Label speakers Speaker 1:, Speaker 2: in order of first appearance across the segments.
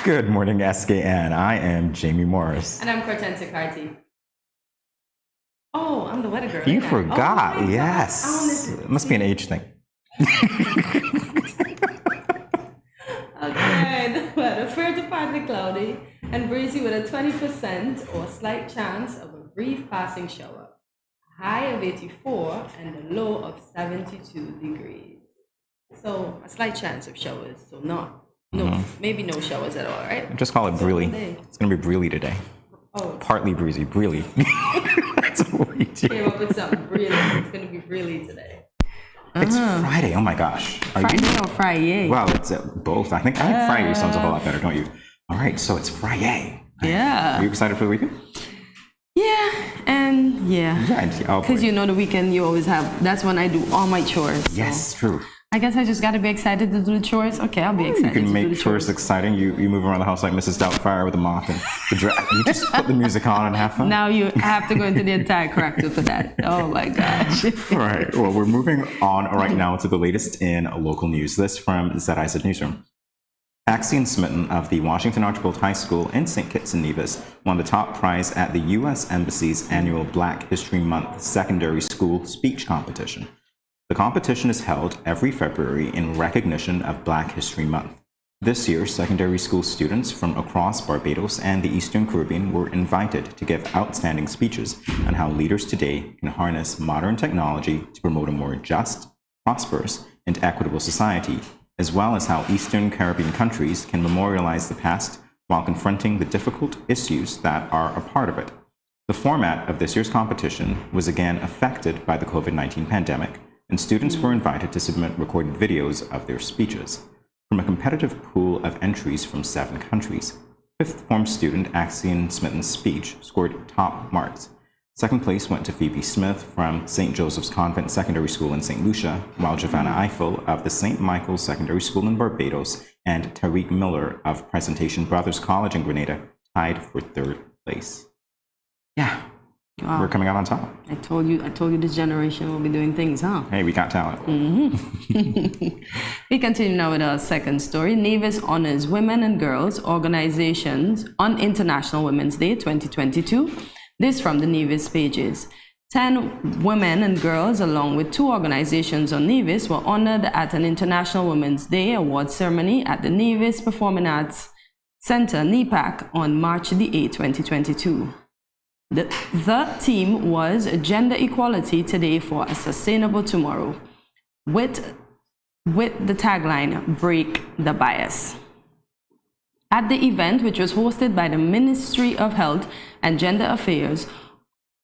Speaker 1: Good morning, SKN. I am Jamie Morris.
Speaker 2: And I'm Kortensia. Oh, I'm the weather girl.
Speaker 1: You forgot, oh, yes. It must be an age thing.
Speaker 2: Okay, the weather fair to partly cloudy and breezy with a 20% or slight chance of a brief passing shower. A high of 84 and a low of 72 degrees. So a slight chance of showers. So maybe no showers at all, right?
Speaker 1: Just call it breely. It's going to be breely today.
Speaker 2: Oh,
Speaker 1: partly breezy, breely. That's what we do.
Speaker 2: Came up with something breely. It's going to be breely today.
Speaker 1: It's Friday. Oh my gosh.
Speaker 2: Friday or Friday?
Speaker 1: Well, it's both. I think Friday sounds a whole lot better, don't you? All right, so it's Friday.
Speaker 2: Yeah.
Speaker 1: Are you excited for the weekend?
Speaker 2: Yeah, and yeah. Because you know the weekend you always have. That's when I do all my chores.
Speaker 1: Yes, true.
Speaker 2: I guess I just got to be excited to do the chores. Okay, I'll be excited.
Speaker 1: You can make chores exciting. You move around the house like Mrs. Doubtfire with a mop and you just put the music on and have fun.
Speaker 2: Now you have to go into the entire character for that. Oh my gosh.
Speaker 1: All right. Well, we're moving on right now to the latest in local news. This from ZIZ Newsroom. Axion Smitten of the Washington Archibald High School in St. Kitts and Nevis won the top prize at the U.S. Embassy's annual Black History Month secondary school speech competition. The competition is held every February in recognition of Black History Month. This year, secondary school students from across Barbados and the Eastern Caribbean were invited to give outstanding speeches on how leaders today can harness modern technology to promote a more just, prosperous, and equitable society, as well as how Eastern Caribbean countries can memorialize the past while confronting the difficult issues that are a part of it. The format of this year's competition was again affected by the COVID-19 pandemic, and students were invited to submit recorded videos of their speeches. From a competitive pool of entries from 7 countries, 5th form student Axion Smitten's speech scored top marks. Second place went to Phoebe Smith from St. Joseph's Convent Secondary School in St. Lucia, while Giovanna Eiffel of the St. Michael's Secondary School in Barbados and Tariq Miller of Presentation Brothers College in Grenada tied for 3rd place. Yeah. Wow. We're coming out on top.
Speaker 2: I told you this generation will be doing things, huh?
Speaker 1: Hey, we got talent.
Speaker 2: We continue now with our second story. Nevis honors women and girls organizations on International Women's Day 2022. This from the Nevis pages. 10 women and girls, along with 2 organizations on Nevis, were honored at an International Women's Day award ceremony at the Nevis Performing Arts Center, NEPAC, on March the 8th, 2022. The theme was Gender Equality Today for a Sustainable Tomorrow, with the tagline, Break the Bias. At the event, which was hosted by the Ministry of Health and Gender Affairs,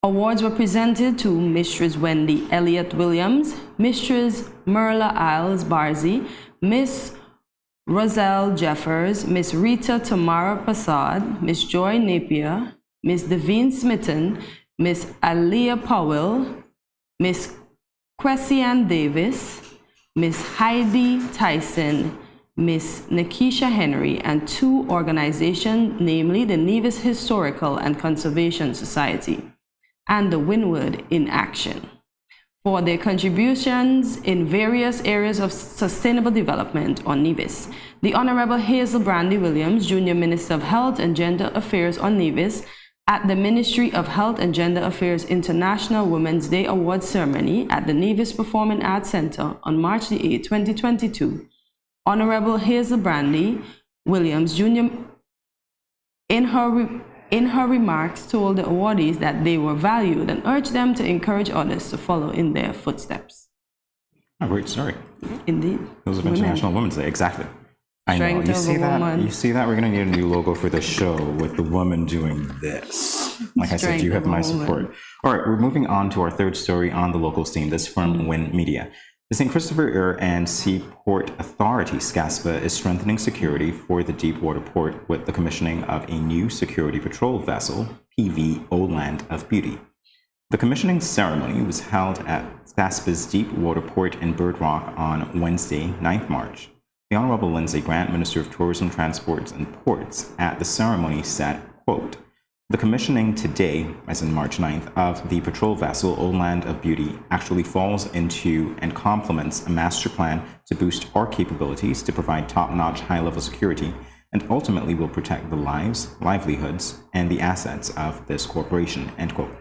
Speaker 2: awards were presented to Mistress Wendy Elliott Williams, Mistress Merla Isles Barzi, Miss Roselle Jeffers, Miss Rita Tamara Prasad, Miss Joy Napier, Miss Devine Smitten, Miss Aliyah Powell, Miss Kwesian Davis, Miss Heidi Tyson, Miss Nikisha Henry, and 2 organizations, namely the Nevis Historical and Conservation Society and the Windward in Action, for their contributions in various areas of sustainable development on Nevis. The Honorable Hazel Brandy Williams, Junior Minister of Health and Gender Affairs on Nevis, at the Ministry of Health and Gender Affairs International Women's Day Award Ceremony at the Nevis Performing Arts Center on March the 8th, 2022. Honorable Hazel Brandy Williams, Jr., in her remarks, told the awardees that they were valued and urged them to encourage others to follow in their footsteps.
Speaker 1: A great story.
Speaker 2: Indeed.
Speaker 1: Those of International Women's Day, exactly. I know. You see that? You see that? We're going to need a new logo for the show with the woman doing this. Like I said, you have my support. All right, we're moving on to our third story on the local scene. This from Win Media. The St. Christopher Air and Seaport Authority, SCASPA, is strengthening security for the Deepwater Port with the commissioning of a new security patrol vessel, PV Old Land of Beauty. The commissioning ceremony was held at SCASPA's Deepwater Port in Bird Rock on Wednesday, 9th March. The Honorable Lindsay Grant, Minister of Tourism, Transports and Ports, at the ceremony said, quote, "The commissioning today, as in March 9th, of the patrol vessel Old Land of Beauty actually falls into and complements a master plan to boost our capabilities to provide top-notch high-level security and ultimately will protect the lives, livelihoods, and the assets of this corporation, end quote.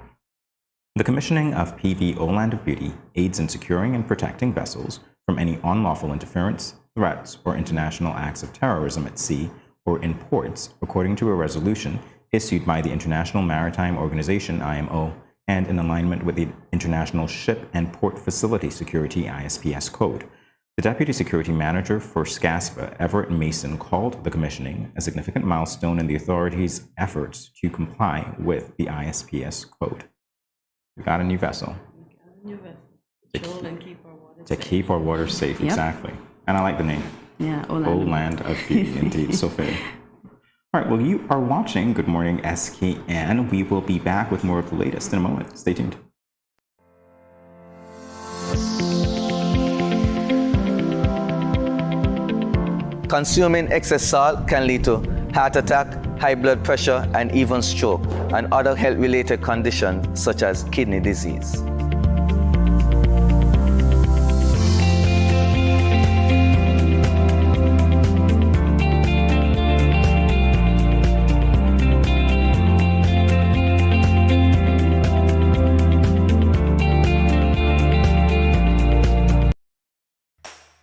Speaker 1: The commissioning of PV Oland of Beauty aids in securing and protecting vessels from any unlawful interference, threats, or international acts of terrorism at sea or in ports, according to a resolution issued by the International Maritime Organization, IMO, and in alignment with the International Ship and Port Facility Security, ISPS Code. The Deputy Security Manager for SCASPA, Everett Mason, called the commissioning a significant milestone in the authorities' efforts to comply with the ISPS Code. We got a new vessel. To keep our water safe,
Speaker 2: Yep.
Speaker 1: Exactly. And I like the name.
Speaker 2: Yeah,
Speaker 1: Oland of Beauty, indeed, so fitting. All right, well, you are watching Good Morning SKN. We will be back with more of the latest in a moment. Stay tuned.
Speaker 3: Consuming excess salt can lead to heart attack, high blood pressure, and even stroke, and other health-related conditions such as kidney disease.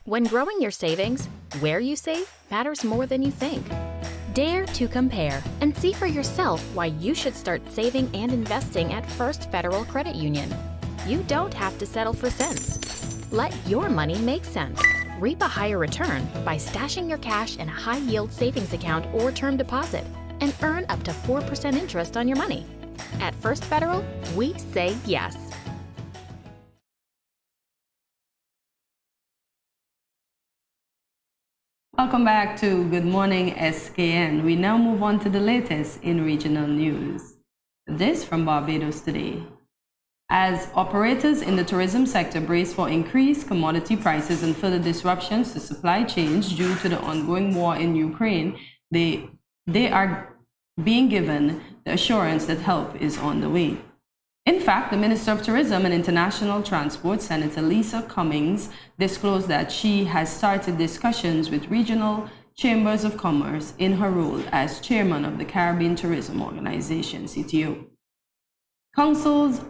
Speaker 4: When growing your savings, where you save matters more than you think. Dare to compare and see for yourself why you should start saving and investing at First Federal Credit Union. You don't have to settle for cents. Let your money make sense. Reap a higher return by stashing your cash in a high-yield savings account or term deposit and earn up to 4% interest on your money. At First Federal, we say yes.
Speaker 2: Welcome back to Good Morning SKN. We now move on to the latest in regional news. This from Barbados Today. As operators in the tourism sector brace for increased commodity prices and further disruptions to supply chains due to the ongoing war in Ukraine, they are being given the assurance that help is on the way. In fact, the Minister of Tourism and International Transport, Senator Lisa Cummings, disclosed that she has started discussions with regional chambers of commerce in her role as chairman of the Caribbean Tourism Organization, CTO. Council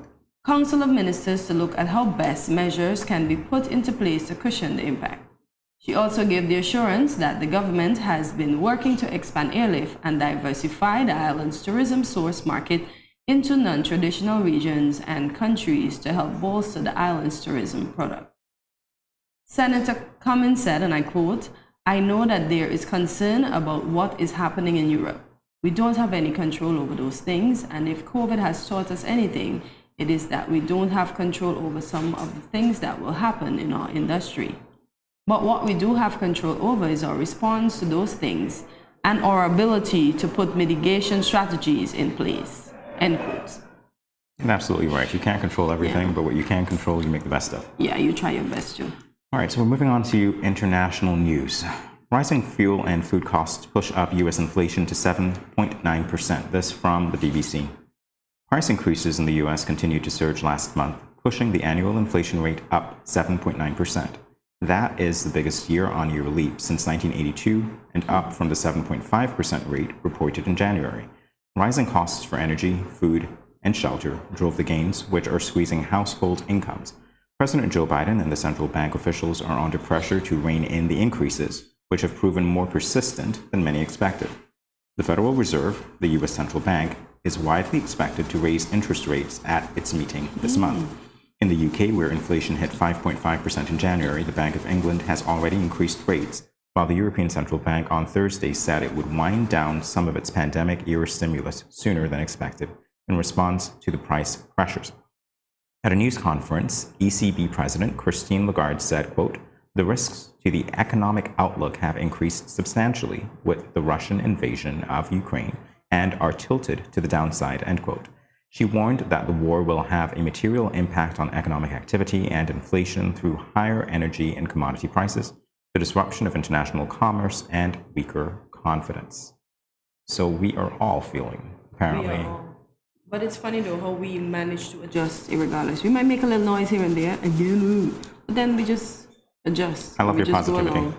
Speaker 2: of Ministers to look at how best measures can be put into place to cushion the impact. She also gave the assurance that the government has been working to expand airlift and diversify the island's tourism source market into non-traditional regions and countries to help bolster the island's tourism product. Senator Cummings said, and I quote, "I know that there is concern about what is happening in Europe. We don't have any control over those things, and if COVID has taught us anything, it is that we don't have control over some of the things that will happen in our industry. But what we do have control over is our response to those things and our ability to put mitigation strategies in place." End quote.
Speaker 1: You're absolutely right. You can't control everything, but what you can control, you make the best of.
Speaker 2: Yeah, you try your best to.
Speaker 1: All right, so we're moving on to international news. Rising fuel and food costs push up U.S. inflation to 7.9%. This from the BBC. Price increases in the U.S. continued to surge last month, pushing the annual inflation rate up 7.9%. That is the biggest year-on-year leap since 1982 and up from the 7.5% rate reported in January. Rising costs for energy, food, and shelter drove the gains, which are squeezing household incomes. President Joe Biden and the central bank officials are under pressure to rein in the increases, which have proven more persistent than many expected. The Federal Reserve, the U.S. central bank, is widely expected to raise interest rates at its meeting this month. In the UK, where inflation hit 5.5% in January, the Bank of England has already increased rates, while the European Central Bank on Thursday said it would wind down some of its pandemic-era stimulus sooner than expected in response to the price pressures. At a news conference, ECB President Christine Lagarde said, quote, "The risks to the economic outlook have increased substantially with the Russian invasion of Ukraine and are tilted to the downside," end quote. She warned that the war will have a material impact on economic activity and inflation through higher energy and commodity prices, the disruption of international commerce, and weaker confidence. So we are all feeling, apparently.
Speaker 2: But it's funny though how we manage to adjust irregardless. We might make a little noise here and there, but then we just adjust.
Speaker 1: I love
Speaker 2: We
Speaker 1: your
Speaker 2: just go
Speaker 1: positivity.
Speaker 2: along.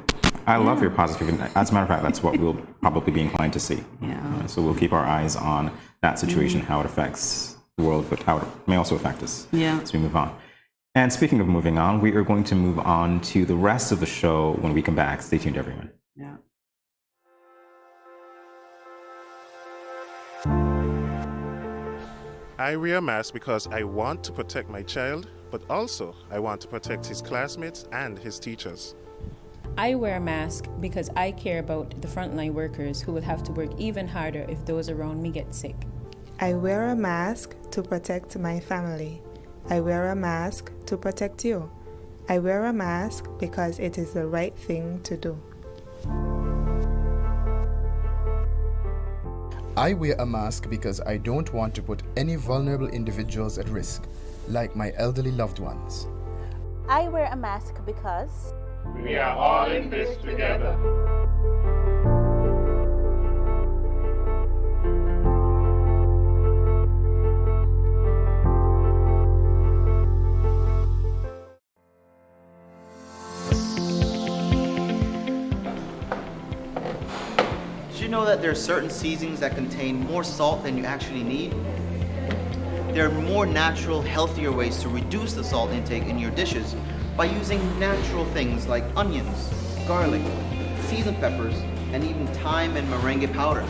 Speaker 1: I love your positivity. As a matter of fact, that's what we'll probably be inclined to see.
Speaker 2: Yeah.
Speaker 1: So we'll keep our eyes on that situation, how it affects the world, but how it may also affect us as we move on. And speaking of moving on, we are going to move on to the rest of the show when we come back. Stay tuned, everyone.
Speaker 2: Yeah.
Speaker 5: I wear a mask because I want to protect my child, but also I want to protect his classmates and his teachers.
Speaker 6: I wear a mask because I care about the frontline workers who will have to work even harder if those around me get sick.
Speaker 7: I wear a mask to protect my family. I wear a mask to protect you. I wear a mask because it is the right thing to do.
Speaker 8: I wear a mask because I don't want to put any vulnerable individuals at risk, like my elderly loved ones.
Speaker 9: I wear a mask because
Speaker 10: we are all in this together.
Speaker 11: Did you know that there are certain seasonings that contain more salt than you actually need? There are more natural, healthier ways to reduce the salt intake in your dishes by using natural things like onions, garlic, seasoned peppers, and even thyme and merengue powder.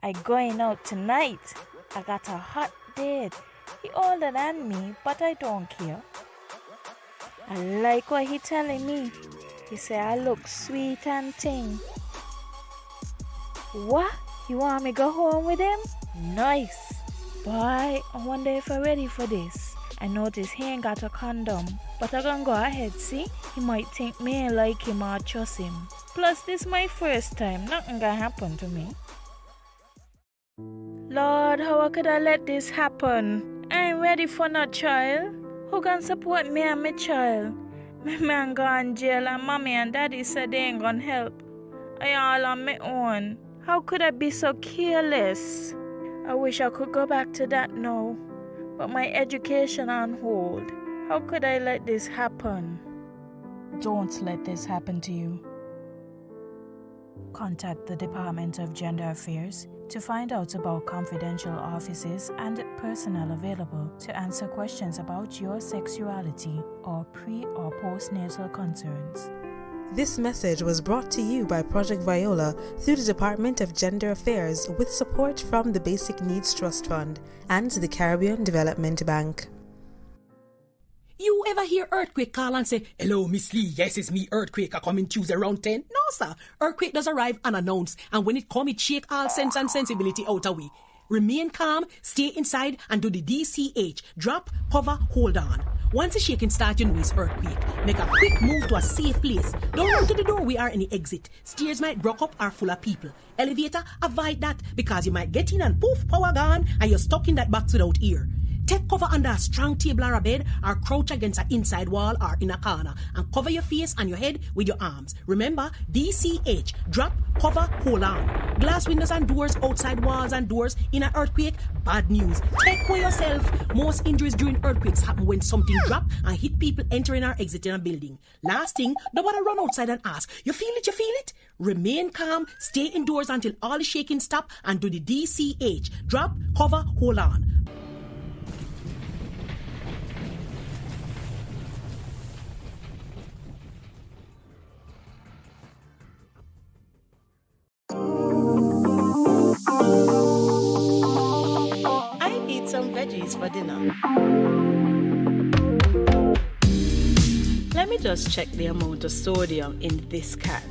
Speaker 9: I going out tonight. I got a hot date. He older than me, but I don't care. I like what he telling me. He say I look sweet and ting. What? You want me go home with him? Nice. Boy, I wonder if I'm ready for this. I notice he ain't got a condom, but I gonna go ahead, see? He might think me ain't like him or trust him. Plus, this my first time. Nothing gonna happen to me. Lord, how could I let this happen? I ain't ready for no child. Who can support me and my child? My man gone jail and mommy and daddy said they ain't gonna help. I all on my own. How could I be so careless? I wish I could go back to that now. But my education on hold. How could I let this happen?
Speaker 12: Don't let this happen to you. Contact the Department of Gender Affairs to find out about confidential offices and personnel available to answer questions about your sexuality or pre- or postnatal concerns.
Speaker 13: This message was brought to you by Project Viola through the Department of Gender Affairs with support from the Basic Needs Trust Fund and the Caribbean Development Bank.
Speaker 14: You ever hear Earthquake call and say, "Hello, Miss Lee, yes, it's me, Earthquake, I coming Tuesday around 10? No, sir. Earthquake does arrive unannounced, and when it come, it shake all sense and sensibility out of we. Remain calm, stay inside, and do the DCH. Drop, cover, hold on. Once the shaking starts, you know it's earthquake. Make a quick move to a safe place. Don't run to the door, we are in the exit. Stairs might broke up or full of people. Elevator, avoid that, because you might get in and poof, power gone, and you're stuck in that box without ear. Take cover under a strong table or a bed, or crouch against an inside wall or in a corner, and cover your face and your head with your arms. Remember, DCH, drop, cover, hold on. Glass windows and doors, outside walls and doors in an earthquake, bad news. Take care yourself. Most injuries during earthquakes happen when something drop and hit people entering or exiting a building. Last thing, nobody run outside and ask, you feel it, you feel it? Remain calm, stay indoors until all the shaking stop, and do the DCH, drop, cover, hold on.
Speaker 15: I eat some veggies for dinner. Let me just check the amount of sodium in this can.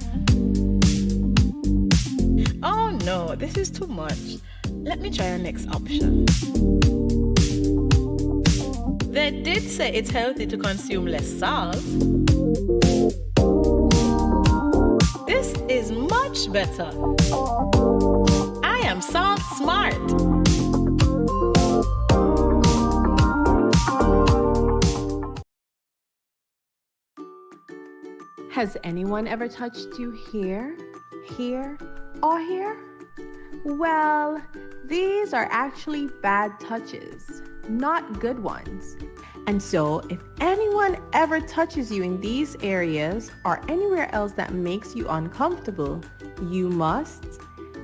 Speaker 15: Oh no, this is too much. Let me try our next option. They did say it's healthy to consume less salt. This is much better. I am salt smart.
Speaker 16: Has anyone ever touched you here, here, or here? Well, these are actually bad touches, not good ones. And so, if anyone ever touches you in these areas or anywhere else that makes you uncomfortable, you must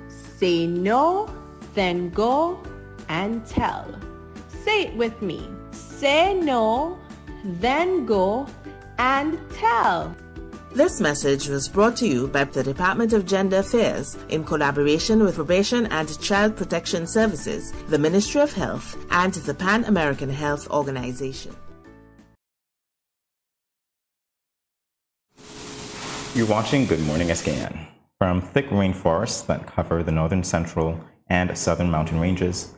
Speaker 16: say no, then go and tell. Say it with me. Say no, then go and tell.
Speaker 17: This message was brought to you by the Department of Gender Affairs in collaboration with Probation and Child Protection Services, the Ministry of Health, and the Pan American Health Organization.
Speaker 1: You're watching Good Morning SKN. From thick rainforests that cover the northern, central, and southern mountain ranges,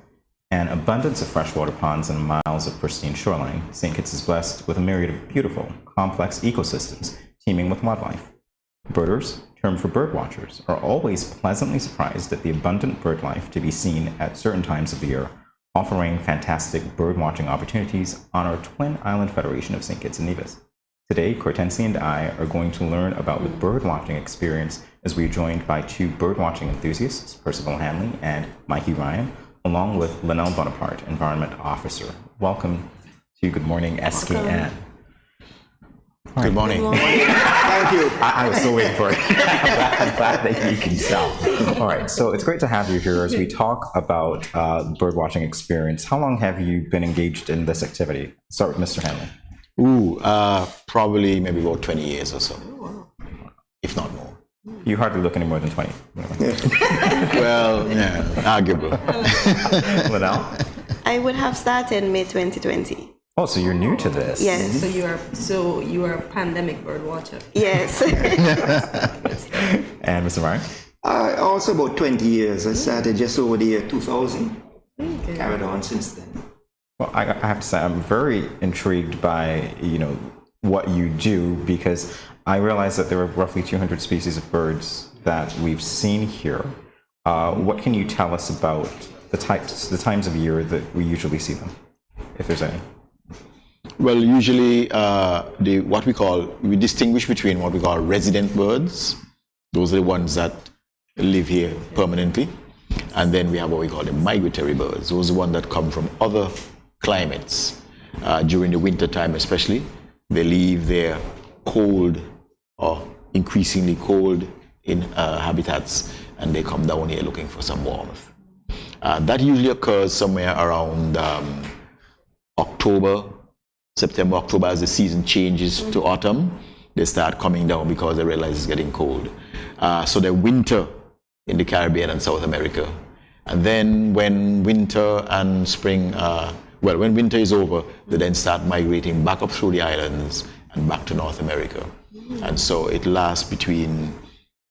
Speaker 1: an abundance of freshwater ponds and miles of pristine shoreline, St. Kitts is blessed with a myriad of beautiful, complex ecosystems teeming with wildlife. Birders, term for bird watchers, are always pleasantly surprised at the abundant bird life to be seen at certain times of the year, offering fantastic bird watching opportunities on our Twin Island Federation of St. Kitts and Nevis. Today, Kortensia and I are going to learn about the bird watching experience as we are joined by two bird watching enthusiasts, Percival Hanley and Mikey Ryan, along with Linnell Bonaparte, Environment Officer. Welcome to Good Morning SKN.
Speaker 18: Good morning.
Speaker 1: Good morning. Thank you. I was still waiting for it. I'm glad that you can tell. All right, so it's great to have you here as we talk about the bird watching experience. How long have you been engaged in this activity? Start with Mr. Hanley.
Speaker 18: Probably maybe about 20 years or so, if not more.
Speaker 1: You hardly look any more than 20.
Speaker 18: Well, yeah, arguable.
Speaker 1: Linnell?
Speaker 19: I would have started May 2020.
Speaker 1: Oh, so you're new to this?
Speaker 19: Yes.
Speaker 2: So you are a pandemic bird watcher.
Speaker 19: Yes.
Speaker 1: And Mr. Ryan?
Speaker 20: Also about 20 years. I started just over the year 2000.
Speaker 19: Okay.
Speaker 20: Carried on since then.
Speaker 1: Well, I have to say I'm very intrigued by what you do, because I realize that there are roughly 200 species of birds that we've seen here. What can you tell us about the times of year that we usually see them, if there's any?
Speaker 18: Well, usually we distinguish between what we call resident birds. Those are the ones that live here permanently. And then we have what we call the migratory birds. Those are the ones that come from other climates during the winter time especially. They leave their cold or increasingly cold in habitats, and they come down here looking for some warmth. That usually occurs somewhere around September, October, as the season changes to autumn. They start coming down because they realize it's getting cold. So they winter in the Caribbean and South America. And then when winter and spring, when winter is over, they then start migrating back up through the islands and back to North America. And so it lasts between,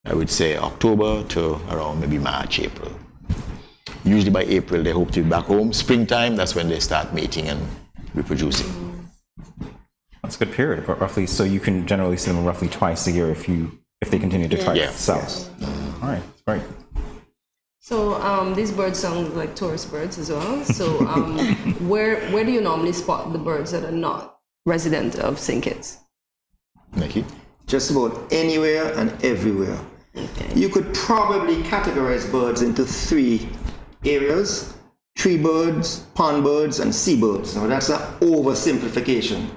Speaker 18: I would say, October to around maybe March, April. Usually by April, they hope to be back home. Springtime, that's when they start mating and reproducing.
Speaker 1: That's a good period, but roughly, so you can generally see them roughly twice a year if they continue to try south. All right, great.
Speaker 2: So these birds sound like tourist birds as well. So where do you normally spot the birds that are not resident of St. Kitts?
Speaker 18: Nikki?
Speaker 20: Just about anywhere and everywhere. Okay. You could probably categorize birds into three areas: tree birds, pond birds, and seabirds. Now that's an oversimplification,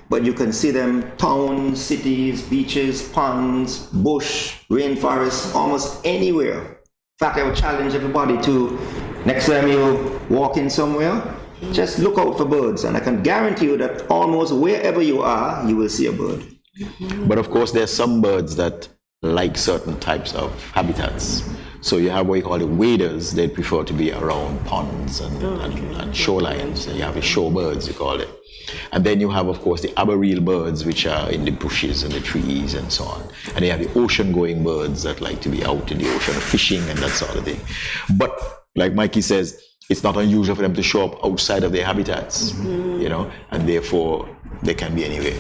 Speaker 20: but you can see them towns, cities, beaches, ponds, bush, rainforests, almost anywhere. In fact, I would challenge everybody to, next time you walk in somewhere, just look out for birds, and I can guarantee you that almost wherever you are, you will see a bird.
Speaker 18: But of course, there are some birds that like certain types of habitats. So you have what you call the waders. They prefer to be around ponds and shorelines. And you have the shorebirds, you call it. And then you have, of course, the arboreal birds, which are in the bushes and the trees and so on. And you have the ocean-going birds that like to be out in the ocean fishing and that sort of thing. But like Mikey says, it's not unusual for them to show up outside of their habitats, and therefore they can be anywhere.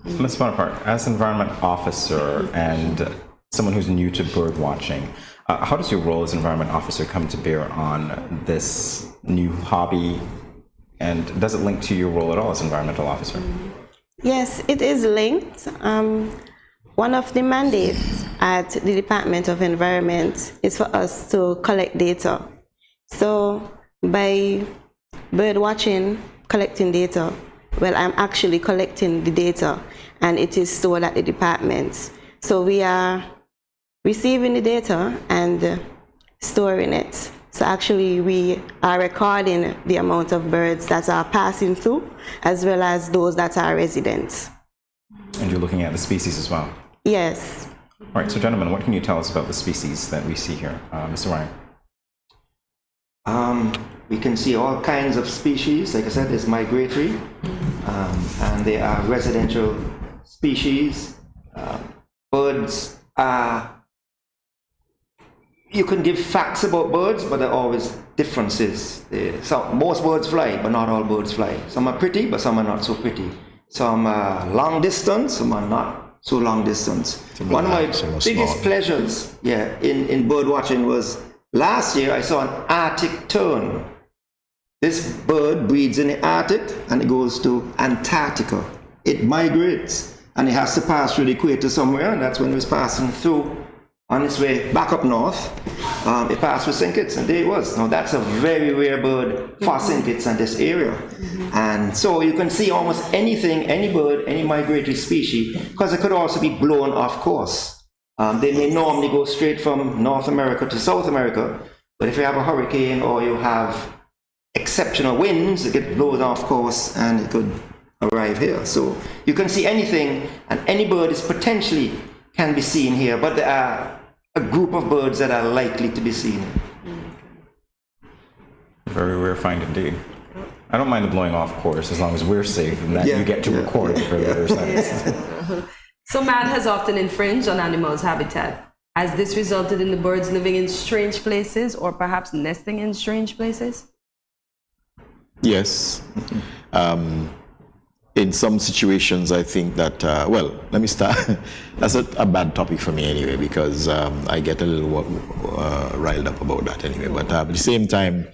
Speaker 1: Ms. Bonaparte, as Environment Officer and someone who's new to bird watching, how does your role as Environment Officer come to bear on this new hobby, and does it link to your role at all as Environmental Officer?
Speaker 19: Yes, it is linked. one of the mandates at the Department of Environment is for us to collect data. So by bird watching, collecting data, well, I'm actually collecting the data and it is stored at the department. So we are receiving the data and storing it. So actually we are recording the amount of birds that are passing through as well as those that are residents.
Speaker 1: And you're looking at the species as well?
Speaker 19: Yes.
Speaker 1: All right, so gentlemen, what can you tell us about the species that we see here? Mr. Ryan.
Speaker 20: We can see all kinds of species. Like I said, there's migratory, and there are residential species. Birds are, you can give facts about birds, but there are always differences. Most birds fly, but not all birds fly. Some are pretty, but some are not so pretty. Some are long distance, some are not so long distance. One of my biggest pleasures in bird watching was last year I saw an Arctic tern. This bird breeds in the Arctic and it goes to Antarctica. It migrates and it has to pass through the equator somewhere, and that's when it was passing through on its way back up north. It passed through St. Kitts and there it was. Now that's a very rare bird for St. Kitts and this area. And so you can see almost anything, any bird, any migratory species, because it could also be blown off course. They may normally go straight from North America to South America, but if you have a hurricane or you have exceptional winds, it gets blown off course and it could arrive here. So you can see anything, and any bird is potentially can be seen here, but there are a group of birds that are likely to be seen.
Speaker 1: Very rare find indeed. I don't mind the blowing off course as long as we're safe and that you get to record it for the other side.
Speaker 2: So man has often infringed on animals' habitat. Has this resulted in the birds living in strange places or perhaps nesting in strange places?
Speaker 18: Yes. In some situations, I think that, well, let me start. That's a bad topic for me anyway, because I get a little riled up about that anyway. But at the same time,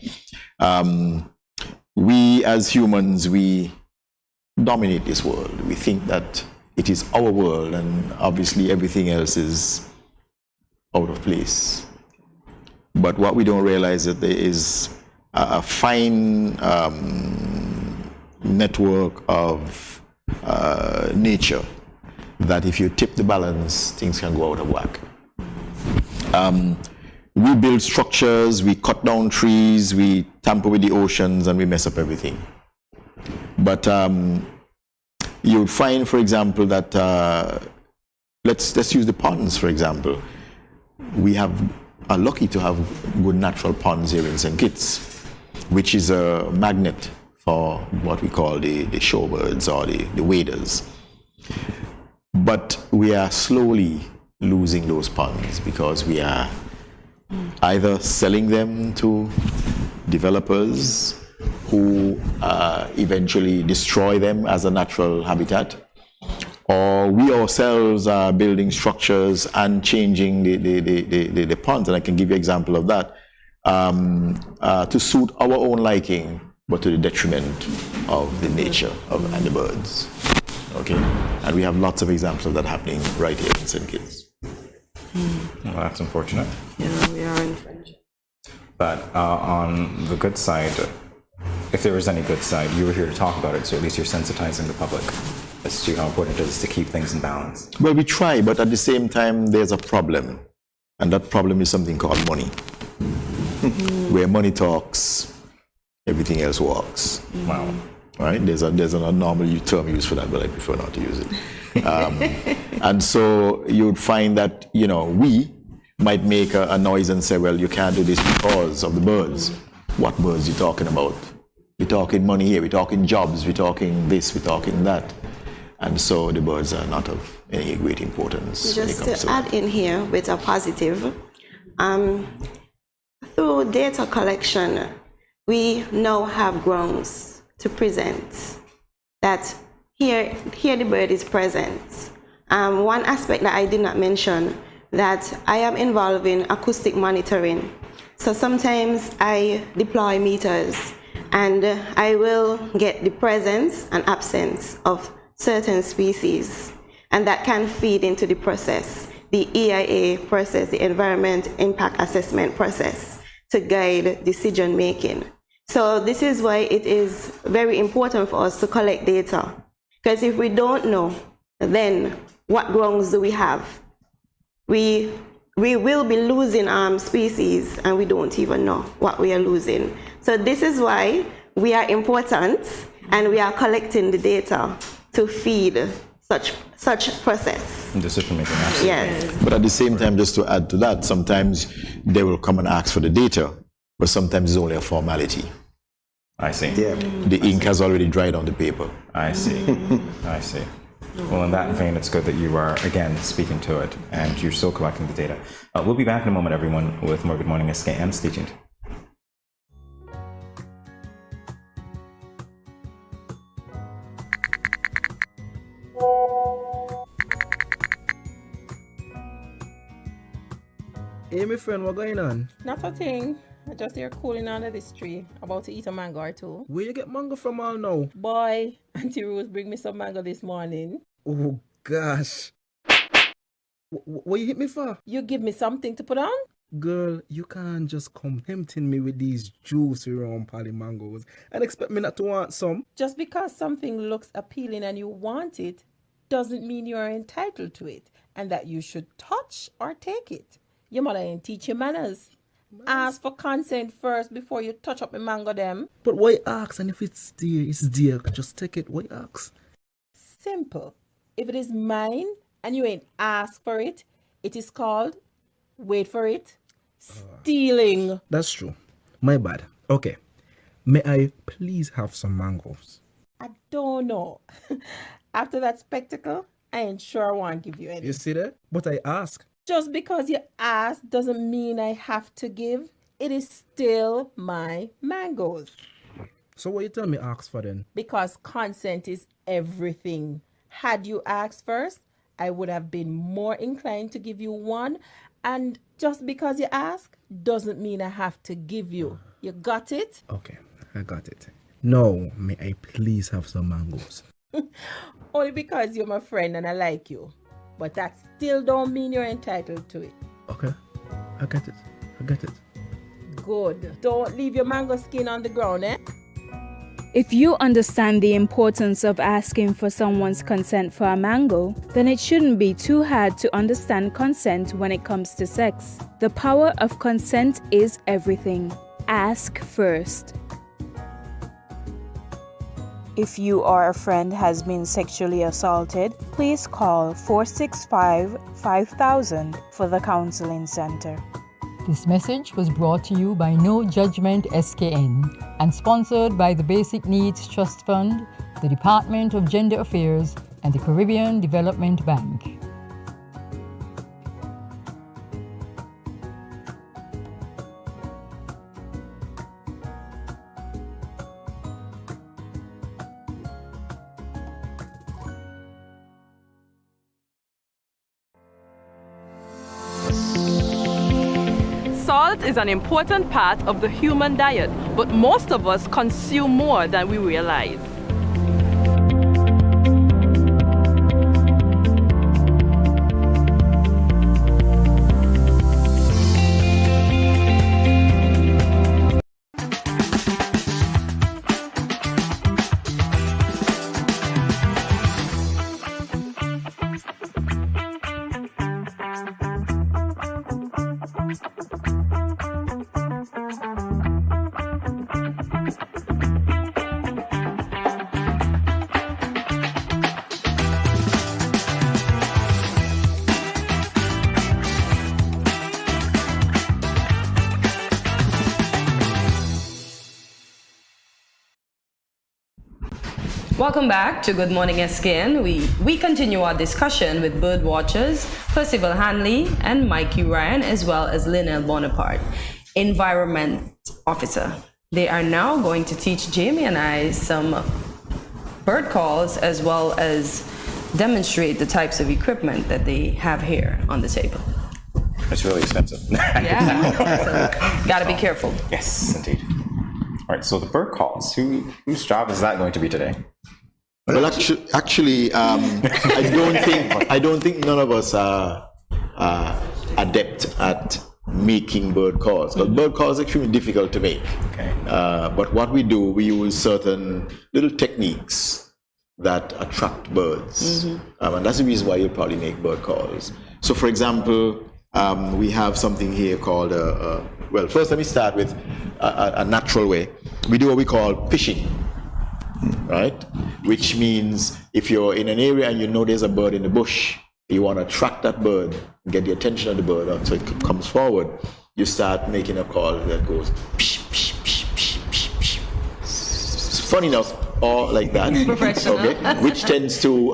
Speaker 18: we as humans, we dominate this world. We think that it is our world, and obviously everything else is out of place. But what we don't realize is that there is a fine network of nature that if you tip the balance, things can go out of whack. We build structures, we cut down trees, we tamper with the oceans, and we mess up everything. But you would find, for example, that let's use the ponds, for example. We are lucky to have good natural ponds here in St. Kitts, which is a magnet for what we call the shorebirds or the waders. But we are slowly losing those ponds because we are either selling them to developers who eventually destroy them as a natural habitat, or we ourselves are building structures and changing the ponds. And I can give you an example of that, to suit our own liking, but to the detriment of the nature and the birds. Okay, and we have lots of examples of that happening right here in St. Kitts.
Speaker 1: Well, that's unfortunate.
Speaker 2: Yeah, we are infringing.
Speaker 1: But on the good side, if there is any good side, you were here to talk about it, so at least you're sensitizing the public as to how important it is to keep things in balance.
Speaker 18: Well, we try, but at the same time, there's a problem. And that problem is something called money. Where money talks, everything else walks.
Speaker 1: Wow.
Speaker 18: Right? There's a normal term used for that, but I prefer not to use it. And so you would find that, you know, we might make a noise and say, well, you can't do this because of the birds. What birds are you talking about? We're talking money here, we're talking jobs, we're talking this, we're talking that. And so the birds are not of any great importance.
Speaker 19: Just to add in here with a positive, through data collection, we now have grounds to present that here the bird is present. One aspect that I did not mention, that I am involved in acoustic monitoring. So sometimes I deploy meters and I will get the presence and absence of certain species. and that can feed into the process, the EIA process, the Environment Impact Assessment process, to guide decision making. So this is why it is very important for us to collect data, because if we don't know, then what grounds do we have? We will be losing species, and we don't even know what we are losing. So this is why we are important, and we are collecting the data to feed such process.
Speaker 1: Decision making, absolutely.
Speaker 19: Yes.
Speaker 18: But at the same time, just to add to that, sometimes they will come and ask for the data, but sometimes it's only a formality.
Speaker 1: I see.
Speaker 18: Yeah. The ink has already dried on the paper.
Speaker 1: I see. I see. Well, in that vein, it's good that you are, again, speaking to it, and you're still collecting the data. We'll be back in a moment, everyone, with more Good Morning SKN. Stay tuned.
Speaker 21: Hey, my friend, what going on?
Speaker 6: Not a thing. I just here cooling under this tree, about to eat a mango or two.
Speaker 21: Where you get mango from all now?
Speaker 6: Boy, Auntie Rose bring me some mango this morning.
Speaker 21: Oh, gosh. What you hit me for?
Speaker 6: You give me something to put on?
Speaker 21: Girl, you can't just come tempting me with these juicy round pally mangoes and expect me not to want some.
Speaker 6: Just because something looks appealing and you want it, doesn't mean you are entitled to it and that you should touch or take it. Your mother ain't teach you manners. Ask for consent first before you touch up the mango them.
Speaker 21: But why ask? And if it's dear, it's dear. Just take it. Why ask?
Speaker 6: Simple. If it is mine and you ain't asked for it, it is called, wait for it, stealing.
Speaker 21: That's true. My bad. Okay. May I please have some mangoes?
Speaker 6: I don't know. After that spectacle, I ain't sure I want to give you any.
Speaker 21: You see that? But I ask.
Speaker 6: Just because you ask doesn't mean I have to give. It is still my mangoes.
Speaker 21: So what you tell me ask for then?
Speaker 6: Because consent is everything. Had you asked first, I would have been more inclined to give you one. And just because you ask doesn't mean I have to give you. You got it?
Speaker 21: Okay, I got it. Now, may I please have some mangoes?
Speaker 6: Only because you're my friend and I like you. But that still don't mean you're entitled to it.
Speaker 21: Okay, I get it. I get it.
Speaker 6: Good. Don't leave your mango skin on the ground, eh?
Speaker 22: If you understand the importance of asking for someone's consent for a mango, then it shouldn't be too hard to understand consent when it comes to sex. The power of consent is everything. Ask first. If you or a friend has been sexually assaulted, please call 465-5000 for the Counseling Center.
Speaker 23: This message was brought to you by No Judgment SKN and sponsored by the Basic Needs Trust Fund, the Department of Gender Affairs, and the Caribbean Development Bank.
Speaker 24: Salt is an important part of the human diet, but most of us consume more than we realize.
Speaker 2: Welcome back to Good Morning SKN. We continue our discussion with bird watchers Percival Hanley and Mikey Ryan, as well as Linnell Bonaparte, Environment Officer. They are now going to teach Jamie and I some bird calls, as well as demonstrate the types of equipment that they have here on the table.
Speaker 1: It's really expensive.
Speaker 2: Yeah, so gotta be careful.
Speaker 1: Yes, indeed. All right, so the bird calls. Whose job is that going to be today?
Speaker 18: Well, actually, I don't think none of us are adept at making bird calls. Because bird calls are extremely difficult to make.
Speaker 1: Okay.
Speaker 18: But what we do, we use certain little techniques that attract birds, and that's the reason why you'll probably make bird calls. So, for example, we have something here called well, first let me start with a natural way. We do what we call fishing. Right? Which means if you're in an area and you know there's a bird in the bush, you want to attract that bird, get the attention of the bird so it comes forward, you start making a call that goes psh, psh, psh, psh, psh, psh. It's funny enough, or like that, okay? Which tends to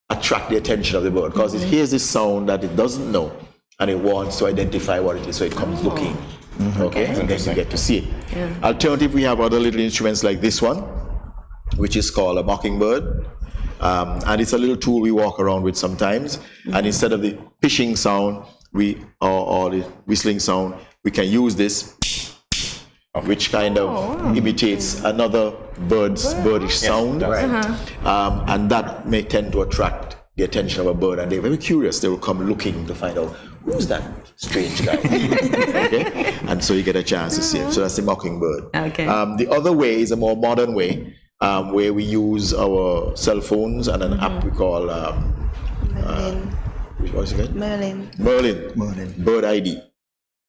Speaker 18: attract the attention of the bird because it hears this sound that it doesn't know and it wants to identify what it is, so it comes looking. Okay, and then you get to see it. Yeah. Alternative, we have other little instruments like this one, which is called a mockingbird, and it's a little tool we walk around with sometimes. And instead of the fishing sound, or the whistling sound, we can use this, which kind of imitates another birdish sound, and that may tend to attract the attention of a bird, and they're very curious. They will come looking to find out who's that strange guy. Okay, and so you get a chance to see him. So that's the mockingbird.
Speaker 2: Okay.
Speaker 18: The other way is a more modern way, where we use our cell phones and an app we call what's it called? Merlin. Bird ID,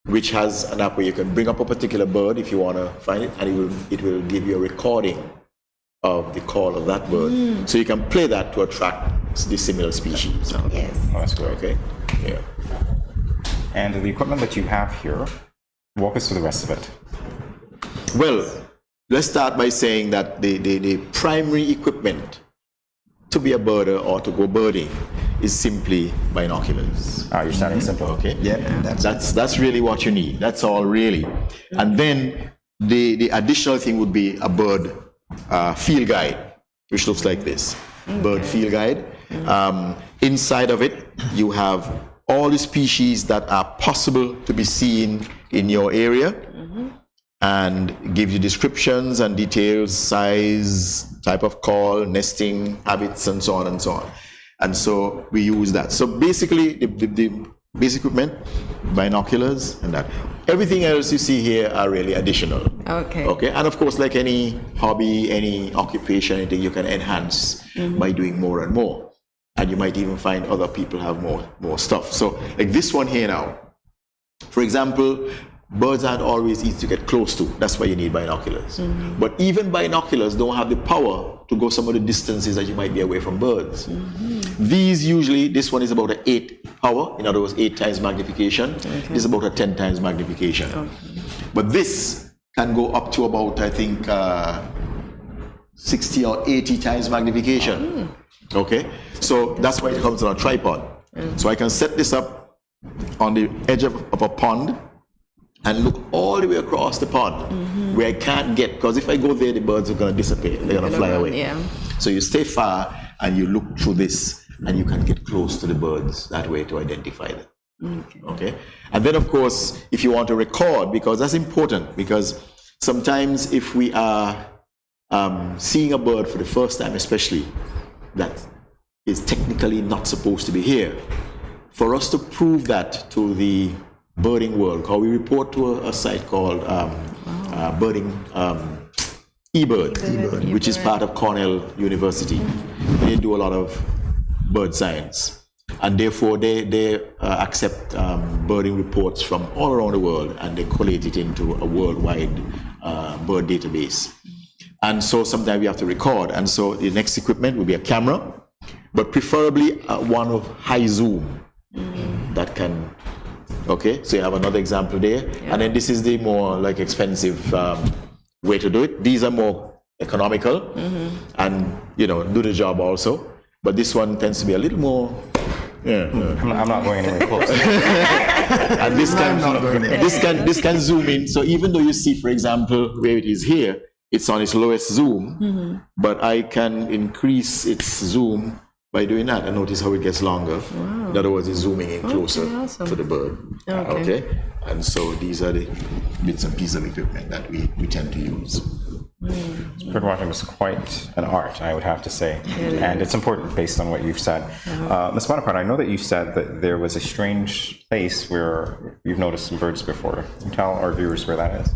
Speaker 18: which has an app where you can bring up a particular bird if you want to find it, and it will give you a recording of the call of that bird. So you can play that to attract the similar species.
Speaker 19: Yes.
Speaker 1: Oh, that's great.
Speaker 18: Okay. Yeah.
Speaker 1: And the equipment that you have here, walk us through the rest of it.
Speaker 18: Well, let's start by saying that the primary equipment to be a birder or to go birding is simply binoculars.
Speaker 1: You're starting simple.
Speaker 18: Okay. Yeah. That's really what you need. That's all really. And then the additional thing would be a bird field guide, which looks like this. Bird field guide. Inside of it, you have all the species that are possible to be seen in your area, and give you descriptions and details, size, type of call, nesting habits, and so on and so on. And so we use that. So basically, the basic equipment, binoculars, and that. Everything else you see here are really additional.
Speaker 2: Okay.
Speaker 18: Okay. And of course, like any hobby, any occupation, anything, you can enhance by doing more and more. And you might even find other people have more stuff. So like this one here now, for example, birds aren't always easy to get close to. That's why you need binoculars. But even binoculars don't have the power to go some of the distances that you might be away from birds. These usually, this one is about an 8 power, in other words, 8 times magnification. This is about a 10 times magnification. But this can go up to about, I think, 60 or 80 times magnification. Okay, so that's why it comes on a tripod. So I can set this up on the edge of a pond and look all the way across the pond where I can't get, because if I go there, the birds are going to disappear. They're going to fly away.
Speaker 2: Yeah.
Speaker 18: So you stay far and you look through this and you can get close to the birds that way to identify them. Okay. And then, of course, if you want to record, because that's important, because sometimes if we are seeing a bird for the first time, especially, that is technically not supposed to be here, for us to prove that to the birding world, because we report to a site called birding eBird, which is part of Cornell University. They do a lot of bird science, and therefore they accept birding reports from all around the world, and they collate it into a worldwide bird database. And so sometimes we have to record, and so the next equipment will be a camera, but preferably one of high zoom that can. Okay, so you have another example there, and then this is the more like expensive way to do it. These are more economical and do the job also, but this one tends to be a little more.
Speaker 1: I'm not going anywhere close.
Speaker 18: And this can zoom in. So even though you see, for example, where it is here, it's on its lowest zoom, but I can increase its zoom by doing that, and notice how it gets longer. In other words, it's zooming in closer to the bird. Okay. And so these are the bits and pieces of equipment that we tend to use.
Speaker 1: Bird watching is quite an art, I would have to say, and it's important based on what you've said. Ms. Bonaparte, I know that you said that there was a strange place where you've noticed some birds before. Can you tell our viewers where that is?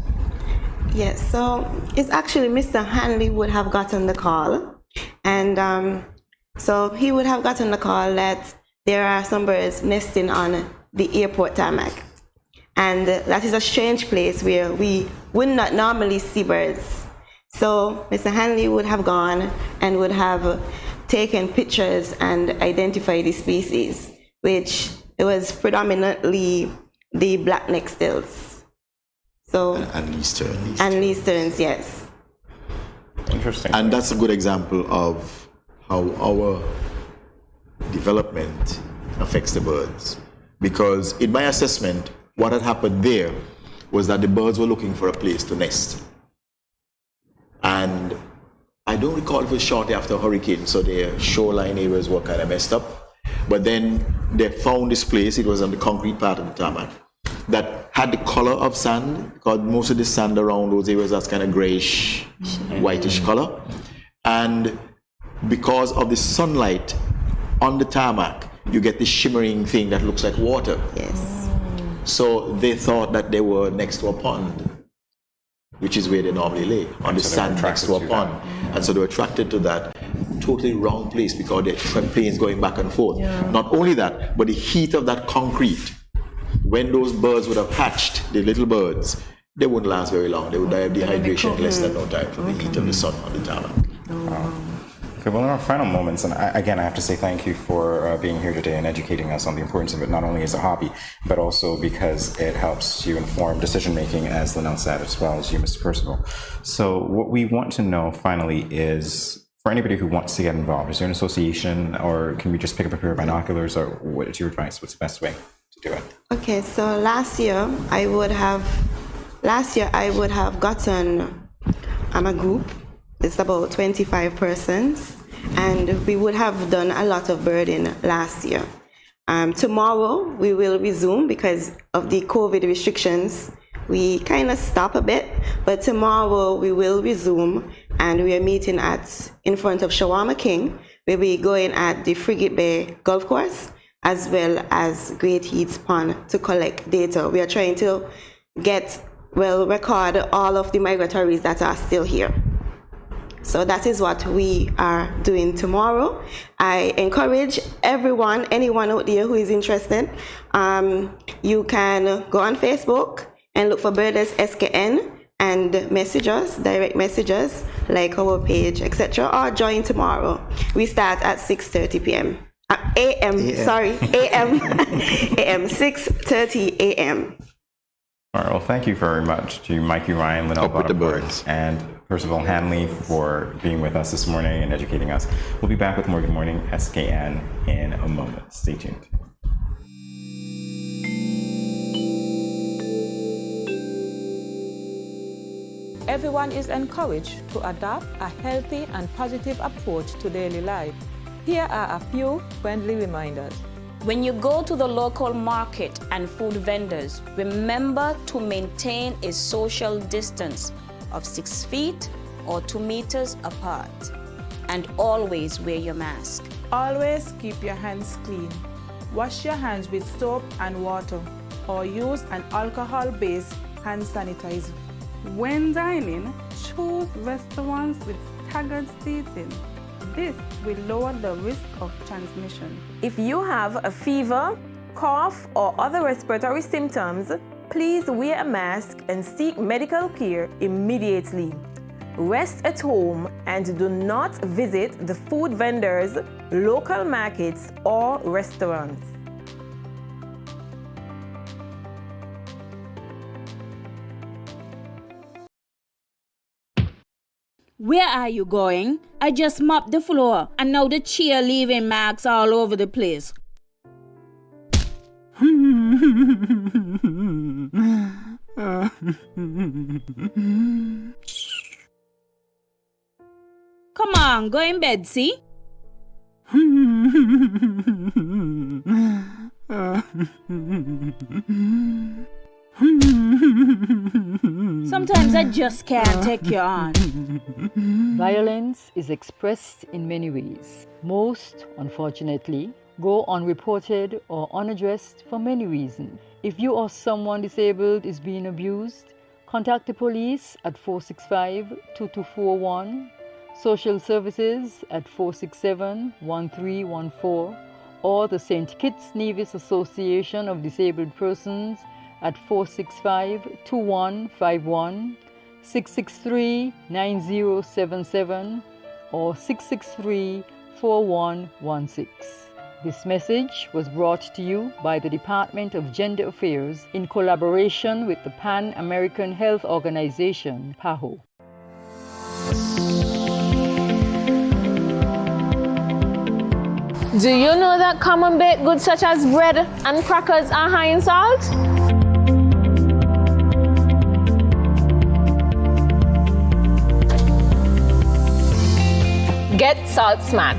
Speaker 19: Yes, so it's actually Mr. Hanley would have gotten the call, and so he would have gotten the call that there are some birds nesting on the airport tarmac, and that is a strange place where we would not normally see birds. So Mr. Hanley would have gone and would have taken pictures and identified the species, which it was predominantly the black-necked stilts. So
Speaker 18: and Easterns.
Speaker 19: And Easterns, yes.
Speaker 1: Interesting.
Speaker 18: And that's a good example of how our development affects the birds. Because in my assessment, what had happened there was that the birds were looking for a place to nest. And I don't recall if it was shortly after a hurricane, so their shoreline areas were kind of messed up. But then they found this place, it was on the concrete part of the tarmac, that had the color of sand, because most of the sand around those areas that's kind of grayish, whitish color. And because of the sunlight on the tarmac, you get this shimmering thing that looks like water.
Speaker 19: Yes.
Speaker 18: So they thought that they were next to a pond, which is where they normally lay, on the sand next to a pond. And so they were attracted to that totally wrong place because there are planes going back and forth. Not only that, but the heat of that concrete, when those birds would have hatched, the little birds, they wouldn't last very long. They would die of dehydration in less than no time from the heat of the sun on the tarmac.
Speaker 1: Okay, well, in our final moments, and again, I have to say thank you for being here today and educating us on the importance of it, not only as a hobby, but also because it helps you inform decision-making, as Linnell said, as well as you, Mr. Percival. So what we want to know, finally, is for anybody who wants to get involved, is there an association, or can we just pick up a pair of binoculars, or what's your advice? What's the best way to do it?
Speaker 19: Okay, so last year I would have gotten a group. It's about 25 persons, and we would have done a lot of birding last year. Tomorrow we will resume because of the COVID restrictions. We kind of stop a bit, but tomorrow we will resume, and we are meeting in front of Shawarma King. We'll be going at the Frigate Bay Golf Course as well as Great Heats Pond to collect data. We are trying to record all of the migratories that are still here. So that is what we are doing tomorrow. I encourage anyone out there who is interested, you can go on Facebook and look for Birders SKN and message us, direct messages, like our page, etc., or join tomorrow. We start at 6:30 p.m. AM, 6:30 a.m.
Speaker 1: All right, well, thank you very much to Mikey Ryan, Linnell Bonaparte, and Percival Hanley for being with us this morning and educating us. We'll be back with more Good Morning SKN in a moment. Stay tuned.
Speaker 3: Everyone is encouraged to adopt a healthy and positive approach to daily life. Here are a few friendly reminders.
Speaker 4: When you go to the local market and food vendors, remember to maintain a social distance of 6 feet or 2 meters apart, and always wear your mask.
Speaker 3: Always keep your hands clean. Wash your hands with soap and water, or use an alcohol-based hand sanitizer.
Speaker 5: When dining, choose restaurants with staggered seating. This will lower the risk of transmission.
Speaker 3: If you have a fever, cough, or other respiratory symptoms, please wear a mask and seek medical care immediately. Rest at home and do not visit the food vendors, local markets, or restaurants.
Speaker 9: Where are you going? I just mopped the floor and now the chair leaving marks all over the place. Come on, go in bed, see? Sometimes I just can't take you on.
Speaker 23: Violence is expressed in many ways. Most, unfortunately, go unreported or unaddressed for many reasons. If you or someone disabled is being abused, contact the police at 465-2241, social services at 467-1314, or the St. Kitts Nevis Association of Disabled Persons at 465-2151, 663-9077, or 663-4116. This message was brought to you by the Department of Gender Affairs in collaboration with the Pan American Health Organization, PAHO.
Speaker 16: Do you know that common baked goods such as bread and crackers are high in salt? Get Salt Smart.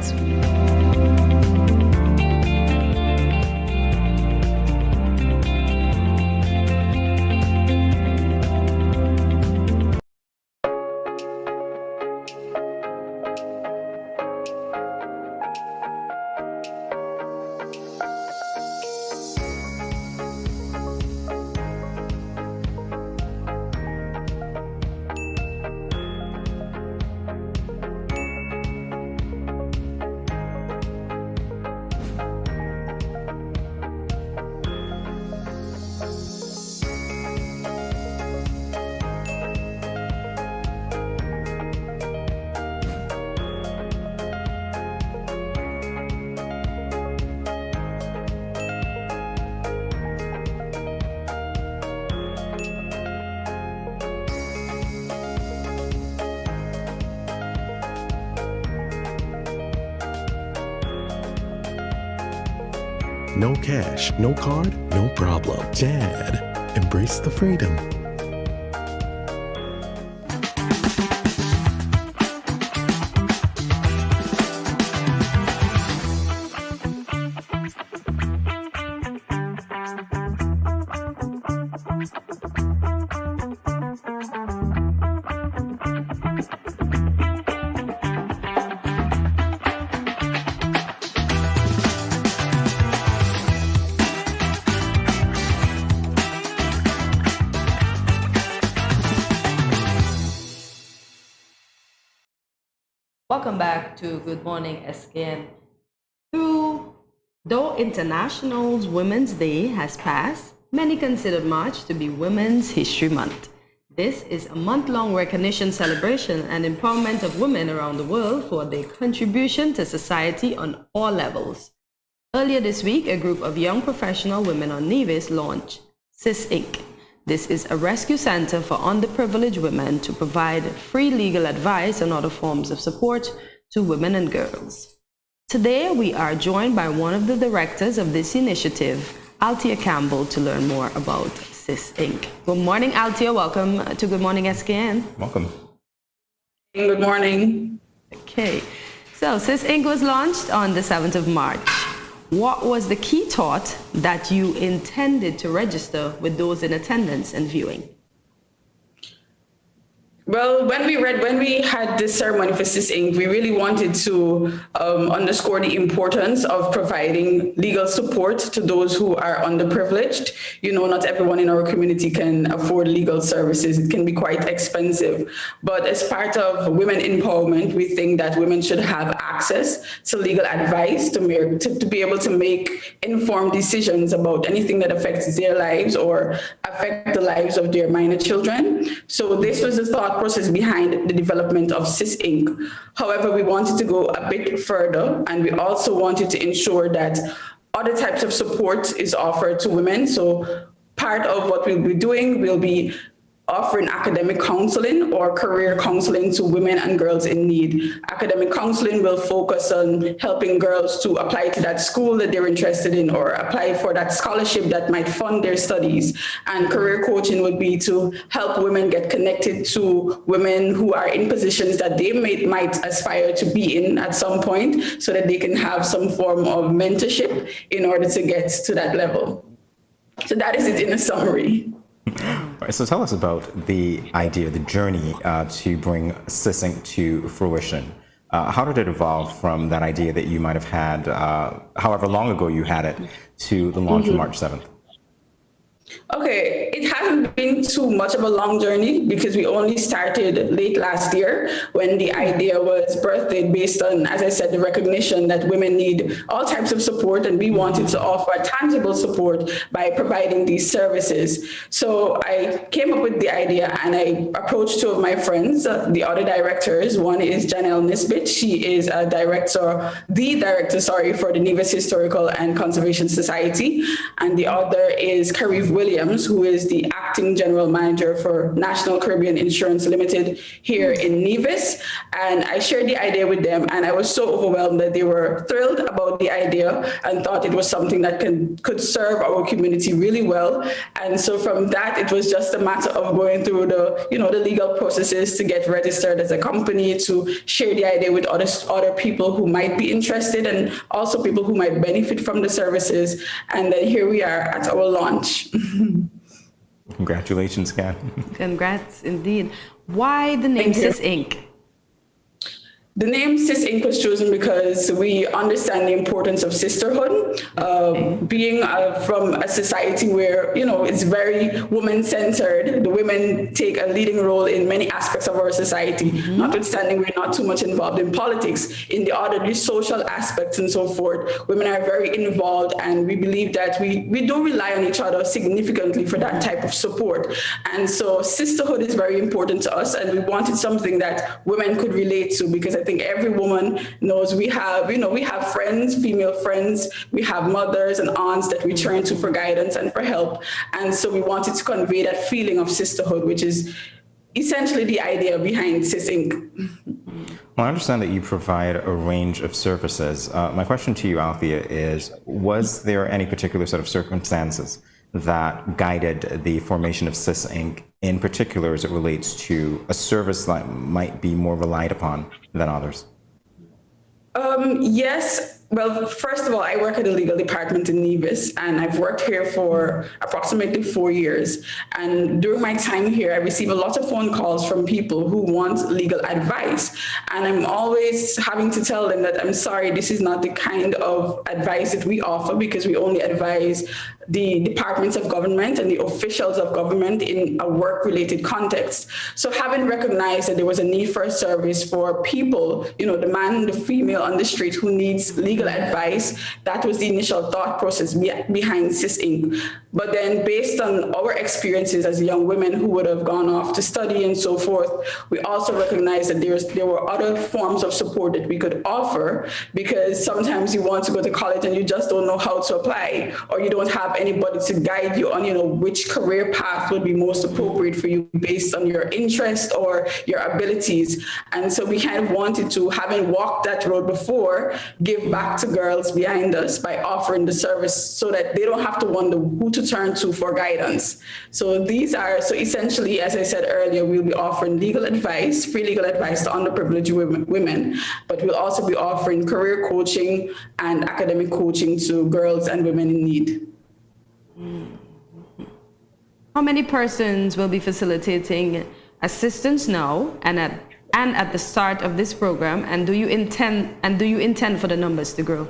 Speaker 7: No cash, no card, no problem. Dad, embrace the freedom.
Speaker 2: Welcome back to Good Morning SKN. Though International Women's Day has passed, many consider March to be Women's History Month. This is a month-long recognition, celebration, and empowerment of women around the world for their contribution to society on all levels. Earlier this week, a group of young professional women on Nevis launched CIS Inc. This is a rescue center for underprivileged women to provide free legal advice and other forms of support to women and girls. Today, we are joined by one of the directors of this initiative, Althea Campbell, to learn more about CIS Inc. Good morning, Althea. Welcome to Good Morning SKN.
Speaker 1: Welcome.
Speaker 8: Good morning.
Speaker 2: Okay, so CIS Inc. was launched on the 7th of March. What was the key thought that you intended to register with those in attendance and viewing?
Speaker 8: Well, when we had this ceremony for CIS Inc., we really wanted to underscore the importance of providing legal support to those who are underprivileged. You know, not everyone in our community can afford legal services. It can be quite expensive. But as part of women empowerment, we think that women should have access to legal advice to be able to make informed decisions about anything that affects their lives or affect the lives of their minor children. So this was the thought process behind the development of CIS Inc. However, we wanted to go a bit further, and we also wanted to ensure that other types of support is offered to women. So part of what we'll be doing will be offering academic counseling or career counseling to women and girls in need. Academic counseling will focus on helping girls to apply to that school that they're interested in or apply for that scholarship that might fund their studies. And career coaching would be to help women get connected to women who are in positions that they might aspire to be in at some point, so that they can have some form of mentorship in order to get to that level. So that is it in a summary.
Speaker 1: All right, so tell us about the idea, the journey to bring SysInc to fruition. How did it evolve from that idea that you might have had, however long ago you had it, to the launch on March 7th?
Speaker 8: Okay, it hasn't been too much of a long journey because we only started late last year when the idea was birthed based on, as I said, the recognition that women need all types of support, and we wanted to offer tangible support by providing these services. So I came up with the idea and I approached two of my friends, the other directors. One is Janelle Nisbet. She is the director for the Nevis Historical and Conservation Society. And the other is Karif Williams, who is the acting general manager for National Caribbean Insurance Limited here in Nevis. And I shared the idea with them, and I was so overwhelmed that they were thrilled about the idea and thought it was something that could serve our community really well. And so from that, it was just a matter of going through the legal processes to get registered as a company, to share the idea with other people who might be interested and also people who might benefit from the services. And then here we are at our launch.
Speaker 1: Congratulations, Kat.
Speaker 2: Congrats, indeed. Why the name SysInc?
Speaker 8: The name SysInc was chosen because we understand the importance of sisterhood, being from a society where, it's very woman-centered. The women take a leading role in many aspects of our society, notwithstanding we're not too much involved in politics. In the social aspects and so forth, women are very involved, and we believe that we do rely on each other significantly for that type of support. And so sisterhood is very important to us, and we wanted something that women could relate to, because I think every woman knows we have friends, female friends, we have mothers and aunts that we turn to for guidance and for help. And so we wanted to convey that feeling of sisterhood, which is essentially the idea behind SysInc.
Speaker 1: Well, I understand that you provide a range of services. My question to you, Althea, is, was there any particular set of circumstances that guided the formation of SysInc, in particular as it relates to a service that might be more relied upon than others?
Speaker 8: Yes. Well, first of all, I work at the legal department in Nevis, and I've worked here for approximately 4 years. And during my time here, I receive a lot of phone calls from people who want legal advice. And I'm always having to tell them that I'm sorry, this is not the kind of advice that we offer, because we only advise the departments of government and the officials of government in a work-related context. So having recognized that there was a need for a service for people, the man, the female on the street who needs legal advice, that was the initial thought process behind SysInc. But then based on our experiences as young women who would have gone off to study and so forth, we also recognized that there were other forms of support that we could offer, because sometimes you want to go to college and you just don't know how to apply, or you don't have anybody to guide you on, which career path would be most appropriate for you based on your interest or your abilities. And so we kind of wanted to, having walked that road before, give back to girls behind us by offering the service so that they don't have to wonder who to turn to for guidance. So essentially, as I said earlier, we'll be offering legal advice, free legal advice to underprivileged women, but we'll also be offering career coaching and academic coaching to girls and women in need.
Speaker 2: How many persons will be facilitating assistance now and at the start of this program, and do you intend for the numbers to grow?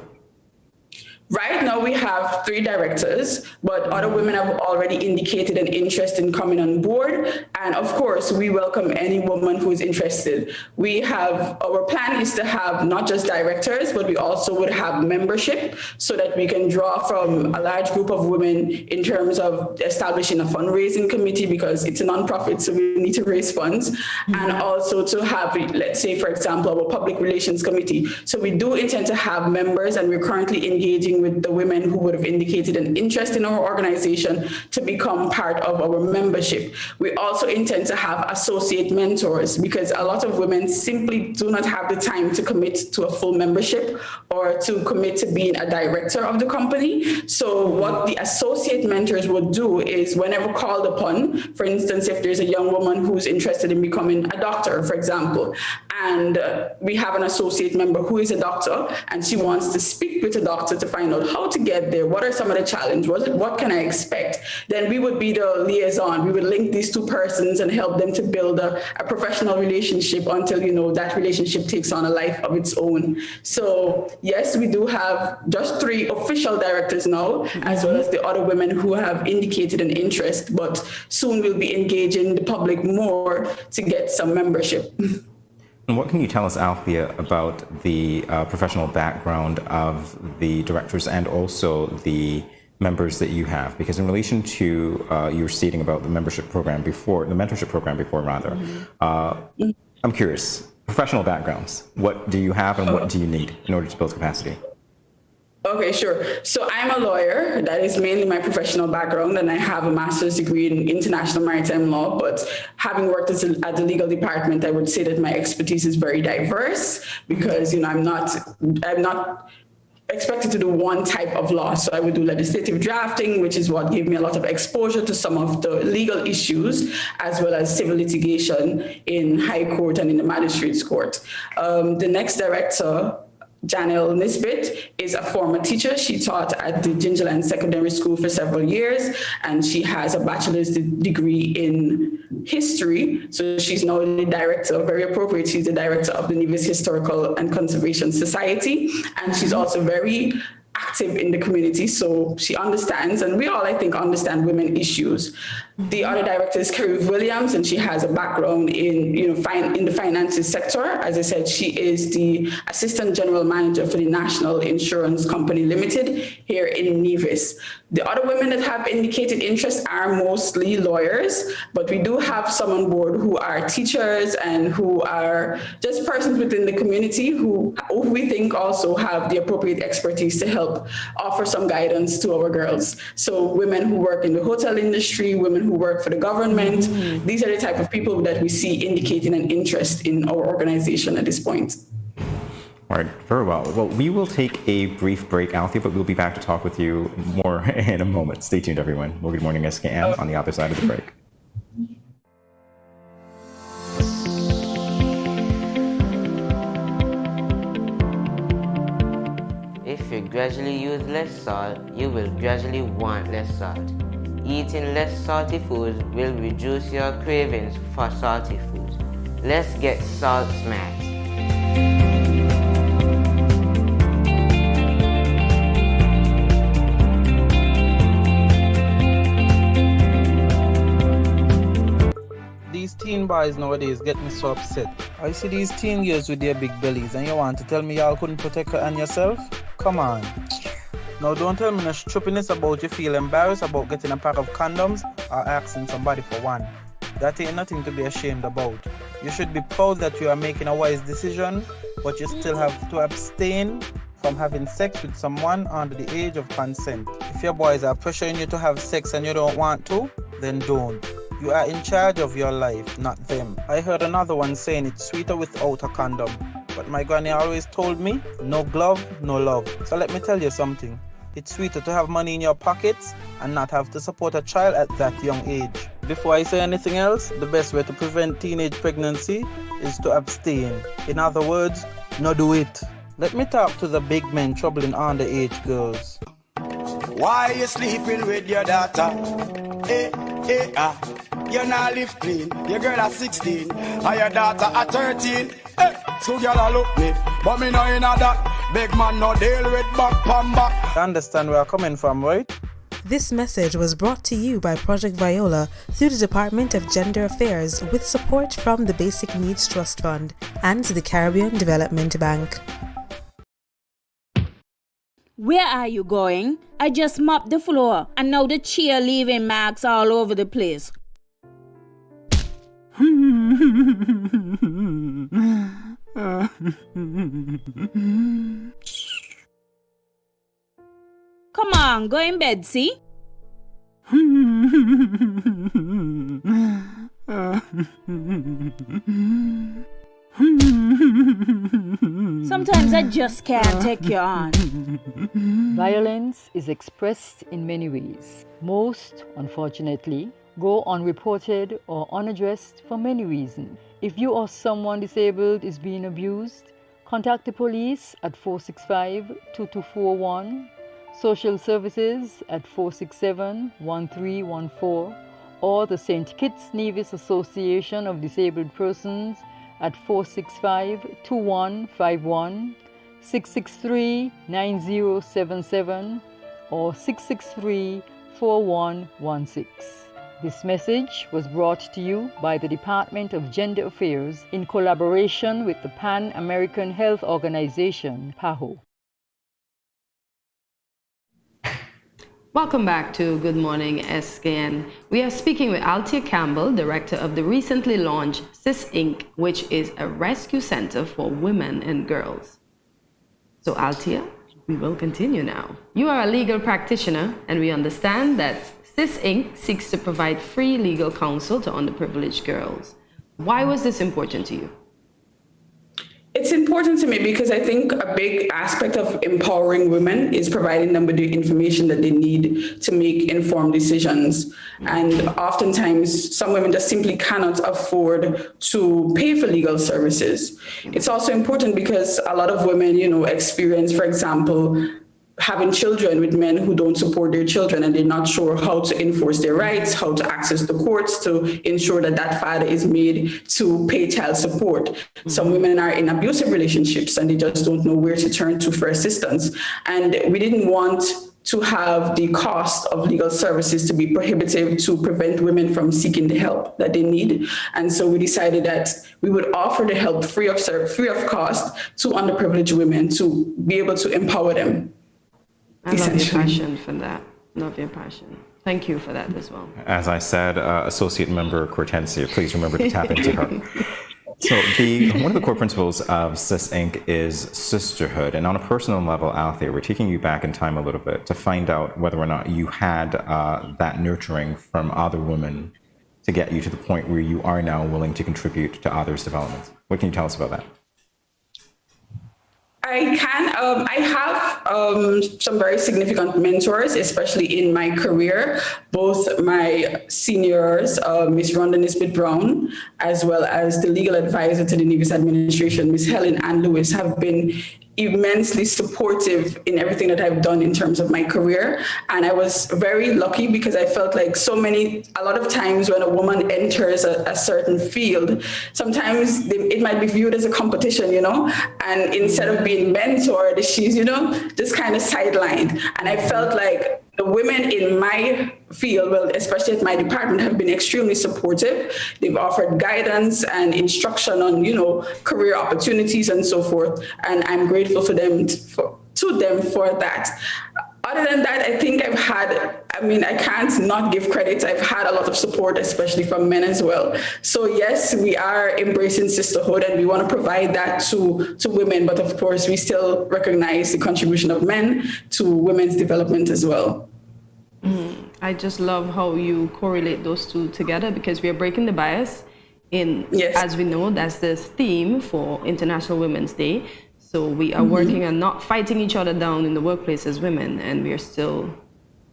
Speaker 8: Right now we have 3 directors, but other women have already indicated an interest in coming on board. And of course, we welcome any woman who is interested. Our plan is to have not just directors, but we also would have membership so that we can draw from a large group of women in terms of establishing a fundraising committee, because it's a nonprofit, so we need to raise funds. And also to have, let's say, for example, our public relations committee. So we do intend to have members, and we're currently engaging with the women who would have indicated an interest in our organization to become part of our membership. We also intend to have associate mentors, because a lot of women simply do not have the time to commit to a full membership or to commit to being a director of the company. So what the associate mentors would do is, whenever called upon, for instance, if there's a young woman who's interested in becoming a doctor, for example, and we have an associate member who is a doctor, and she wants to speak with a doctor to find out how to get there, what are some of the challenges, what can I expect, then we would be the liaison. We would link these two persons and help them to build a professional relationship until, you know, that relationship takes on a life of its own. So yes, we do have just 3 official directors now, as well as the other women who have indicated an interest, but soon we'll be engaging the public more to get some membership.
Speaker 1: And what can you tell us, Althea, about the professional background of the directors and also the members that you have? Because in relation to you were stating about the mentorship program before, I'm curious, professional backgrounds, what do you have and what do you need in order to build capacity?
Speaker 8: Okay, sure. So I'm a lawyer. That is mainly my professional background, and I have a master's degree in international maritime law. But having worked at the legal department, I would say that my expertise is very diverse because, you know, I'm not expected to do one type of law. So I would do legislative drafting, which is what gave me a lot of exposure to some of the legal issues, as well as civil litigation in high court and in the magistrates court. The next director, Janelle Nisbet, is a former teacher. She taught at the Gingerland Secondary School for several years, and she has a bachelor's degree in history. So she's now the director, very appropriate, she's the director of the Nevis Historical and Conservation Society, and she's also very active in the community, so she understands, and we all, I think, understand women issues. The other director is Kerry Williams, and she has a background in, you know, in the finances sector. As I said, she is the assistant general manager for the National Insurance Company Limited here in Nevis. The other women that have indicated interest are mostly lawyers, but we do have some on board who are teachers and who are just persons within the community who we think also have the appropriate expertise to help offer some guidance to our girls. So women who work in the hotel industry, women who work for the government, these are the type of people that we see indicating an interest in our organization at this point.
Speaker 1: All right, very well. Well, we will take a brief break, Althea, but we'll be back to talk with you more in a moment. Stay tuned, everyone. Well, Good Morning SKN on the other side of the break.
Speaker 10: If you gradually use less salt, you will gradually want less salt. Eating less salty foods will reduce your cravings for salty foods. Let's get salt smart.
Speaker 11: These teen boys nowadays get me so upset. I see these teen girls with their big bellies and you want to tell me y'all couldn't protect her and yourself? Come on. Now don't tell me no stupidness about you feel embarrassed about getting a pack of condoms or asking somebody for one. That ain't nothing to be ashamed about. You should be proud that you are making a wise decision, but you still have to abstain from having sex with someone under the age of consent. If your boys are pressuring you to have sex and you don't want to, then don't. You are in charge of your life, not them. I heard another one saying it's sweeter without a condom, but my granny always told me, no glove, no love. So let me tell you something. It's sweeter to have money in your pockets and not have to support a child at that young age. Before I say anything else, the best way to prevent teenage pregnancy is to abstain. In other words, no do it. Let me talk to the big men troubling underage girls.
Speaker 12: Why you sleeping with your daughter? You not live clean. Your girl at 16 and your daughter at 13. So girl a look me, but me no inna that. Big man no deal with back pan back.
Speaker 11: You understand where I'm coming from, right?
Speaker 13: This message was brought to you by Project Viola through the Department of Gender Affairs with support from the Basic Needs Trust Fund and the Caribbean Development Bank.
Speaker 9: Where are you going? I just mopped the floor and now the chair leaving marks all over the place. Come on, go in bed, see? Sometimes I just can't take you on.
Speaker 23: Violence is expressed in many ways. Most, unfortunately, go unreported or unaddressed for many reasons. If you or someone disabled is being abused, contact the police at 465-2241, social services at 467-1314, or the St. Kitts Nevis Association of Disabled Persons at 465-2151, 663-9077, or 663-4116. This message was brought to you by the Department of Gender Affairs in collaboration with the Pan American Health Organization, PAHO.
Speaker 2: Welcome back to Good Morning SKN. We are speaking with Althea Campbell, director of the recently launched CIS Inc., which is a rescue center for women and girls. So Althea, we will continue now. You are a legal practitioner, and we understand that CIS Inc. seeks to provide free legal counsel to underprivileged girls. Why was this important to you?
Speaker 8: It's important to me because I think a big aspect of empowering women is providing them with the information that they need to make informed decisions. And oftentimes, some women just simply cannot afford to pay for legal services. It's also important because a lot of women, experience, for example, having children with men who don't support their children, and they're not sure how to enforce their rights, how to access the courts to ensure that that father is made to pay child support. Some women are in abusive relationships and they just don't know where to turn to for assistance. And we didn't want to have the cost of legal services to be prohibitive to prevent women from seeking the help that they need. And so we decided that we would offer the help free of cost to underprivileged women to be able to empower them.
Speaker 2: I love your passion for that. Love your passion. Thank you for that as well.
Speaker 1: As I said, Associate Member Kortensia, please remember to tap into her. So one of the core principles of CIS Inc. is sisterhood. And on a personal level, Althea, we're taking you back in time a little bit to find out whether or not you had that nurturing from other women to get you to the point where you are now willing to contribute to others' development. What can you tell us about that?
Speaker 8: I have some very significant mentors, especially in my career. Both my seniors, Ms. Rhonda Nisbet Brown, as well as the legal advisor to the Nevis administration, Ms. Helen Ann Lewis, have been immensely supportive in everything that I've done in terms of my career. And I was very lucky because I felt like a lot of times when a woman enters a certain field, sometimes it might be viewed as a competition, and instead of being mentored, she's, just kind of sidelined. And I felt like the women in my field, well, especially at my department, have been extremely supportive. They've offered guidance and instruction on, career opportunities and so forth. And I'm grateful to them for that. Other than that, I think I can't not give credit. I've had a lot of support, especially from men as well. So yes, we are embracing sisterhood and we want to provide that to women. But of course, we still recognize the contribution of men to women's development as well.
Speaker 2: I just love how you correlate those two together because we are breaking the bias as we know, that's the theme for International Women's Day. So we are working on not fighting each other down in the workplace as women, and we are still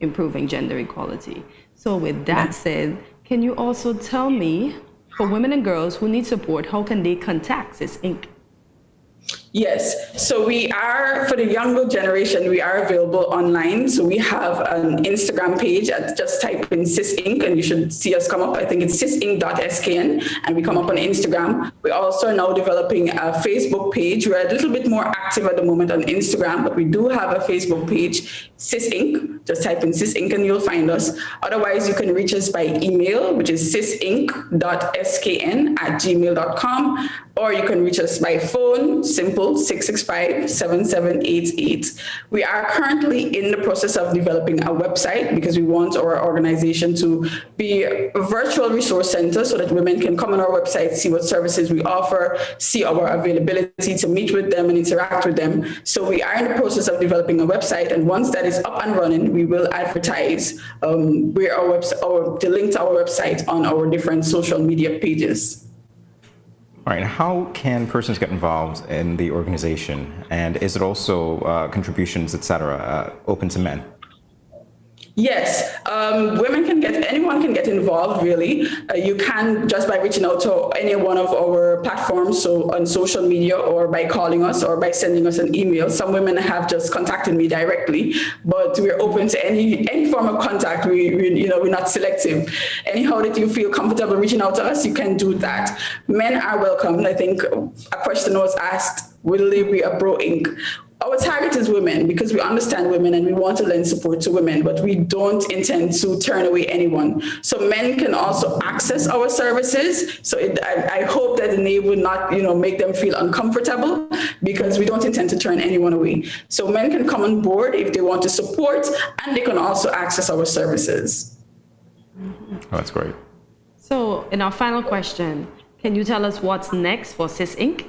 Speaker 2: improving gender equality. So with that said, can you also tell me, for women and girls who need support, how can they contact CIS Inc.?
Speaker 8: Yes, so we are, for the younger generation, we are available online. So we have an Instagram page, just type in CIS Inc. and you should see us come up. I think it's cisinc.skn and we come up on Instagram. We also are now developing a Facebook page. We're a little bit more active at the moment on Instagram, but we do have a Facebook page, CIS Inc. Just type in CIS Inc. and you'll find us. Otherwise, you can reach us by email, which is cisinc.skn@gmail.com, or you can reach us by phone, simple, 665-7788. We are currently in the process of developing a website because we want our organization to be a virtual resource center so that women can come on our website, see what services we offer, see our availability to meet with them and interact with them. So we are in the process of developing a website, and once that is up and running, we will advertise the link to our website on our different social media pages.
Speaker 1: All right, how can persons get involved in the organization? And is it also contributions, et cetera, open to men?
Speaker 8: Yes, anyone can get involved, really. You can just by reaching out to any one of our platforms, so on social media, or by calling us, or by sending us an email. Some women have just contacted me directly, but we're open to any form of contact. We're not selective. Anyhow that you feel comfortable reaching out to us, you can do that. Men are welcome. I think a question was asked, will they be a Bro Inc.? Our target is women because we understand women and we want to lend support to women, but we don't intend to turn away anyone. So men can also access our services. So I hope that the name will not, make them feel uncomfortable, because we don't intend to turn anyone away. So men can come on board if they want to support, and they can also access our services.
Speaker 1: Oh, that's great.
Speaker 2: So in our final question, can you tell us what's next for Sis Inc.?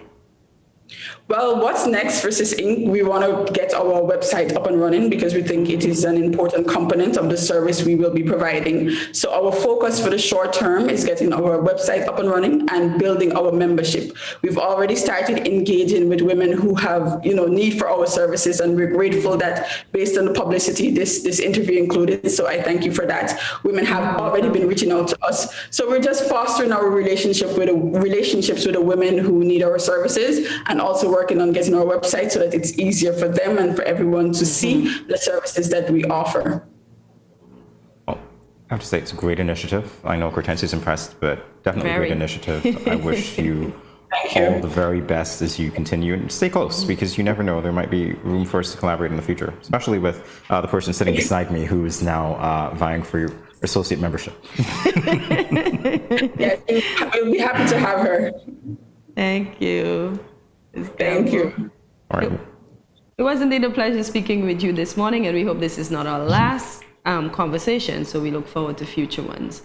Speaker 8: Well, what's next for Sis Inc.? We want to get our website up and running because we think it is an important component of the service we will be providing. So our focus for the short term is getting our website up and running and building our membership. We've already started engaging with women who have, need for our services, and we're grateful that based on the publicity, this interview included. So I thank you for that. Women have already been reaching out to us. So we're just fostering our relationships with the women who need our services, and also working on getting our website so that it's easier for them and for everyone to see the services that we offer.
Speaker 1: Well, I have to say it's a great initiative. I know Kortensia is impressed, but definitely a great initiative. I wish you all the very best as you continue, and stay close, because you never know, there might be room for us to collaborate in the future, especially with the person sitting beside me who is now vying for your associate membership.
Speaker 8: Yes, we'll be happy to have her.
Speaker 2: Thank you.
Speaker 8: Thank you.
Speaker 1: All right.
Speaker 2: It was indeed a pleasure speaking with you this morning, and we hope this is not our last conversation, so we look forward to future ones.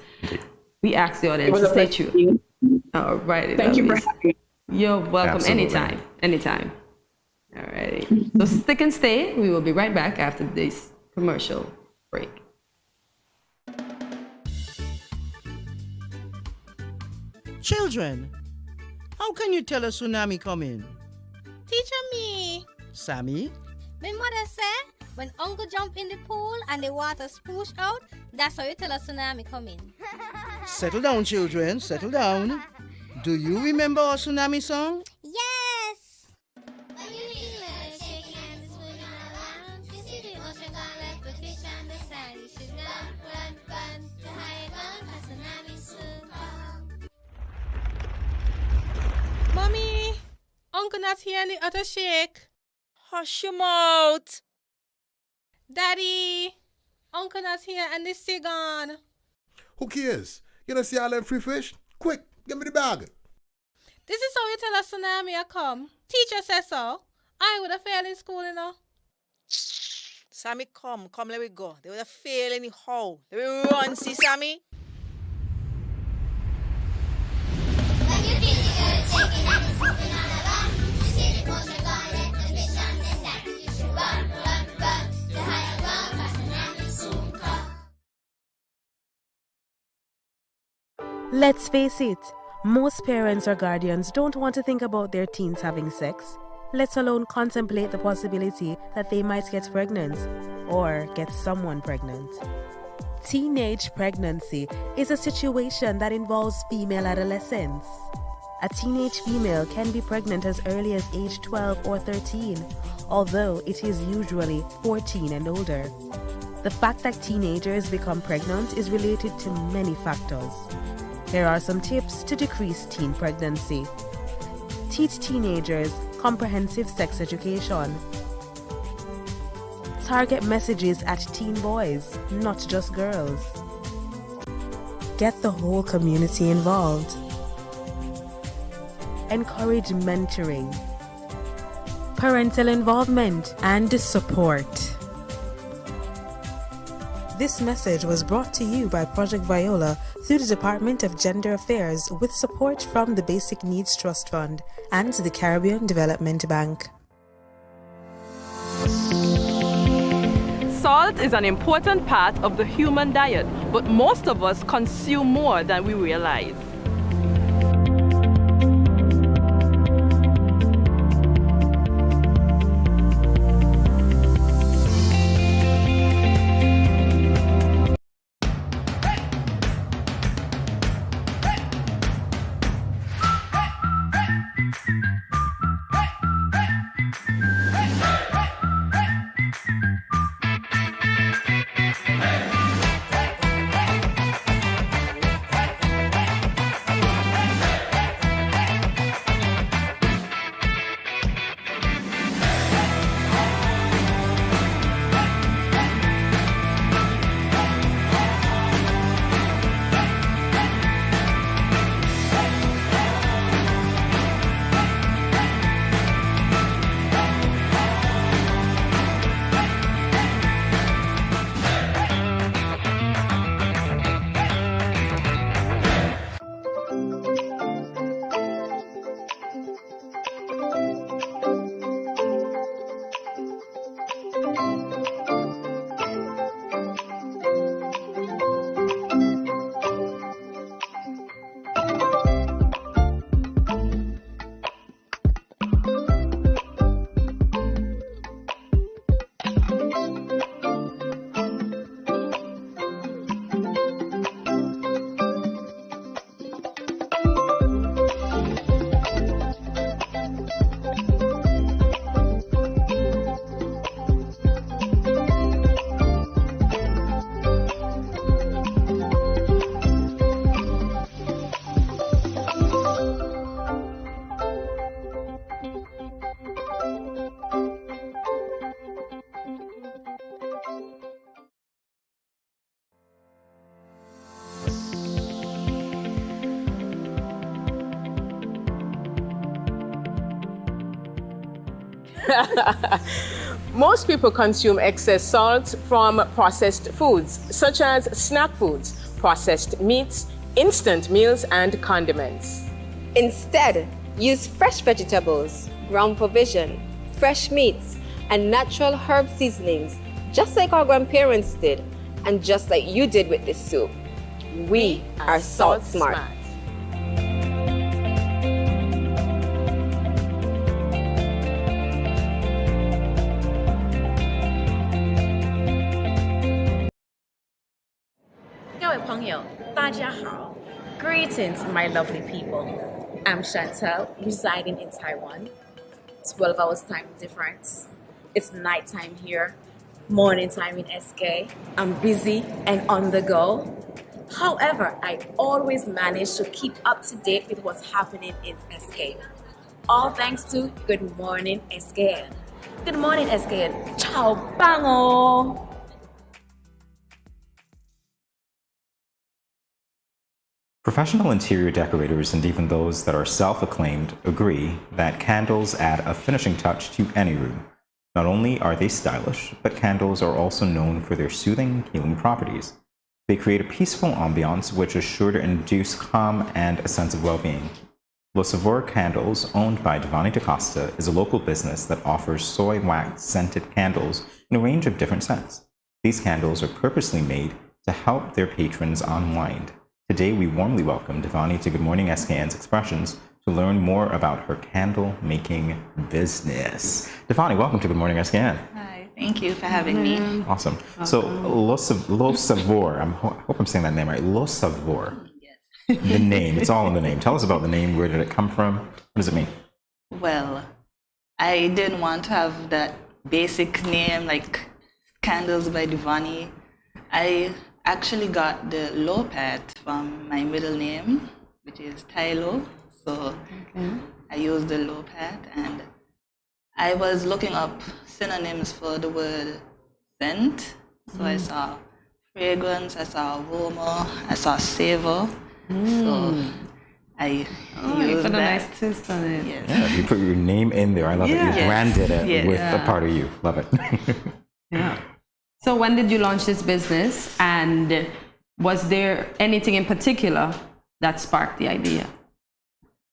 Speaker 2: We ask the audience to stay tuned. All right.
Speaker 8: Thank you for having me.
Speaker 2: You're welcome.
Speaker 1: Absolutely.
Speaker 2: Anytime. All righty. So stick and stay. We will be right back after this commercial break.
Speaker 14: Children, how can you tell a tsunami coming?
Speaker 15: Teacher me.
Speaker 14: Sammy?
Speaker 15: My mother said when uncle jump in the pool and the water spoosh out, that's how you tell a tsunami coming.
Speaker 14: Settle down, children. Settle down. Do you remember our tsunami song?
Speaker 15: Yes. When you feel it shaking and it's moving around, you see the ocean gone left the fish and the sand. You should run to higher ground, a tsunami soon come. Mommy, Uncle not here and the other shake.
Speaker 17: Hush your mouth.
Speaker 15: Daddy, Uncle not here and the sea gone.
Speaker 20: Who cares? You don't see all them free fish? Quick, give me the bag.
Speaker 15: This is how you tell a tsunami a come. Teacher says so. I would have failed in school,
Speaker 17: Sammy, come, let me go. They would have failed anyhow. Let me run, see, Sammy.
Speaker 15: When you feel the earth shaking and it's moving all around, you see the ocean gone, let the fish and the sand. You should run to higher ground, a tsunami soon come.
Speaker 13: Let's face it, most parents or guardians don't want to think about their teens having sex, let alone contemplate the possibility that they might get pregnant or get someone pregnant. Teenage pregnancy is a situation that involves female adolescents. A teenage female can be pregnant as early as age 12 or 13, although it is usually 14 and older. The fact that teenagers become pregnant is related to many factors. Here are some tips to decrease teen pregnancy. Teach teenagers comprehensive sex education. Target messages at teen boys, not just girls. Get the whole community involved. Encourage mentoring, parental involvement, and support. This message was brought to you by Project Viola through the Department of Gender Affairs with support from the Basic Needs Trust Fund and the Caribbean Development Bank.
Speaker 24: Salt is an important part of the human diet, but most of us consume more than we realize.
Speaker 6: Most people consume excess salt from processed foods, such as snack foods, processed meats, instant meals, and condiments.
Speaker 18: Instead, use fresh vegetables, ground provision, fresh meats, and natural herb seasonings, just like our grandparents did, and just like you did with this soup. We are salt smart.
Speaker 21: Greetings, my lovely people. I'm Chantel, residing in Taiwan. 12 hours time difference. It's nighttime here, morning time in SK. I'm busy and on the go. However, I always manage to keep up to date with what's happening in SK. All thanks to Good Morning SKN. Good morning SKN. Ciao, bango!
Speaker 1: Professional interior decorators and even those that are self-acclaimed agree that candles add a finishing touch to any room. Not only are they stylish, but candles are also known for their soothing, healing properties. They create a peaceful ambiance which is sure to induce calm and a sense of well-being. Lo Sabor Candles, owned by Devani DaCosta, is a local business that offers soy wax scented candles in a range of different scents. These candles are purposely made to help their patrons unwind. Today, we warmly welcome Devani to Good Morning SKN's Expressions to learn more about her candle-making business. Devani, welcome to Good Morning SKN.
Speaker 22: Hi, thank you for having me.
Speaker 1: Awesome. So, Lo Sabor, I hope I'm saying that name right. Lo Sabor. Yes. The name, it's all in the name. Tell us about the name. Where did it come from? What does it mean?
Speaker 22: Well, I didn't want to have that basic name like Candles by Devani. I actually got the Lo part from my middle name, which is Tylo. So I used the Lo part, and I was looking up synonyms for the word scent. So I saw fragrance, I saw aroma, I saw savor. So I used
Speaker 2: you put
Speaker 22: that.
Speaker 2: a nice twist on it.
Speaker 22: Yes.
Speaker 1: Yeah, you put your name in there. I love it. You branded it with a part of you. Love it.
Speaker 2: Yeah. So when did you launch this business, and was there anything in particular that sparked the idea?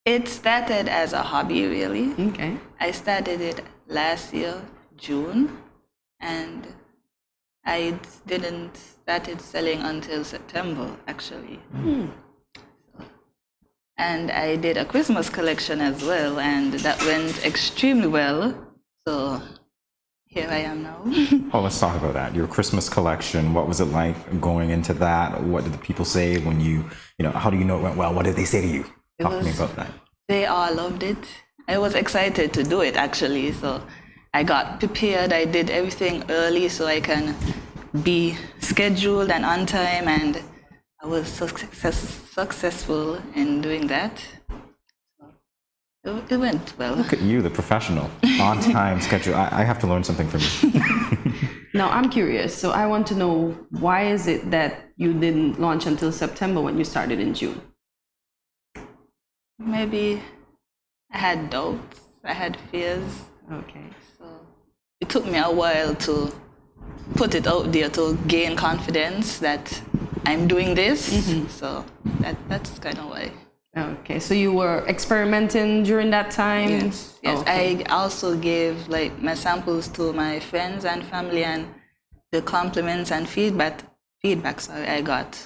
Speaker 22: It started as a hobby, really.
Speaker 2: Okay.
Speaker 22: I started it last year, June, and I didn't started selling until September, actually. And I did a Christmas collection as well, and that went extremely well. So here I am now.
Speaker 1: Oh, let's talk about that. Your Christmas collection, what was it like going into that? What did the people say when you know, how do you know it went well? What did they say to you? Talk to me about that.
Speaker 22: They all loved it. I was excited to do it, actually. So I got prepared. I did everything early so I can be scheduled and on time, and I was successful in doing that. It went well.
Speaker 1: Look at you, the professional, on time schedule. I have to learn something from you.
Speaker 2: Now, I'm curious. So I want to know, why is it that you didn't launch until September when you started in June?
Speaker 22: Maybe I had doubts. I had fears.
Speaker 2: Okay.
Speaker 22: So it took me a while to put it out there to gain confidence that I'm doing this. So that's kind of why.
Speaker 2: Okay, so you were experimenting during that time?
Speaker 22: Yes. Okay. I also gave like my samples to my friends and family, and the compliments and feedbacks I got,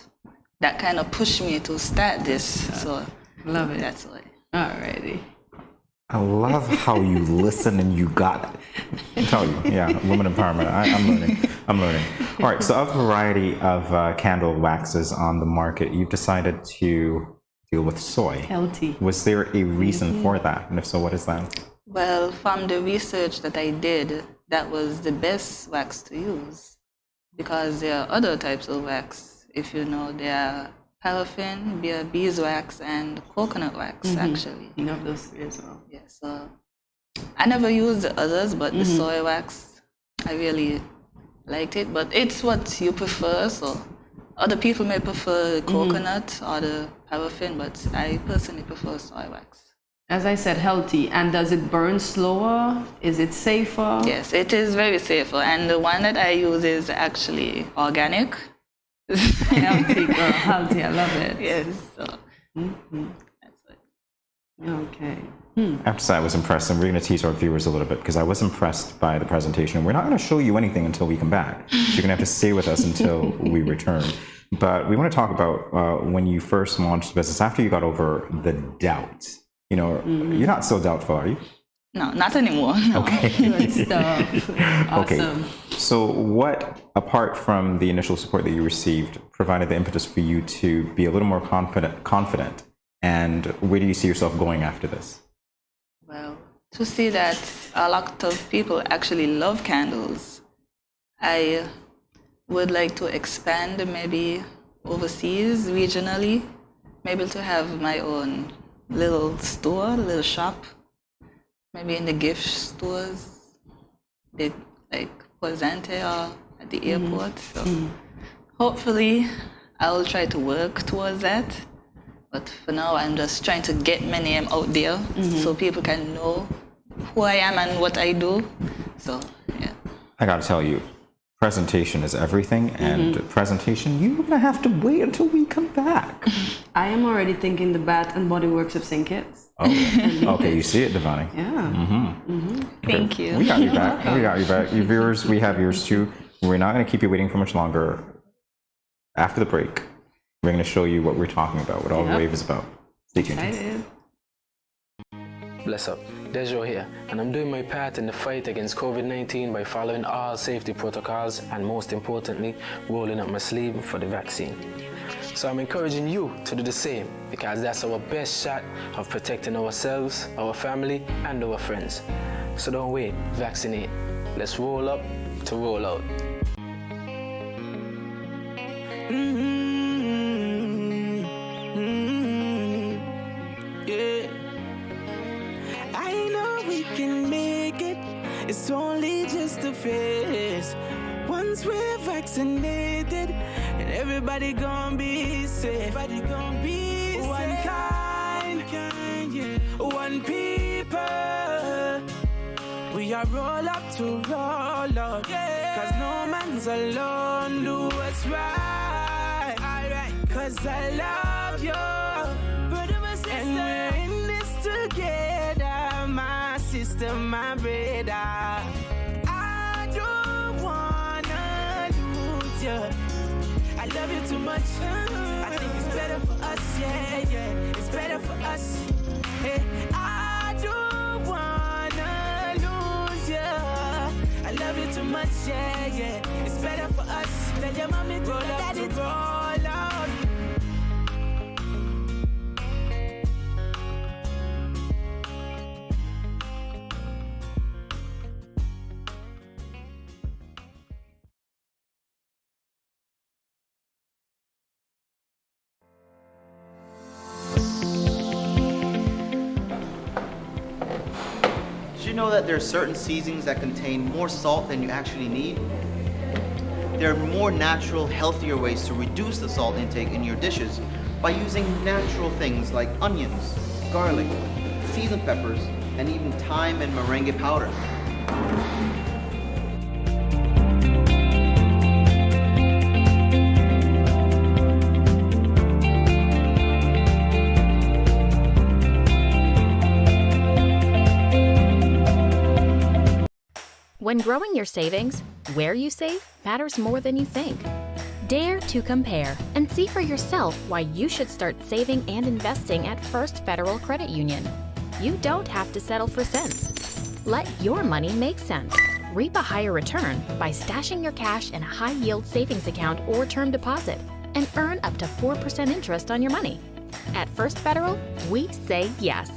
Speaker 22: that kind of pushed me to start this. So
Speaker 2: love it.
Speaker 22: That's why.
Speaker 2: Alrighty.
Speaker 1: I love how you listen and you got it. I tell you, yeah, woman empowerment. I'm learning. All right, so of a variety of candle waxes on the market, you've decided to deal with soy.
Speaker 2: Healthy.
Speaker 1: Was there a reason for that? And if so, what is that?
Speaker 22: Well, from the research that I did, that was the best wax to use, because there are other types of wax. If you know, there are paraffin, beeswax, and coconut wax, actually.
Speaker 2: You know those three as well.
Speaker 22: Yeah, so I never used the others, but the soy wax, I really liked it. But it's what you prefer, so other people may prefer the coconut or the paraffin, but I personally prefer soy wax.
Speaker 2: as I said, healthy. And does it burn slower? Is it safer?
Speaker 22: Yes, it is very safer. And the one that I use is actually organic.
Speaker 2: Healthy, girl, healthy. I love it.
Speaker 22: Yes. So.
Speaker 2: That's it. Okay.
Speaker 1: I have to say I was impressed, and we're going to tease our viewers a little bit because I was impressed by the presentation. We're not going to show you anything until we come back. So you're going to have to stay with us until we return. But we want to talk about when you first launched the business, after you got over the doubt. You know, you're not so doubtful, are you?
Speaker 22: No, not anymore. No.
Speaker 1: Okay.
Speaker 2: Good stuff. Awesome.
Speaker 1: Okay. So what, apart from the initial support that you received, provided the impetus for you to be a little more confident? And where do you see yourself going after this?
Speaker 22: Well, to see that a lot of people actually love candles, I would like to expand maybe overseas, regionally, maybe to have my own little store, little shop, maybe in the gift stores, like Kortensia or at the airport. So hopefully I'll try to work towards that. But for now, I'm just trying to get my name out there so people can know who I am and what I do. So, yeah.
Speaker 1: I got to tell you, presentation is everything, and presentation, you're going to have to wait until we come back.
Speaker 2: I am already thinking the Bath and Body Works of St. Kitts.
Speaker 1: Oh, okay, you see it, Devani.
Speaker 2: Yeah.
Speaker 22: Thank you.
Speaker 1: We got you back. We got you back. Your viewers, we have yours too. We're not going to keep you waiting for much longer. After the break, we're going to show you what we're talking about, what all the wave is about. Stay tuned.
Speaker 3: Bless up, Dejo here, and I'm doing my part in the fight against COVID-19 by following all safety protocols and, most importantly, rolling up my sleeve for the vaccine. So I'm encouraging you to do the same, because that's our best shot of protecting ourselves, our family, and our friends. So don't wait, vaccinate. Let's roll up to roll out.
Speaker 4: Yeah. I know we can make it. It's only just a phase. Once we're vaccinated, and everybody gonna be safe. Everybody gonna be one safe. One people. We are roll up to roll out. Cause no man's alone. Do what's right. Alright. Cause I love you. Brother, my sister. And we're in this together. My sister, my brother. I don't wanna lose you. I love you too much. I think it's better for us, yeah. It's better for us. Hey, I don't wanna lose you. I love you too much, yeah. It's better for us. Tell your mommy to roll up to roll out.
Speaker 5: Did you know that there are certain seasonings that contain more salt than you actually need? There are more natural, healthier ways to reduce the salt intake in your dishes by using natural things like onions, garlic, seasoned peppers, and even thyme and merengue powder.
Speaker 19: When growing your savings, where you save matters more than you think. Dare to compare and see for yourself why you should start saving and investing at First Federal Credit Union. You don't have to settle for cents. Let your money make sense. Reap a higher return by stashing your cash in a high-yield savings account or term deposit and earn up to 4% interest on your money. At First Federal, we say yes.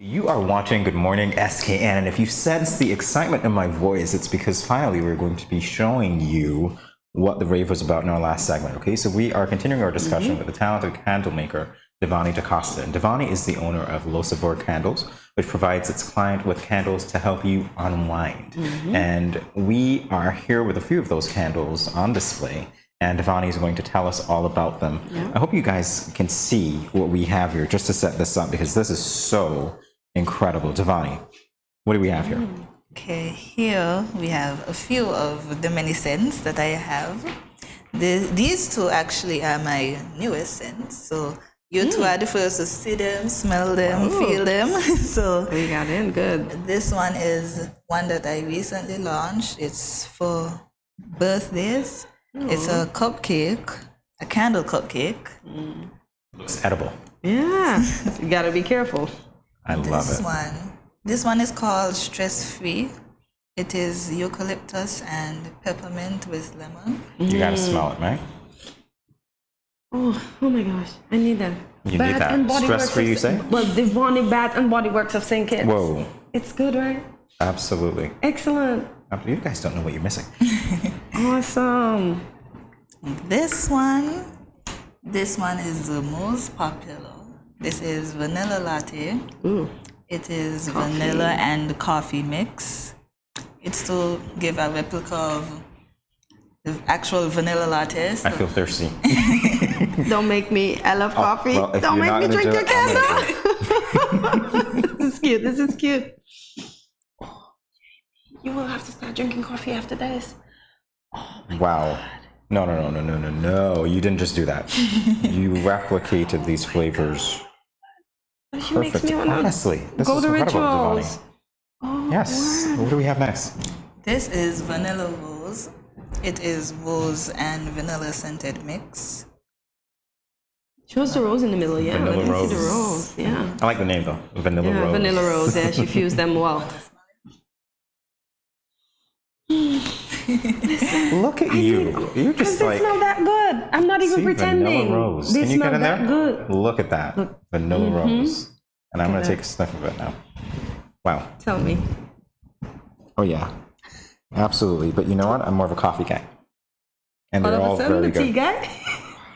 Speaker 1: You are watching Good Morning SKN, and if you sense the excitement in my voice, it's because finally we're going to be showing you what the rave was about in our last segment, okay? So we are continuing our discussion with the talented candle maker, Devani DaCosta. And Devani is the owner of Lo Sabor Candles, which provides its client with candles to help you unwind. And we are here with a few of those candles on display. and Devani is going to tell us all about them.
Speaker 2: Yeah.
Speaker 1: I hope you guys can see what we have here just to set this up, because this is so incredible. Devani, what do we have here?
Speaker 22: Okay, here we have a few of the many scents that I have. These two actually are my newest scents. So you two are the first to see them, smell them, feel them. So
Speaker 2: we got in good.
Speaker 22: This one is one that I recently launched. It's for birthdays. It's a cupcake, a candle cupcake.
Speaker 1: Looks edible.
Speaker 2: Yeah, you gotta be careful.
Speaker 1: I love it.
Speaker 22: This one is called Stress Free. It is eucalyptus and peppermint with lemon.
Speaker 1: You gotta smell it, right?
Speaker 2: Oh my gosh, I need that.
Speaker 1: You need that. Stress free, you say?
Speaker 2: Well, Devani Bath and Body Works of St. Kitts.
Speaker 1: Whoa.
Speaker 2: It's good, right?
Speaker 1: Absolutely.
Speaker 2: Excellent.
Speaker 1: You guys don't know what you're missing.
Speaker 2: Awesome.
Speaker 22: This one is the most popular. This is vanilla latte. It is vanilla and coffee mix. It's to give a replica of the actual vanilla latte.
Speaker 1: I feel thirsty.
Speaker 2: Don't make me. I love coffee.
Speaker 1: Well,
Speaker 2: don't make me drink your candle. This is cute. This is cute. You will have to start drinking coffee after this.
Speaker 1: Wow. No. You didn't just do that. You replicated these flavors.
Speaker 2: She makes me wanna
Speaker 1: Honestly, this
Speaker 2: go
Speaker 1: is
Speaker 2: to
Speaker 1: incredible,
Speaker 2: rituals.
Speaker 1: Devani. Yes. What do we have next?
Speaker 22: This is vanilla rose. It is rose and vanilla scented mix.
Speaker 2: Show us the rose in the middle, yeah.
Speaker 1: Vanilla
Speaker 2: Let me
Speaker 1: rose.
Speaker 2: see the rose, yeah.
Speaker 1: I like the name though. Vanilla
Speaker 2: Yeah,
Speaker 1: rose.
Speaker 2: vanilla rose, yeah, she fused them well.
Speaker 1: Look at you. You're just
Speaker 2: They
Speaker 1: like.
Speaker 2: smell that good. I'm not even
Speaker 1: See,
Speaker 2: pretending.
Speaker 1: Vanilla rose.
Speaker 2: They
Speaker 1: Can you
Speaker 2: smell
Speaker 1: get in
Speaker 2: that
Speaker 1: there?
Speaker 2: good.
Speaker 1: Look at that. Vanilla rose. And I'm going to take a sniff of it now. Wow.
Speaker 2: Tell me.
Speaker 1: Oh, yeah. Absolutely. But you know what? I'm more of a coffee guy. And they're all very
Speaker 2: the tea
Speaker 1: good.
Speaker 2: guy?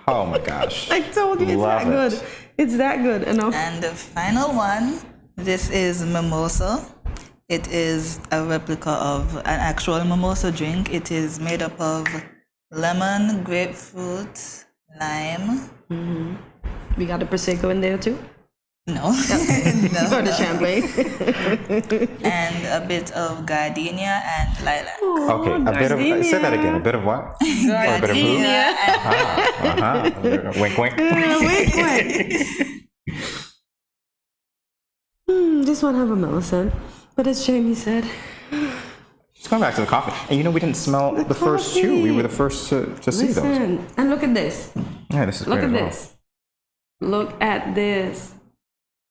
Speaker 1: Oh, my gosh.
Speaker 2: I told you it's
Speaker 1: Love
Speaker 2: that good.
Speaker 1: it.
Speaker 2: It's that good. Enough.
Speaker 22: And the final one, this is mimosa. It is a replica of an actual mimosa drink. It is made up of lemon, grapefruit, lime.
Speaker 2: We got the Prosecco in there too?
Speaker 22: No.
Speaker 2: Or the champagne.
Speaker 22: And a bit of gardenia and lilac.
Speaker 1: Okay, a bit of. Say that again. A bit of what? Or a bit of who? Wink, wink.
Speaker 2: Wink, wink. This one have a mellow scent, but as Jamie said,
Speaker 1: Just going back to the coffee. And you know, we didn't smell the first two. We were the first to see those.
Speaker 2: listen, and look at this.
Speaker 1: Yeah, this is
Speaker 2: Look
Speaker 1: great
Speaker 2: at
Speaker 1: as well.
Speaker 2: this. Look at this.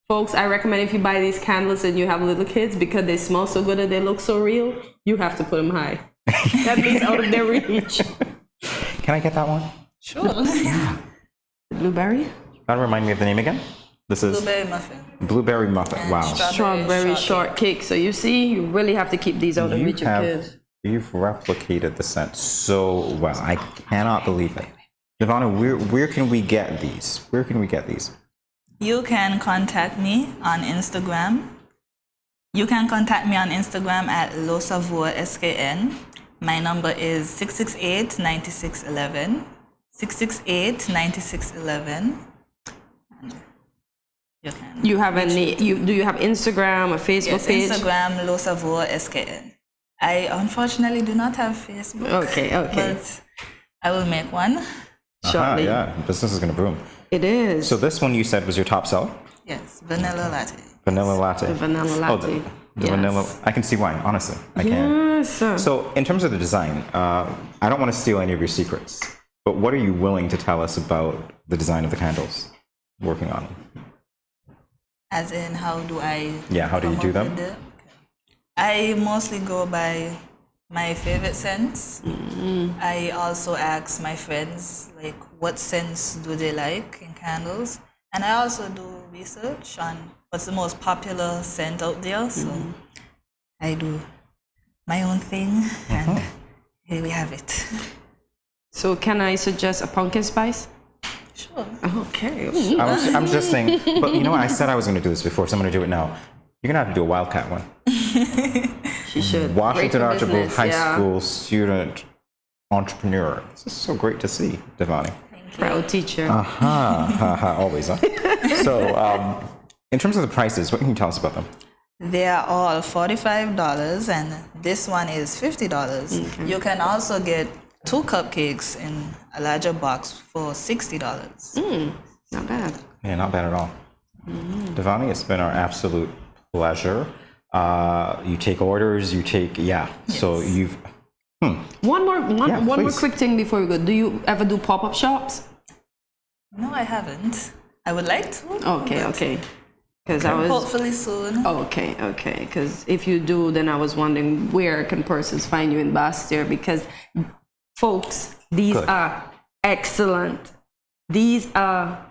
Speaker 2: Folks, I recommend if you buy these candles and you have little kids, because they smell so good and they look so real, you have to put them high. That means out of their reach.
Speaker 1: Can I get that one?
Speaker 22: Sure.
Speaker 1: Yeah.
Speaker 2: Blueberry?
Speaker 1: That'll remind me of the name again? This is
Speaker 22: Blueberry muffin.
Speaker 1: Blueberry muffin. Wow.
Speaker 2: Strawberry shortcake. So you see, you really have to keep these out of reach of kids.
Speaker 1: You've replicated the scent so well. I cannot believe it. Devana, where can we get these? Where can we get these?
Speaker 22: You can contact me on Instagram. You can contact me on Instagram at LoSavourSKN. My number is 668-9611. 668-9611.
Speaker 2: You have any? Do you have Instagram or Facebook page?
Speaker 22: Instagram LoSavourSKN. I unfortunately do not have Facebook.
Speaker 2: Okay.
Speaker 22: But I will make one
Speaker 2: shortly.
Speaker 1: Yeah, business is going to boom.
Speaker 2: It is.
Speaker 1: So this one you said was your top seller?
Speaker 22: Yes, vanilla latte.
Speaker 1: Vanilla latte.
Speaker 2: The vanilla
Speaker 1: Oh,
Speaker 2: latte.
Speaker 1: the vanilla. I can see why, honestly. I can.
Speaker 2: Yes.
Speaker 1: So in terms of the design, I don't want to steal any of your secrets, but what are you willing to tell us about the design of the candles? Working on them.
Speaker 22: As in, how do I?
Speaker 1: Yeah, how do you do them?
Speaker 22: I mostly go by my favorite scents. I also ask my friends, like, what scents do they like in candles? And I also do research on what's the most popular scent out there. So I do my own thing, and here we have it.
Speaker 2: So can I suggest a pumpkin spice?
Speaker 22: Sure.
Speaker 2: Okay.
Speaker 1: I'm just saying, but you know what? I said I was going to do this before, so I'm going to do it now. You're going to have to do a wildcat one.
Speaker 2: She should.
Speaker 1: Washington
Speaker 2: Great for
Speaker 1: Archibald
Speaker 2: business,
Speaker 1: High
Speaker 2: yeah.
Speaker 1: School student entrepreneur. This is so great to see, Devani.
Speaker 2: Proud teacher.
Speaker 1: Always, huh? So, in terms of the prices, what can you tell us about them?
Speaker 22: They are all $45 and this one is $50.
Speaker 2: Okay.
Speaker 22: You can also get 2 cupcakes in a larger box for $60.
Speaker 2: Not bad.
Speaker 1: Yeah, not bad at all. Devani, it's been our absolute pleasure. You take orders, so you've...
Speaker 2: One more
Speaker 1: please.
Speaker 2: quick thing before we go. Do you ever do pop-up shops?
Speaker 22: No, I haven't. I would like to.
Speaker 2: Okay. Because I was
Speaker 22: hopefully soon.
Speaker 2: Okay. Because if you do, then I was wondering where can persons find you in Bastia? Because, folks, these are excellent. These are,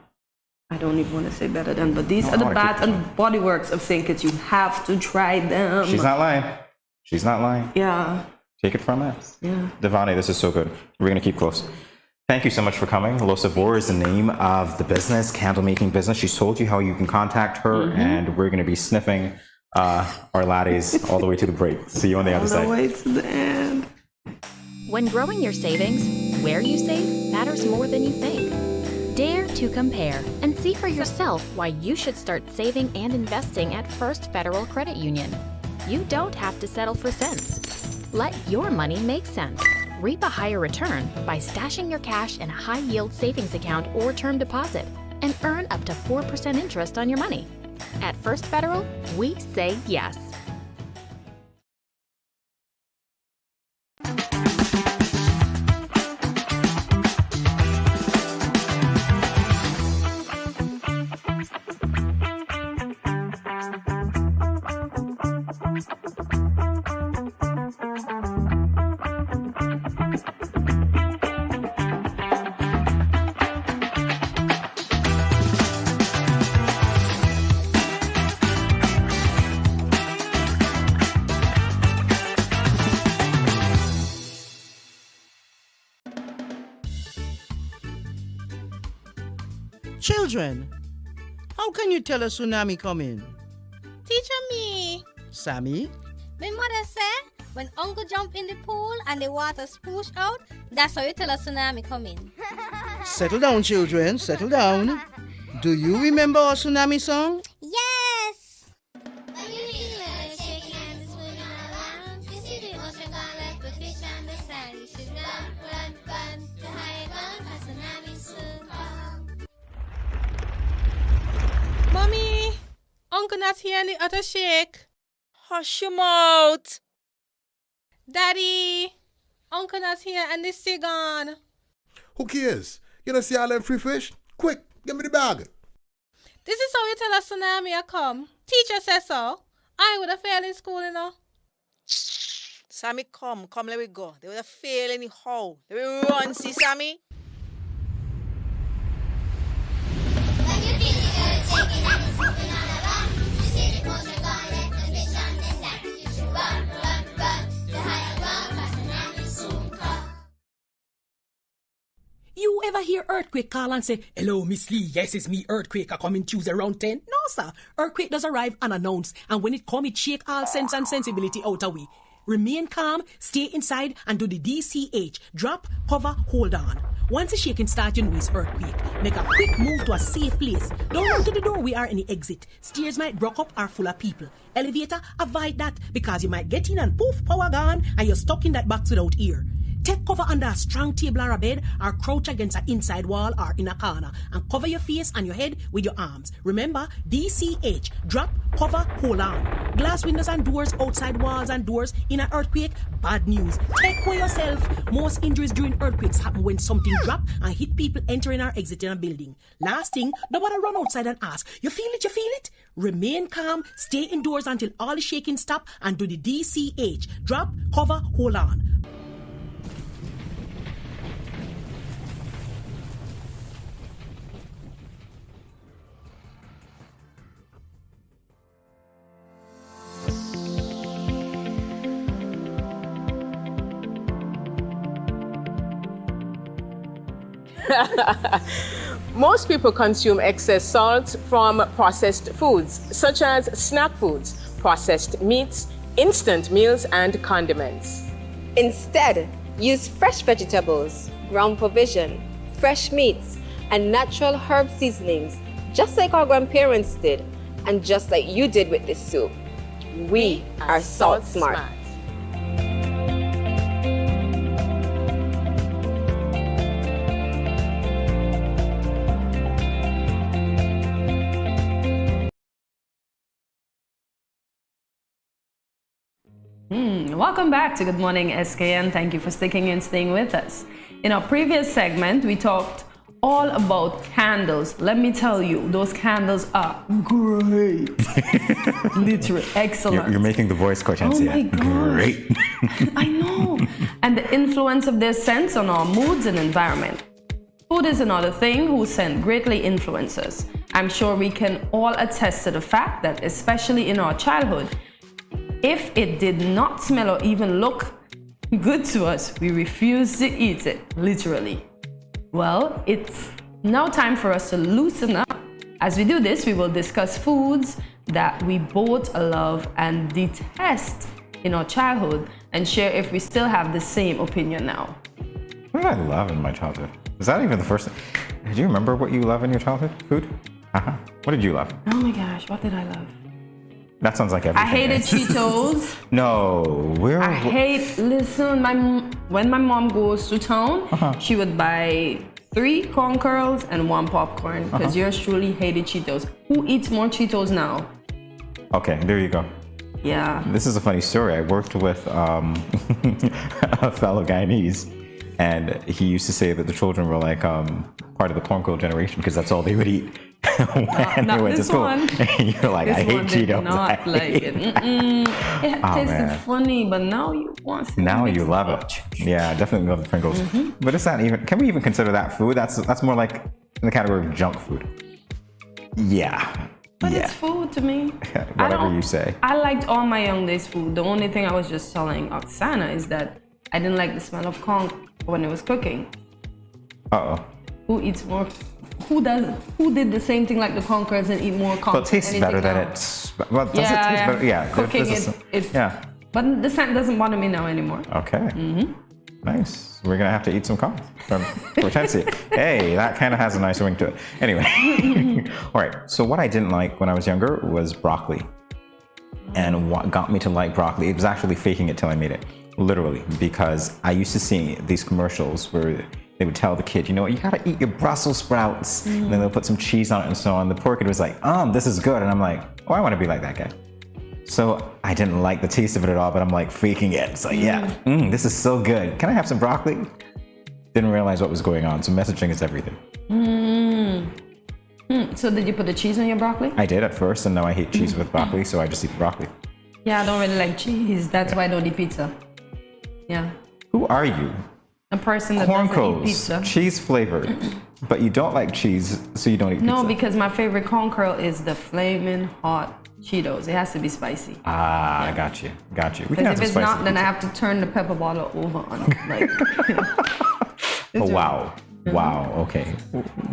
Speaker 2: I don't even want to say better than, but these are the Bath and Body Works of St. Kitts. You have to try them.
Speaker 1: She's not lying.
Speaker 2: Yeah.
Speaker 1: Take it from us.
Speaker 2: Yeah.
Speaker 1: Devani, this is so good. We're going to keep close. Thank you so much for coming. Lo Sabor is the name of the business, candle making business. She's told you how you can contact her, and we're going to be sniffing our lattes all the way to the break. See you on the other side.
Speaker 2: All the way to the end.
Speaker 19: When growing your savings, where you save matters more than you think. Dare to compare and see for yourself why you should start saving and investing at First Federal Credit Union. You don't have to settle for cents. Let your money make sense. Reap a higher return by stashing your cash in a high-yield savings account or term deposit and earn up to 4% interest on your money. At First Federal, we say yes.
Speaker 14: Children, how can you tell a tsunami coming?
Speaker 15: Teacher me.
Speaker 14: Sammy?
Speaker 15: My mother said when uncle jump in the pool and the water spoosh out, that's how you tell a tsunami coming.
Speaker 14: Settle down, children. Settle down. Do you remember our tsunami song?
Speaker 15: Yes! When you feel like shaking and it's moving around, you see the ocean gone like the fish on the sand. You should run, the higher ground, a tsunami soon come.
Speaker 6: Mommy, Uncle not here and the other shake.
Speaker 17: Hush your mouth.
Speaker 6: Daddy, Uncle not here and the sea gone.
Speaker 20: Who cares? You don't see all them free fish? Quick, give me the bag.
Speaker 6: This is how you tell a tsunami a come. Teacher says so. I would have failed in school, you know.
Speaker 17: Sammy, come, let me go. They would have failed anyhow. Let me run, see Sammy.
Speaker 7: You ever hear Earthquake call and say, "Hello, Miss Lee, yes, it's me, Earthquake, I coming Tuesday around 10? No, sir. Earthquake does arrive unannounced, and when it come, it shake all sense and sensibility out of we. Remain calm, stay inside, and do the DCH. Drop, cover, hold on. Once the shaking starts, you know it's earthquake. Make a quick move to a safe place. Don't run to the door, we are in the exit. Stairs might block up or full of people. Elevator, avoid that, because you might get in and poof, power gone, and you're stuck in that box without ear. Take cover under a strong table or a bed, or crouch against an inside wall or in a corner, and cover your face and your head with your arms. Remember, DCH, drop, cover, hold on. Glass windows and doors, outside walls and doors in an earthquake, bad news. Take care yourself. Most injuries during earthquakes happen when something drop and hit people entering or exiting a building. Last thing, nobody run outside and ask, you feel it, you feel it? Remain calm, stay indoors until all the shaking stop, and do the DCH, drop, cover, hold on.
Speaker 6: Most people consume excess salt from processed foods, such as snack foods, processed meats, instant meals, and condiments.
Speaker 18: Instead, Use fresh vegetables, ground provision, fresh meats, and natural herb seasonings, just like our grandparents did, and just like you did with this soup. We are Salt Smart.
Speaker 2: Welcome back to Good Morning SKN. Thank you for sticking and staying with us. In our previous segment, we talked all about candles. Let me tell you, those candles are great. Literally excellent.
Speaker 1: You're making the voice, Kortensia.
Speaker 2: Oh my gosh.
Speaker 1: Great.
Speaker 2: I know. And the influence of their scents on our moods and environment. Food is another thing whose scent greatly influences. I'm sure we can all attest to the fact that, especially in our childhood, if it did not smell or even look good to us, we refused to eat it, literally. Well, it's now time for us to loosen up. As we do this, we will discuss foods that we both love and detest in our childhood and share if we still have the same opinion now.
Speaker 1: What did I love in my childhood? Was that even the first thing? Did you remember what you love in your childhood? Food? What did you love?
Speaker 2: Oh my gosh, what did I love?
Speaker 1: That sounds like everything.
Speaker 2: I hated Cheetos.
Speaker 1: No,
Speaker 2: listen, when my mom goes to town, she would buy 3 corn curls and 1 popcorn because yours truly hated Cheetos. Who eats more Cheetos now?
Speaker 1: Okay, there you go.
Speaker 2: Yeah.
Speaker 1: This is a funny story. I worked with a fellow Guyanese, and he used to say that the children were like part of the corn curl generation because that's all they would eat. when they went to school. And you're like, I hate Cheetos.
Speaker 2: Not like it. It tasted funny, but now you want to.
Speaker 1: Now you love it. Yeah, I definitely love the Pringles. But it's not even, can we even consider that food? That's more like in the category of junk food. Yeah.
Speaker 2: But it's food to me.
Speaker 1: Whatever you say.
Speaker 2: I liked all my young days food. The only thing I was just telling Oksana is that I didn't like the smell of corn when it was cooking.
Speaker 1: Uh-oh.
Speaker 2: Who eats more? Who did the same thing like the corn curls and eat more corn?
Speaker 1: Well, it tastes better than it's. Well, does it taste better? Yeah.
Speaker 2: Cooking
Speaker 1: yeah.
Speaker 2: But the scent doesn't bother me now anymore.
Speaker 1: Okay. Nice. We're gonna have to eat some corn from Kortensia. Hey, that kind of has a nice ring to it. Anyway. All right. So what I didn't like when I was younger was broccoli. And what got me to like broccoli, it was actually faking it till I made it. Literally, because I used to see these commercials where they would tell the kid, you know what, you gotta eat your Brussels sprouts. And then they'll put some cheese on it and so on. The poor kid was like, this is good. And I'm like, oh, I wanna be like that guy. So I didn't like the taste of it at all, but I'm like faking it. So yeah, this is so good. Can I have some broccoli? Didn't realize what was going on. So messaging is everything.
Speaker 2: So did you put the cheese on your broccoli?
Speaker 1: I did at first, and now I hate cheese with broccoli, so I just eat the broccoli.
Speaker 2: Yeah, I don't really like cheese. That's why I don't eat pizza. Yeah.
Speaker 1: Who are you?
Speaker 2: A person that
Speaker 1: corn
Speaker 2: doesn't
Speaker 1: curls,
Speaker 2: eat pizza.
Speaker 1: Cheese flavored, but you don't like cheese, so you don't eat pizza.
Speaker 2: No, because my favorite corn curl is the flaming hot Cheetos. It has to be spicy.
Speaker 1: Ah, I got you.
Speaker 2: Because if it's not, then I have to turn the pepper bottle over on it. Like,
Speaker 1: oh, wow. Wow, okay.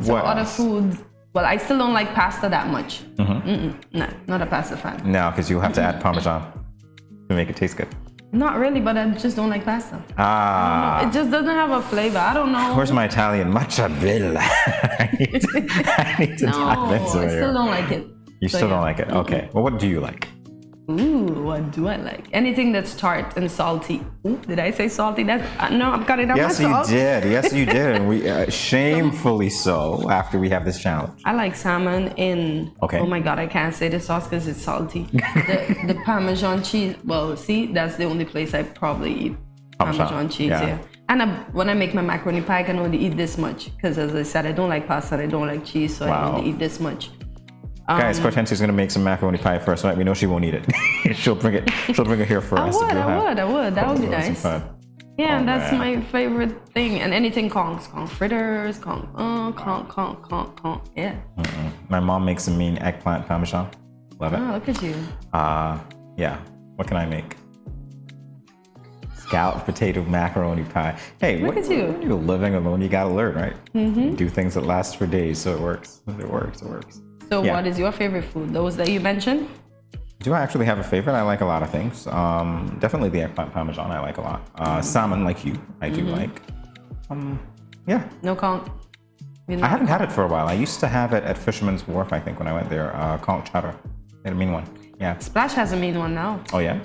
Speaker 2: So other foods, well, I still don't like pasta that much. No, not a pasta fan.
Speaker 1: No, because you'll have to add Parmesan to make it taste good.
Speaker 2: Not really, but I just don't like pasta.
Speaker 1: Ah.
Speaker 2: It just doesn't have a flavor. I don't know.
Speaker 1: Where's my Italian? Mozzarella. I need to dive into it.
Speaker 2: I still don't like it.
Speaker 1: You still don't like it? Okay. Well, what do you like?
Speaker 2: Ooh, what do I like? Anything that's tart and salty. Ooh, did I say salty? No, I'm cutting out my salt.
Speaker 1: Yes, you did. And we shamefully so after we have this challenge.
Speaker 2: I like salmon in.
Speaker 1: Okay.
Speaker 2: Oh my God, I can't say the sauce because it's salty. the Parmesan cheese. Well, see, that's the only place I probably eat Parmesan cheese. Yeah. And when I make my macaroni pie, I can only eat this much because, as I said, I don't like pasta. I don't like cheese, so I only eat this much.
Speaker 1: Guys, Kortensia's gonna make some macaroni pie first, right? We know she won't eat it. She'll bring it here for us.
Speaker 2: I would. That would be nice. Yeah, that's my favorite thing. And anything conch fritters, yeah.
Speaker 1: My mom makes a mean eggplant parmesan. Love it.
Speaker 2: Oh, look at you.
Speaker 1: Yeah. What can I make? Scalloped potato macaroni pie. Hey,
Speaker 2: look at you.
Speaker 1: When you're living alone, you gotta learn, right? Do things that last for days, so it works. It works.
Speaker 2: So what is your favorite food? Those that you mentioned?
Speaker 1: Do I actually have a favorite? I like a lot of things. Definitely the eggplant parmesan I like a lot. Salmon, like you, I do like. Yeah.
Speaker 2: No count.
Speaker 1: I haven't had it for a while. I used to have it at Fisherman's Wharf, I think, when I went there. Count chowder. They had a mean one. Yeah.
Speaker 2: Splash has a mean one now.
Speaker 1: Oh, yeah?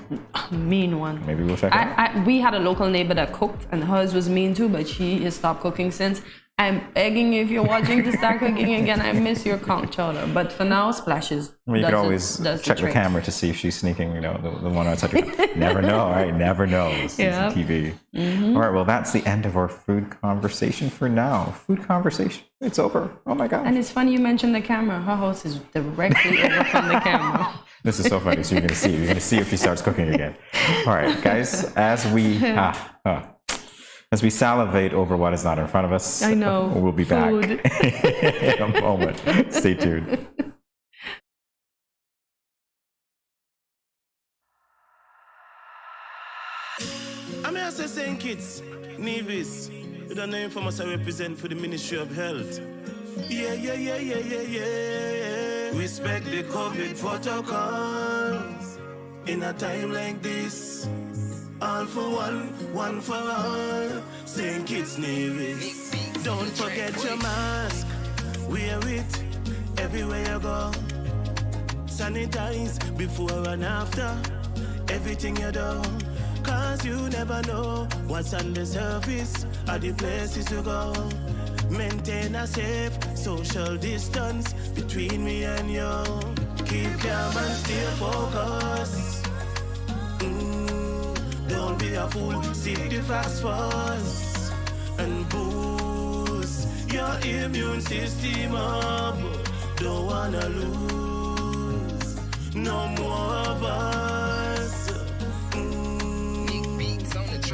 Speaker 2: Mean one.
Speaker 1: Maybe we'll check it out.
Speaker 2: We had a local neighbor that cooked, and hers was mean too, but she has stopped cooking since. I'm begging you, if you're watching, to start cooking again. I miss your count chowder. But for now, Splash is.
Speaker 1: Well, you could always check the camera to see if she's sneaking, you know, the one outside your Never know, all right? Never know.
Speaker 2: Yeah.
Speaker 1: TV. All right, well, that's the end of our food conversation for now. Food conversation. It's over. Oh, my God.
Speaker 2: And it's funny you mentioned the camera. Her house is directly over from the camera.
Speaker 1: This is so funny. So you're going to see. You're going to see if she starts cooking again. All right, guys, as we salivate over what is not in front of us,
Speaker 2: I know.
Speaker 1: We'll be back in a moment. Stay tuned.
Speaker 10: I'm here to St. Kitts, Nevis. You don't know Infamous I represent for the Ministry of Health. Yeah. Respect the COVID protocols. In a time like this, all for one for all. St. Kitts, Nevis. Don't forget your mask. Wear it everywhere you go. Sanitize before and after everything you do. Cause you never know what's on the surface of the places you go. Maintain a safe social distance between me and you. Keep calm and stay focused. Don't be a fool, seek the facts first. And boost your immune system up. Don't wanna lose no more of us.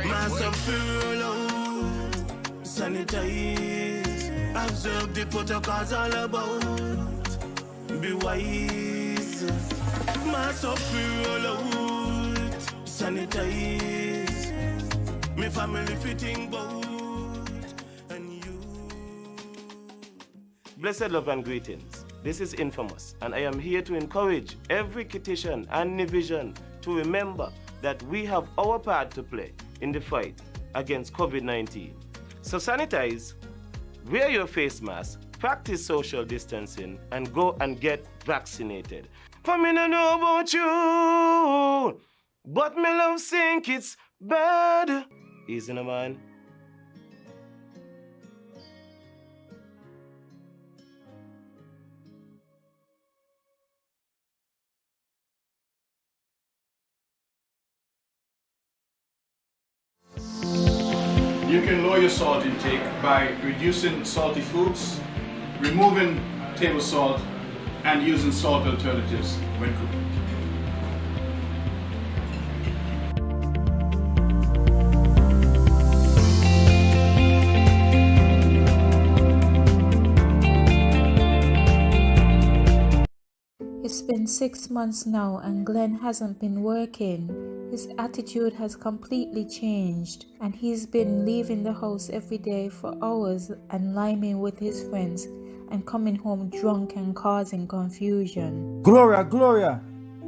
Speaker 10: Mask up, furlough, sanitize, observe the protocols all about. Be wise. Mask up, furlough, sanitize. Me family fitting boat and you. Blessed love and greetings. This is Infamous, and I am here to encourage every Kittitian and Nivision to remember that we have our part to play in the fight against COVID-19. So sanitize, wear your face mask, practice social distancing, and go and get vaccinated. For me no know about you, but me love think it's bad. Easy no man.
Speaker 11: You can lower your salt intake by reducing salty foods, removing table salt, and using salt alternatives when cooking.
Speaker 9: It's been 6 months now and Glenn hasn't been working. His attitude has completely changed and he's been leaving the house every day for hours and liming with his friends and coming home drunk and causing confusion.
Speaker 12: Gloria,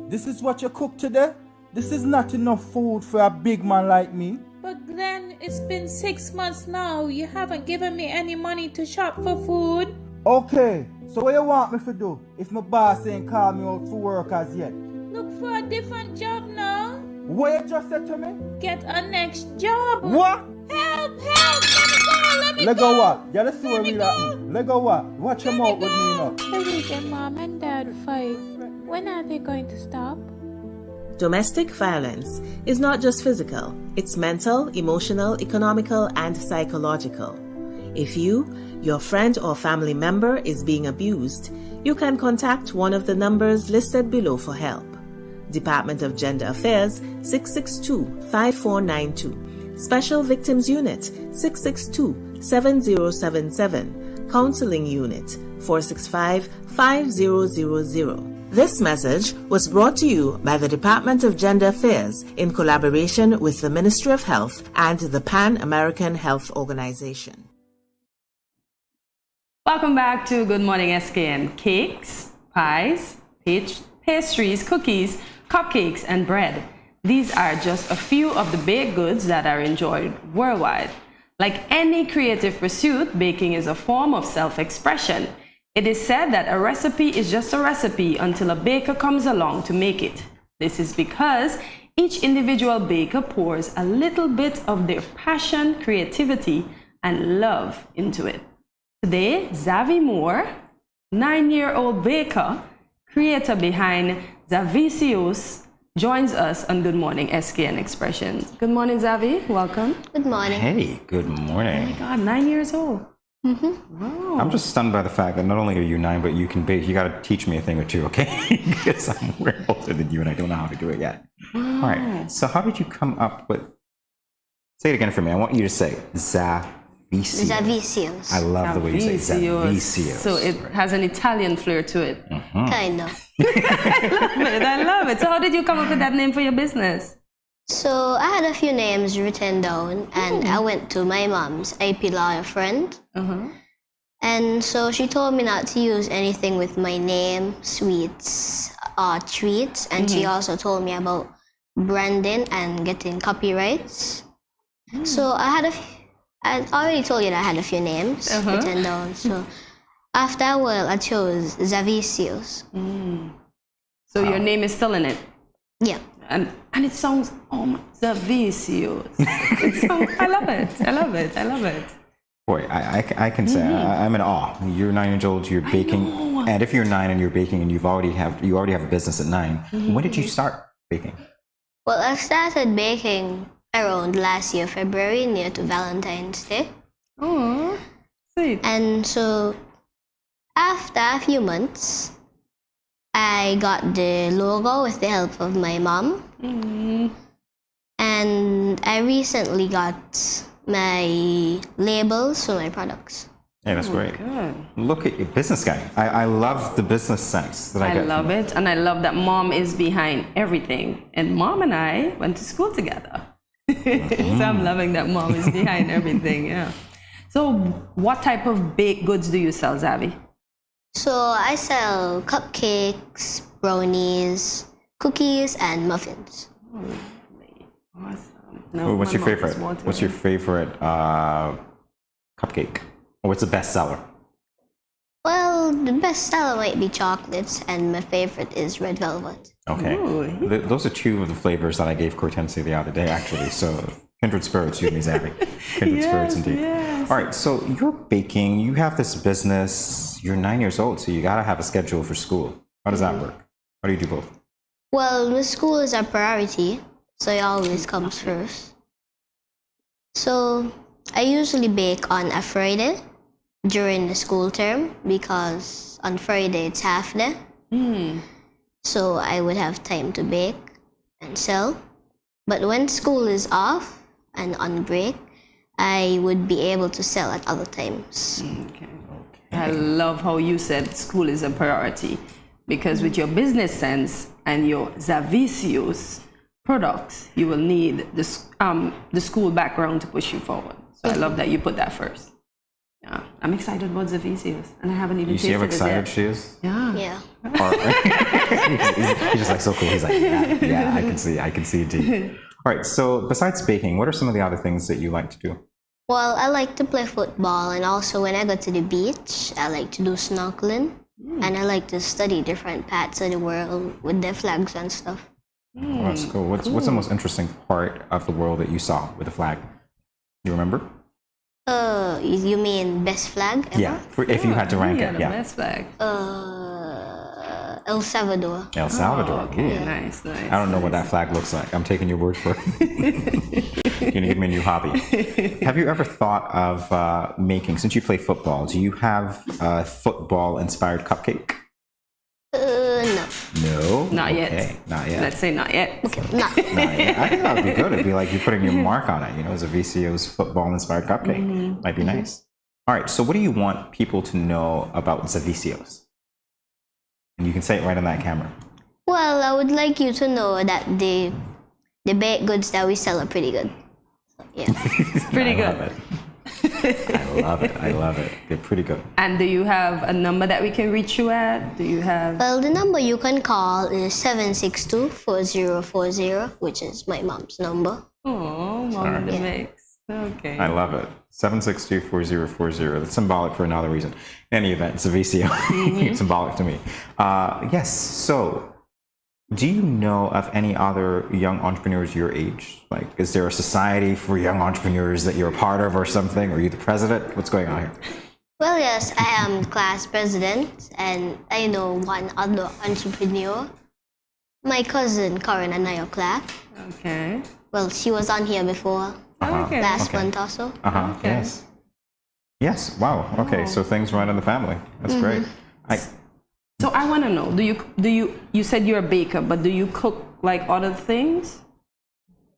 Speaker 12: this is what you cook today? This is not enough food for a big man like me.
Speaker 9: But Glenn, it's been 6 months now. You haven't given me any money to shop for food.
Speaker 12: Okay, so what you want me to do if my boss ain't called me out for work as yet?
Speaker 9: Look for a different job now.
Speaker 12: What you just said to me?
Speaker 9: Get a next job.
Speaker 12: What?
Speaker 9: Help! Let me
Speaker 12: Let
Speaker 9: go!
Speaker 12: go what? Yeah, let's see what we like. Let go what? Watch your mouth with me now.
Speaker 9: The weekend mom and dad fight. When are they going to stop?
Speaker 16: Domestic violence is not just physical, it's mental, emotional, economical, and psychological. If you, your friend or family member is being abused, you can contact one of the numbers listed below for help. Department of Gender Affairs 662-5492, Special Victims Unit 662-7077, Counseling Unit 465-5000. This message was brought to you by the Department of Gender Affairs in collaboration with the Ministry of Health and the Pan American Health Organization.
Speaker 2: Welcome back to Good Morning SKN. Cakes, pies, pastries, cookies, cupcakes, and bread. These are just a few of the baked goods that are enjoyed worldwide. Like any creative pursuit, baking is a form of self-expression. It is said that a recipe is just a recipe until a baker comes along to make it. This is because each individual baker pours a little bit of their passion, creativity, and love into it. Today, Zavi Moore, 9-year-old baker, creator behind Zavicios, joins us on Good Morning SKN Expressions. Good morning, Zavi. Welcome.
Speaker 15: Good morning.
Speaker 1: Hey, good morning.
Speaker 2: Oh my God, 9 years old.
Speaker 15: Mm-hmm.
Speaker 2: Wow.
Speaker 1: I'm just stunned by the fact that not only are you 9, but you can bake. You got to teach me a thing or two, okay? Because I'm way older than you and I don't know how to do it yet.
Speaker 2: Wow.
Speaker 1: All right. So how did you come up with? Say it again for me. I want you to say Zavicios.
Speaker 15: Zavicios.
Speaker 1: I love the way you say Zavicios.
Speaker 2: So it has an Italian flair to it.
Speaker 15: Kind of.
Speaker 2: I love it. So how did you come up with that name for your business?
Speaker 15: So I had a few names written down, and I went to my mom's AP lawyer friend. And so she told me not to use anything with my name, sweets, or treats. And she also told me about branding and getting copyrights. So I already told you that I had a few names written down. So after a while, I chose Zavicios.
Speaker 2: So your name is still in it?
Speaker 15: Yeah.
Speaker 2: And it sounds, Zavicios. I love it. I love it. I love it.
Speaker 1: Boy, I can say I'm in awe. You're 9 years old. You're baking, and if you're 9 and you're baking, and you already have a business at 9. When did you start baking?
Speaker 15: Well, I started baking around last year, February, near to Valentine's Day.
Speaker 2: Oh, sweet.
Speaker 15: And so after a few months, I got the logo with the help of my mom. And I recently got my labels for my products.
Speaker 1: Yeah, that's great.
Speaker 2: Good.
Speaker 1: Look at your business guy. I love the business sense that I get.
Speaker 2: I love it. And I love that mom is behind everything. And mom and I went to school together. So I'm loving that mom is behind everything. Yeah. So what type of baked goods do you sell, Zavi?
Speaker 15: So I sell cupcakes, brownies, cookies, and muffins.
Speaker 2: Awesome.
Speaker 1: Ooh, what's your favorite? What's your favorite cupcake? Or what's the best seller?
Speaker 15: Well, the best seller might be chocolates, and my favorite is red velvet.
Speaker 1: Okay. Those are two of the flavors that I gave Kortensia the other day, actually. So kindred spirits, you and me, Zavi. Kindred spirits indeed.
Speaker 2: Yes.
Speaker 1: All right, so you're baking, you have this business, you're 9 years old, so you got to have a schedule for school. How does that work? How do you do both?
Speaker 15: Well, the school is a priority, so it always comes first. So I usually bake on a Friday during the school term because on Friday it's half day. So I would have time to bake and sell. But when school is off and on break, I would be able to sell at other times.
Speaker 2: Okay. I love how you said school is a priority, because with your business sense and your Zavicios products, you will need the school background to push you forward. So I love that you put that first. Yeah, I'm excited about Zavicios, and I haven't even tasted it yet.
Speaker 1: You see how excited she is?
Speaker 15: Yeah.
Speaker 1: He's just like so cool. He's like, yeah, I can see indeed. All right, so besides baking, what are some of the other things that you like to do?
Speaker 15: Well, I like to play football, and also when I go to the beach, I like to do snorkeling, and I like to study different parts of the world with their flags and stuff.
Speaker 1: Oh, that's cool. What's the most interesting part of the world that you saw with the flag? You remember?
Speaker 15: You mean best flag ever?
Speaker 1: Yeah, if you had to rank it,
Speaker 2: the best flag.
Speaker 15: El Salvador.
Speaker 1: El Salvador.
Speaker 2: Oh, okay,
Speaker 1: Ooh.
Speaker 2: nice.
Speaker 1: I don't know what that flag looks like. I'm taking your word for it. You're gonna give me a new hobby. Have you ever thought of making, since you play football, do you have a football-inspired cupcake?
Speaker 15: No.
Speaker 1: No?
Speaker 2: Not yet.
Speaker 1: Okay, not yet.
Speaker 2: Let's say not yet.
Speaker 15: Okay,
Speaker 1: Not yet. I think that would be good. It'd be like you're putting your mark on it, as a VCO's football-inspired cupcake. Might be nice. All right, so what do you want people to know about Zavicios? And you can say it right on that camera.
Speaker 15: Well, I would like you to know that the baked goods that we sell are pretty good. So, yeah.
Speaker 2: Pretty good.
Speaker 1: I love it. I love it. They're pretty good.
Speaker 2: And do you have a number that we can reach you at? Do you have?
Speaker 15: Well, the number you can call is 762-4040, which is my mom's number.
Speaker 2: Oh, mom in the mix. Okay.
Speaker 1: I love it. 762-4040. That's symbolic for another reason. In any event, it's a VCO. It's symbolic to me. Yes. So, do you know of any other young entrepreneurs your age? Like, is there a society for young entrepreneurs that you're a part of or something? Are you the president? What's going on here?
Speaker 15: Well, yes, I am class president, and I know one other entrepreneur. My cousin, Corinne Anayokla.
Speaker 2: Okay.
Speaker 15: Well, she was on here before, last month or so.
Speaker 1: Okay. Yes. Yes. Wow. Okay. So things run in the family. That's great.
Speaker 2: So I want to know, you said you're a baker, but do you cook like other things?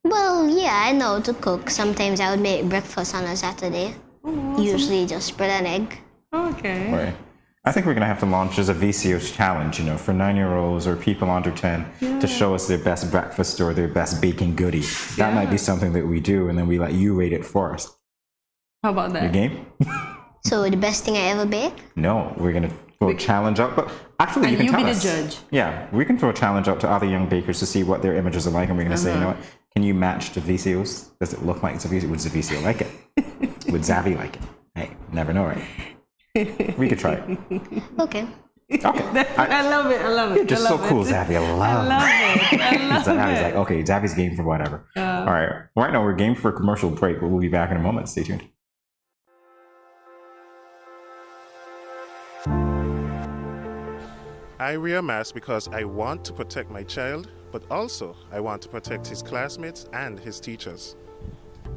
Speaker 15: Well, yeah, I know to cook. Sometimes I would make breakfast on a Saturday. Usually just bread and egg.
Speaker 2: Okay.
Speaker 1: Right. I think we're going to have to launch as a VCO's challenge, for 9-year-olds or people under 10 to show us their best breakfast or their best baking goodie. That might be something that we do, and then we let you rate it for us.
Speaker 2: How about that?
Speaker 1: Your game?
Speaker 15: So the best thing I ever baked?
Speaker 1: No, we're going to throw a challenge up, but actually you can tell us.
Speaker 2: And you be the judge.
Speaker 1: Yeah, we can throw a challenge up to other young bakers to see what their images are like, and we're going to say, you know what, can you match the VCOs? Does it look like it's a VCO? Would the VCO like it? Would Zavi like it? Hey, never know, right? We could try it.
Speaker 15: Okay.
Speaker 1: Okay.
Speaker 2: I love it. I love it.
Speaker 1: You're just so cool, Zavi. I love
Speaker 2: it. I love
Speaker 1: Zavi's
Speaker 2: it.
Speaker 1: like, okay, Zavi's game for whatever. All right. Right now, we're game for a commercial break, but we'll be back in a moment. Stay tuned.
Speaker 8: I wear a mask because I want to protect my child, but also I want to protect his classmates and his teachers.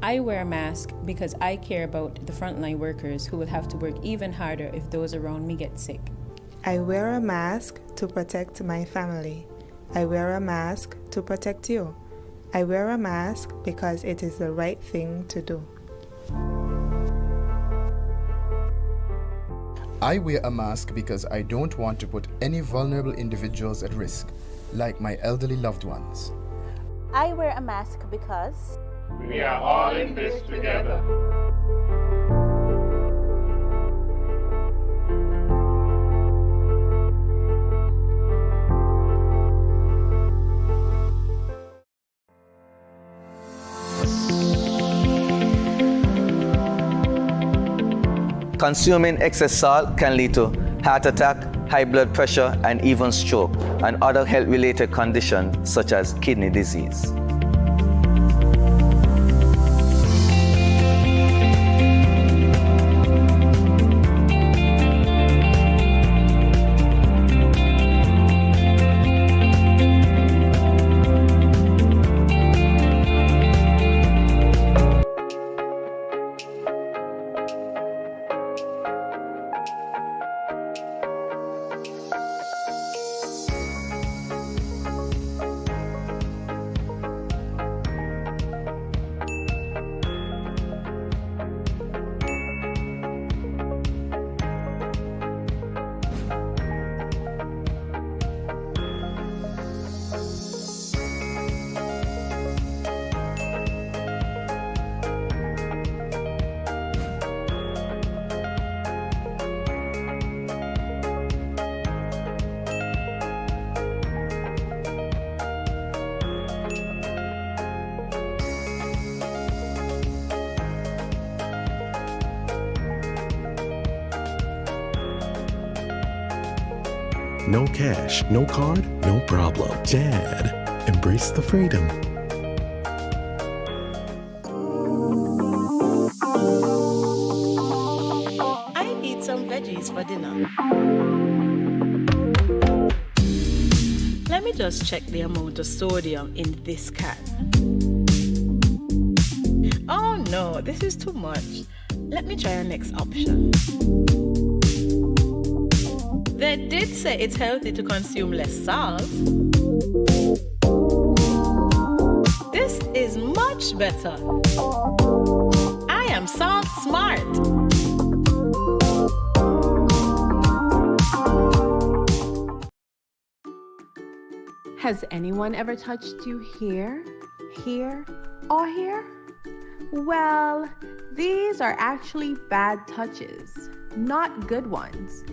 Speaker 13: I wear a mask because I care about the frontline workers who will have to work even harder if those around me get sick.
Speaker 23: I wear a mask to protect my family. I wear a mask to protect you. I wear a mask because it is the right thing to do.
Speaker 24: I wear a mask because I don't want to put any vulnerable individuals at risk, like my elderly loved ones.
Speaker 25: I wear a mask because
Speaker 26: we are all in this together.
Speaker 27: Consuming excess salt can lead to heart attack, high blood pressure, and even stroke, and other health-related conditions such as kidney disease.
Speaker 28: No cash, no card, no problem. Dad, embrace the freedom.
Speaker 7: I need some veggies for dinner. Let me just check the amount of sodium in this can. Oh no, this is too much. Let me try our next option. They did say it's healthy to consume less salt. This is much better. I am salt smart.
Speaker 29: Has anyone ever touched you here, here, or here?
Speaker 3: Well, these are actually bad touches, not good ones.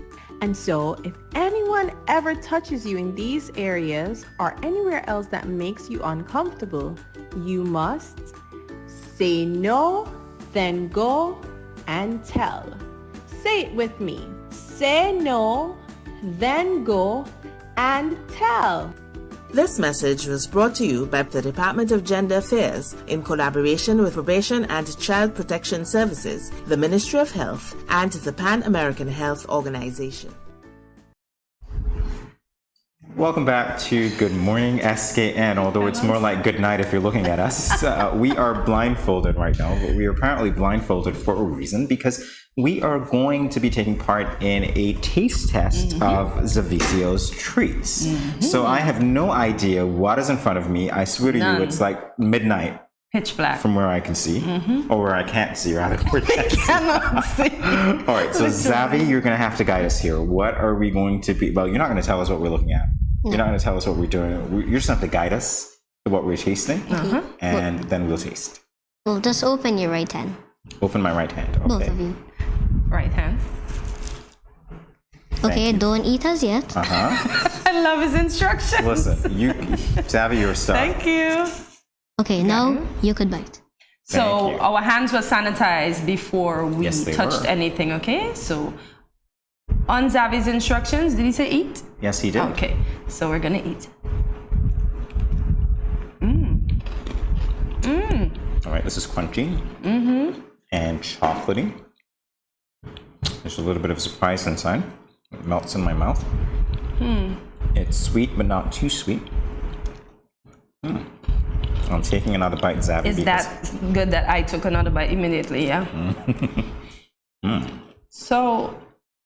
Speaker 3: And so, if anyone ever touches you in these areas or anywhere else that makes you uncomfortable, you must say no, then go and tell. Say it with me. Say no, then go and tell.
Speaker 16: This message was brought to you by the Department of Gender Affairs in collaboration with Probation and Child Protection Services, the Ministry of Health, and the Pan American Health Organization.
Speaker 1: Welcome back to Good Morning SKN, although it's more like good night if you're looking at us. We are blindfolded right now, but we are apparently blindfolded for a reason, because we are going to be taking part in a taste test of Zavicio's treats. So I have no idea what is in front of me. I swear to you, it's like midnight.
Speaker 2: Pitch black.
Speaker 1: From where I can see, or where I can't see, rather. Where I
Speaker 2: cannot see.
Speaker 1: All right, so Zavi, you're going to have to guide us here. What are we going to be? Well, you're not going to tell us what we're looking at. You're not going to tell us what we're doing. You're just going to have to guide us to what we're tasting, and then we'll taste.
Speaker 15: Well, just open your right hand.
Speaker 1: Open my right hand. Okay.
Speaker 15: Both of you.
Speaker 2: Right hand.
Speaker 15: Okay, don't eat us yet.
Speaker 2: I love his instructions.
Speaker 1: Listen, Zavi, you're a star.
Speaker 2: Thank you.
Speaker 15: Okay, now you could bite.
Speaker 2: So our hands were sanitized before we touched
Speaker 1: were.
Speaker 2: anything, okay? So on Zavi's instructions, did he say eat?
Speaker 1: Yes, he did.
Speaker 2: Okay, so we're gonna eat.
Speaker 1: All right, this is crunchy and chocolatey. There's a little bit of surprise inside. It melts in my mouth. It's sweet, but not too sweet. I'm taking another bite, Zavi.
Speaker 2: Is that good that I took another bite immediately, yeah? So,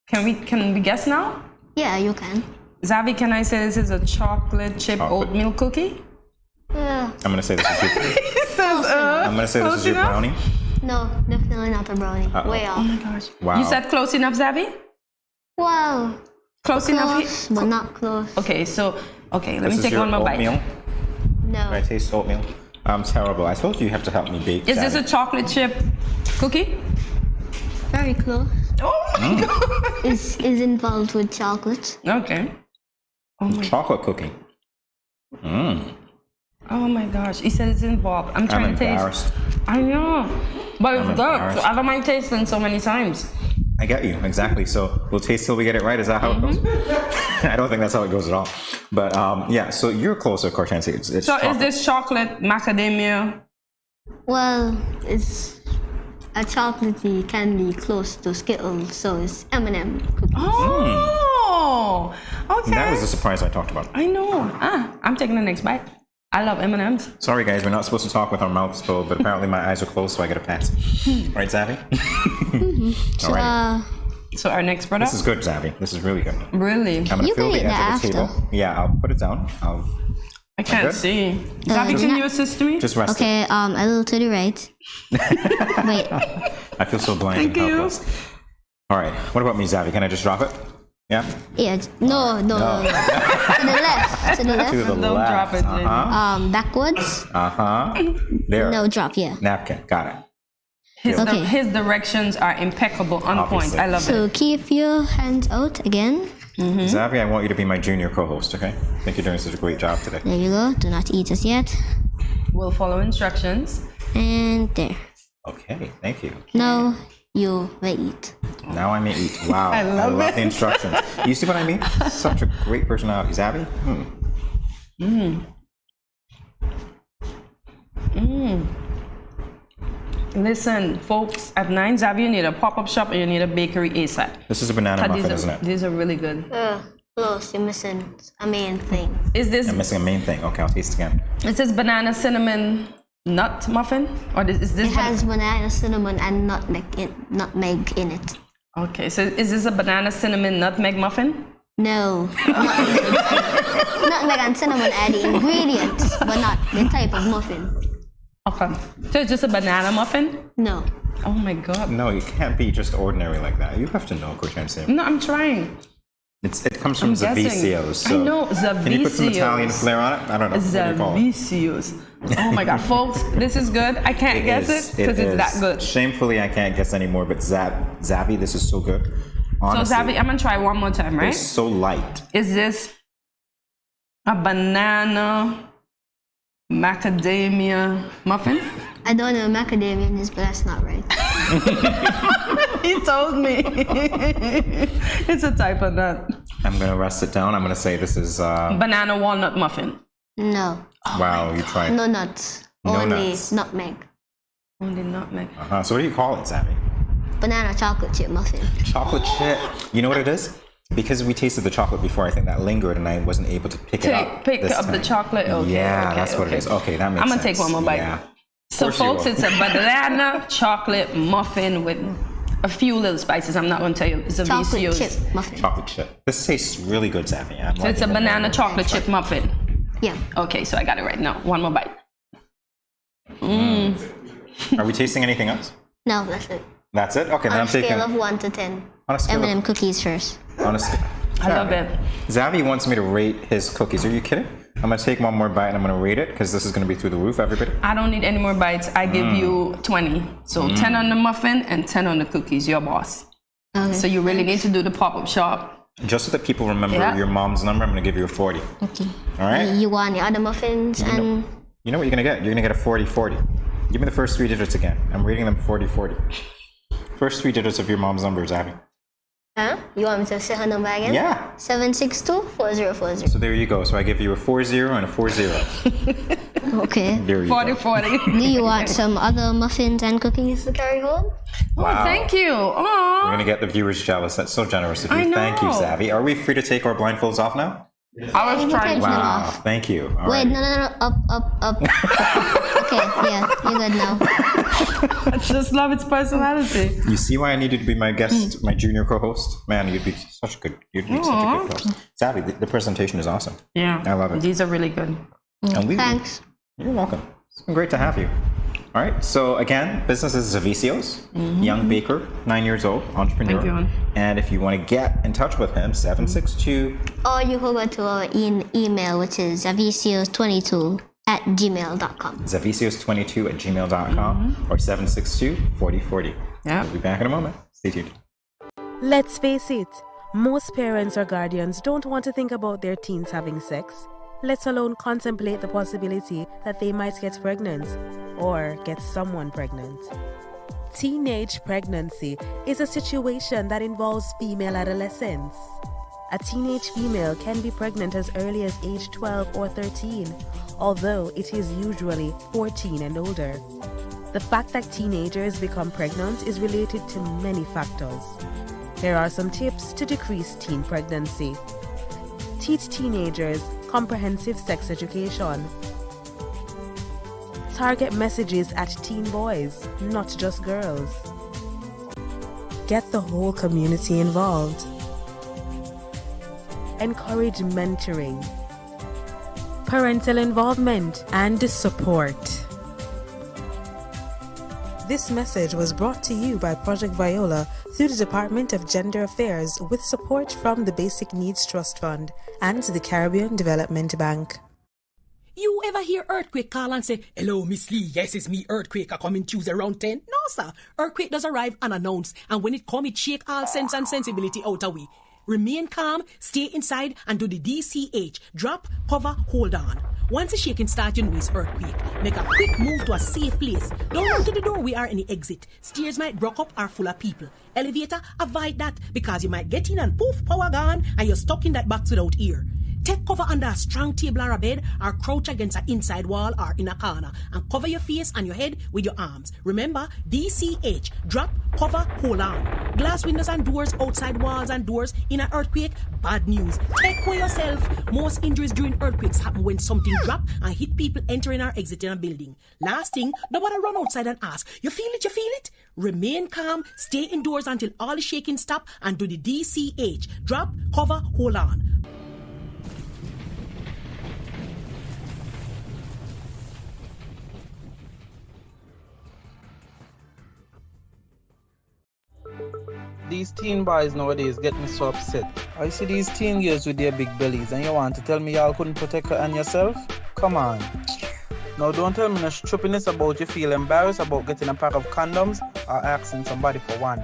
Speaker 2: can we guess now?
Speaker 15: Yeah, you can.
Speaker 2: Zavi, can I say this is a chocolate chip oatmeal cookie?
Speaker 15: Yeah.
Speaker 1: I'm gonna say this is your.
Speaker 2: He says,
Speaker 1: I'm gonna say this is your brownie.
Speaker 15: No, definitely not a brownie. Way off.
Speaker 2: Oh my gosh.
Speaker 1: Wow.
Speaker 2: You said close enough, Zavi?
Speaker 15: Wow.
Speaker 2: Close enough?
Speaker 15: But not close.
Speaker 2: Okay, so, let
Speaker 1: This
Speaker 2: me
Speaker 1: is
Speaker 2: take
Speaker 1: your
Speaker 2: one more
Speaker 1: oatmeal.
Speaker 2: bite.
Speaker 15: No.
Speaker 1: I taste oatmeal. I'm terrible. I told you you have to help me bake.
Speaker 2: Is this a chocolate chip cookie?
Speaker 15: Very close.
Speaker 2: Oh my god.
Speaker 15: Is involved with chocolate.
Speaker 2: Okay.
Speaker 1: Chocolate cookie.
Speaker 2: Oh my gosh. He said it's involved. I'm trying to
Speaker 1: embarrassed.
Speaker 2: taste. I know. But it's good.
Speaker 1: embarrassed.
Speaker 2: I don't mind tasting so many times.
Speaker 1: I get you, exactly. So we'll taste till we get it right. Is that how it goes? I don't think that's how it goes at all. But yeah, so you're closer, Kortensia. It's
Speaker 2: So
Speaker 1: chocolate.
Speaker 2: is this chocolate macadamia?
Speaker 15: Well, it's a chocolatey candy close to Skittles, so it's M&M cookies.
Speaker 2: Oh, okay.
Speaker 1: That was the surprise I talked about.
Speaker 2: I know. I'm taking the next bite. I love M&Ms.
Speaker 1: Sorry, guys, we're not supposed to talk with our mouths full, but apparently my eyes are closed, so I get a pass. Right, Zavi? All right.
Speaker 2: So our next product?
Speaker 1: This is good, Zavi. This is really good.
Speaker 2: Really?
Speaker 1: I'm going to fill the edge of the table. Yeah, I'll put it down.
Speaker 2: I can't see. Zavi, can you assist me?
Speaker 1: Just rest
Speaker 15: Okay, a little to the right. Wait.
Speaker 1: I feel so blind and helpless. All right. What about me, Zavi? Can I just drop it? Yeah?
Speaker 15: Yeah. No. To the left. To the left.
Speaker 1: To the
Speaker 2: Don't
Speaker 1: left.
Speaker 2: drop it.
Speaker 15: Backwards.
Speaker 1: There.
Speaker 15: No, drop, yeah.
Speaker 1: Napkin. Got it.
Speaker 2: His directions are impeccable, on point. I love it.
Speaker 15: So keep your hands out again.
Speaker 1: Zavi, I want you to be my junior co-host, okay? I think you're doing such a great job today.
Speaker 15: There you go. Do not eat us yet.
Speaker 2: We'll follow instructions.
Speaker 15: And there.
Speaker 1: Okay, thank you.
Speaker 15: Now you may eat.
Speaker 1: Now I may eat. Wow, I love the instructions. You see what I mean? Such a great personality. Zavi?
Speaker 2: Listen, folks, at 9 Zavi, you need a pop-up shop or you need a bakery ASAP.
Speaker 1: This is a banana muffin, isn't it?
Speaker 2: These are really good.
Speaker 15: Close. You're missing a main thing.
Speaker 2: Is this?
Speaker 1: I'm missing a main thing. Okay, I'll taste again.
Speaker 2: Is this banana cinnamon nut muffin? Or is this?
Speaker 15: It has banana, cinnamon, and nutmeg in it.
Speaker 2: Okay, so is this a banana cinnamon nutmeg muffin?
Speaker 15: No. Nutmeg and cinnamon are the ingredients, but not the type of muffin.
Speaker 2: Okay. So it's just a banana muffin?
Speaker 15: No.
Speaker 2: Oh my god.
Speaker 1: No, you can't be just ordinary like that. You have to know, Kortensia.
Speaker 2: No, I'm trying.
Speaker 1: It comes from Zavicio's. So
Speaker 2: I know, Zavicio's.
Speaker 1: Can you put some Italian flair on it? I don't know.
Speaker 2: Zavicio's. Oh my God, folks, this is good. I can't guess it because it's that good.
Speaker 1: Shamefully, I can't guess anymore, but Zavi, this is so good. Honestly,
Speaker 2: so Zavi, I'm gonna try one more time, right?
Speaker 1: It's so light.
Speaker 2: Is this a banana macadamia muffin?
Speaker 15: I don't know macadamia is, but that's not right.
Speaker 2: He told me. It's a type of nut.
Speaker 1: I'm gonna rest it down. I'm gonna say this is
Speaker 2: banana walnut muffin.
Speaker 15: No.
Speaker 1: Wow, you tried.
Speaker 15: No nuts.
Speaker 1: No
Speaker 15: Only
Speaker 1: nuts.
Speaker 15: nutmeg.
Speaker 2: Only nutmeg.
Speaker 1: So what do you call it, Zavi?
Speaker 15: Banana chocolate chip muffin.
Speaker 1: Chocolate chip. You know what it is? Because we tasted the chocolate before, I think that lingered and I wasn't able to pick it up.
Speaker 2: Pick up the chocolate? Okay.
Speaker 1: Yeah,
Speaker 2: okay,
Speaker 1: that's what it is. Okay, that makes sense.
Speaker 2: I'm gonna take one more bite.
Speaker 1: Yeah.
Speaker 2: So folks, it's a banana chocolate muffin with a few little spices. I'm not gonna tell you. It's a
Speaker 15: chocolate chip muffin.
Speaker 1: Chocolate chip. This tastes really good, Zavi.
Speaker 2: So it's a banana chocolate chip muffin.
Speaker 15: Yeah.
Speaker 2: Okay, so I got it right now. One more bite.
Speaker 1: Are we tasting anything else?
Speaker 15: No, that's it.
Speaker 1: That's it? Okay, then I'm taking...
Speaker 15: On a scale of 1 to 10.
Speaker 1: On a scale
Speaker 15: M&M cookies first.
Speaker 1: Honestly.
Speaker 2: I love it.
Speaker 1: Zavi wants me to rate his cookies. Are you kidding? I'm going to take one more bite and I'm going to rate it because this is going to be through the roof, everybody.
Speaker 2: I don't need any more bites. I give you 20. So 10 on the muffin and 10 on the cookies. Your boss.
Speaker 15: Okay.
Speaker 2: So you really need to do the pop-up shop.
Speaker 1: Just so that people remember your mom's number, I'm going to give you a 40.
Speaker 15: Okay.
Speaker 1: All right?
Speaker 15: You want the other muffins and...
Speaker 1: You know what you're going to get? You're going to get a 40-40. Give me the first 3 digits again. I'm rating them 40-40. First 3 digits of your mom's number, Zavi.
Speaker 15: Huh? You want me to say her number again?
Speaker 1: Yeah.
Speaker 15: 762-4040.
Speaker 1: So there you go. So I give you a 40 and a 40.
Speaker 15: Okay.
Speaker 1: There you
Speaker 2: 40-40.
Speaker 15: Do you want some other muffins and cookies to carry home?
Speaker 1: Wow.
Speaker 2: Oh, thank you. Aww.
Speaker 1: We're going to get the viewers jealous. That's so generous of you.
Speaker 2: I know.
Speaker 1: Thank you, Zavi. Are we free to take our blindfolds off now?
Speaker 2: I was trying.
Speaker 1: Wow. Thank you. All
Speaker 15: Wait,
Speaker 1: right.
Speaker 15: no. Up. Okay, yeah, you're good now.
Speaker 2: I just love its personality.
Speaker 1: You see why I needed to be my guest, my junior co-host? Man, you'd be such a good host. Zavi, the presentation is awesome.
Speaker 2: Yeah.
Speaker 1: I love it.
Speaker 2: These are really good.
Speaker 15: Thanks.
Speaker 1: You're welcome. It's been great to have you. All right. So again, business is Zavicios, young baker, 9 years old, entrepreneur.
Speaker 2: Thank you.
Speaker 1: And if you want to get in touch with him, 762.
Speaker 15: Or you can go to our email, which is zavicios22@gmail.com.
Speaker 1: Zavicios22@gmail.com or 762-4040.
Speaker 2: Yeah.
Speaker 1: We'll be back in a moment. Stay tuned.
Speaker 4: Let's face it, most parents or guardians don't want to think about their teens having sex, let alone contemplate the possibility that they might get pregnant or get someone pregnant. Teenage pregnancy is a situation that involves female adolescents. A teenage female can be pregnant as early as age 12 or 13, although it is usually 14 and older. The fact that teenagers become pregnant is related to many factors. Here are some tips to decrease teen pregnancy. Teach teenagers comprehensive sex education. Target messages at teen boys, not just girls. Get the whole community involved. Encourage mentoring, parental involvement, and support. This message was brought to you by Project Viola through the Department of Gender Affairs with support from the Basic Needs Trust Fund and the Caribbean Development Bank.
Speaker 7: You ever hear Earthquake call and say, "Hello, Miss Lee, yes, it's me, Earthquake, I coming Tuesday around 10? No, sir. Earthquake does arrive unannounced, and when it come, it shake all sense and sensibility out of we. Remain calm, stay inside, and do the DCH. Drop, cover, hold on. Once the shaking starts, you know it's earthquake. Make a quick move to a safe place. Don't run to the door, we are in the exit. Stairs might block up or full of people. Elevator, avoid that, because you might get in and poof, power gone, and you're stuck in that box without ear. Take cover under a strong table or a bed, or crouch against an inside wall or in a corner, and cover your face and your head with your arms. Remember, DCH, drop, cover, hold on. Glass windows and doors, outside walls and doors in an earthquake, bad news. Take care yourself. Most injuries during earthquakes happen when something drop and hit people entering or exiting a building. Last thing, nobody run outside and ask, you feel it, you feel it? Remain calm, stay indoors until all the shaking stop, and do the DCH, drop, cover, hold on.
Speaker 5: These teen boys nowadays get me so upset. I see these teen girls with their big bellies and you want to tell me y'all couldn't protect her and yourself? Come on. Now don't tell me no stupidness about you feel embarrassed about getting a pack of condoms or asking somebody for one.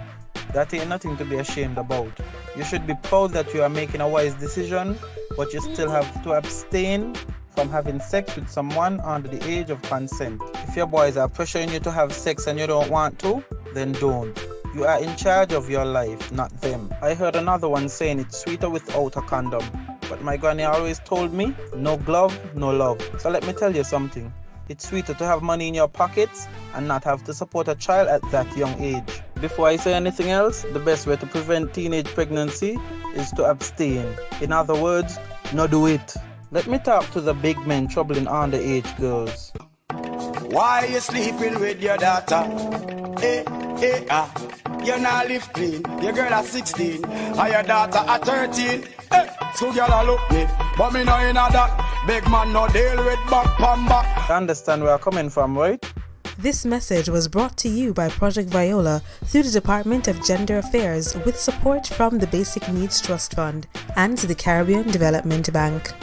Speaker 5: That ain't nothing to be ashamed about. You should be proud that you are making a wise decision, but you still have to abstain from having sex with someone under the age of consent. If your boys are pressuring you to have sex and you don't want to, then don't. You are in charge of your life, not them. I heard another one saying it's sweeter without a condom, but my granny always told me, no glove, no love. So let me tell you something. It's sweeter to have money in your pockets and not have to support a child at that young age. Before I say anything else, the best way to prevent teenage pregnancy is to abstain. In other words, no do it. Let me talk to the big men troubling underage girls.
Speaker 6: Why you sleeping with your daughter? You not live clean. Your girl at 16 and your daughter at 13. So girl a look me, but me no in a that. Big man no deal with back pan back.
Speaker 5: You understand where I'm coming from, right?
Speaker 4: This message was brought to you by Project Viola through the Department of Gender Affairs with support from the Basic Needs Trust Fund and the Caribbean Development Bank.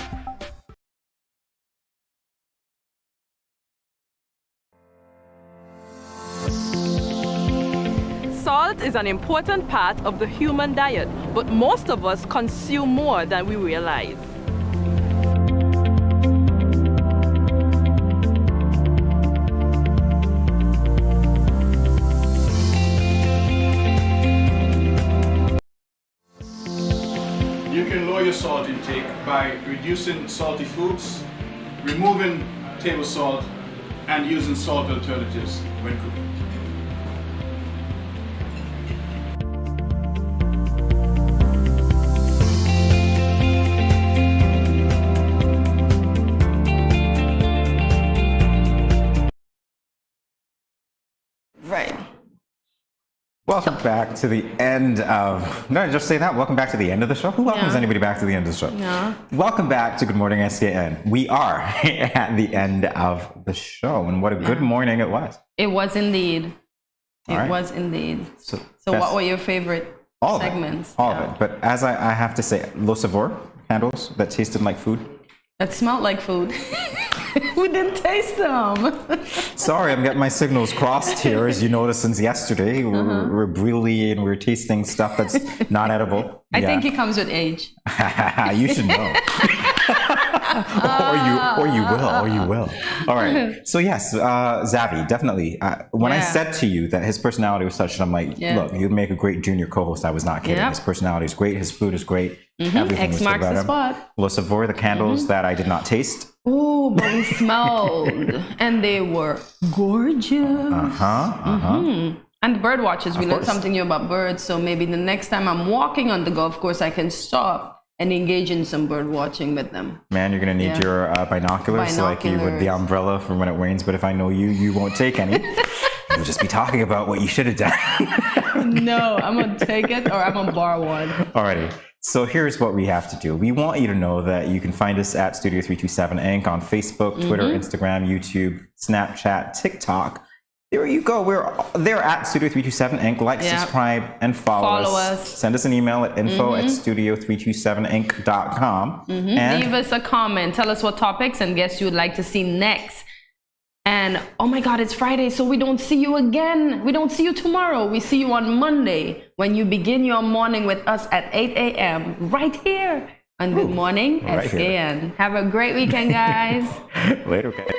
Speaker 14: Salt is an important part of the human diet, but most of us consume more than we realize.
Speaker 11: You can lower your salt intake by reducing salty foods, removing table salt, and using salt alternatives when cooking.
Speaker 2: Right.
Speaker 1: Welcome back to the end of... No, just say that. Welcome back to the end of the show. Who welcomes anybody back to the end of the show?
Speaker 2: No.
Speaker 1: Welcome back to Good Morning SKN. We are at the end of the show, and what a good morning it was.
Speaker 2: It was indeed. It was indeed. So what were your favorite segments?
Speaker 1: All of it. But as I have to say, Los Sabor candles that tasted like food.
Speaker 2: That smelled like food. We didn't taste them.
Speaker 1: Sorry, I'm getting my signals crossed here. As you noticed since yesterday, we're really and we're tasting stuff that's not edible.
Speaker 2: I think it comes with age.
Speaker 1: You should know. or you will. All right. So yes, Zavi, definitely. When I said to you that his personality was such, I'm like, look, you'd make a great junior co-host. I was not kidding. His personality is great. His food is great. Everything
Speaker 2: X
Speaker 1: was
Speaker 2: marks
Speaker 1: about
Speaker 2: the
Speaker 1: him.
Speaker 2: spot.
Speaker 1: Los Sabor, the candles that I did not taste.
Speaker 2: Oh, but we smelled, and they were gorgeous. And the bird watchers, we learned something new about birds. So maybe the next time I'm walking on the golf course, I can stop and engage in some bird watching with them. Man,
Speaker 1: you're gonna need your binoculars like you would the umbrella for when it rains. But if I know you, you won't take any. You'll just be talking about what you should have done.
Speaker 2: No, I'm gonna take it, or I'm gonna borrow one.
Speaker 1: Alrighty. So here's what we have to do. We want you to know that you can find us at Studio 327 Inc. on Facebook, Twitter, Instagram, YouTube, Snapchat, TikTok. There you go. We're there at Studio 327 Inc. Like, subscribe, and follow us. Send us an email at info@studio327inc.com. And
Speaker 2: leave us a comment. Tell us what topics and guests you would like to see next. And oh my God, it's Friday, so we don't see you again. We don't see you tomorrow. We see you on Monday when you begin your morning with us at 8 a.m. right here on Good Morning SKN. Have a great weekend, guys.
Speaker 1: Later, guys.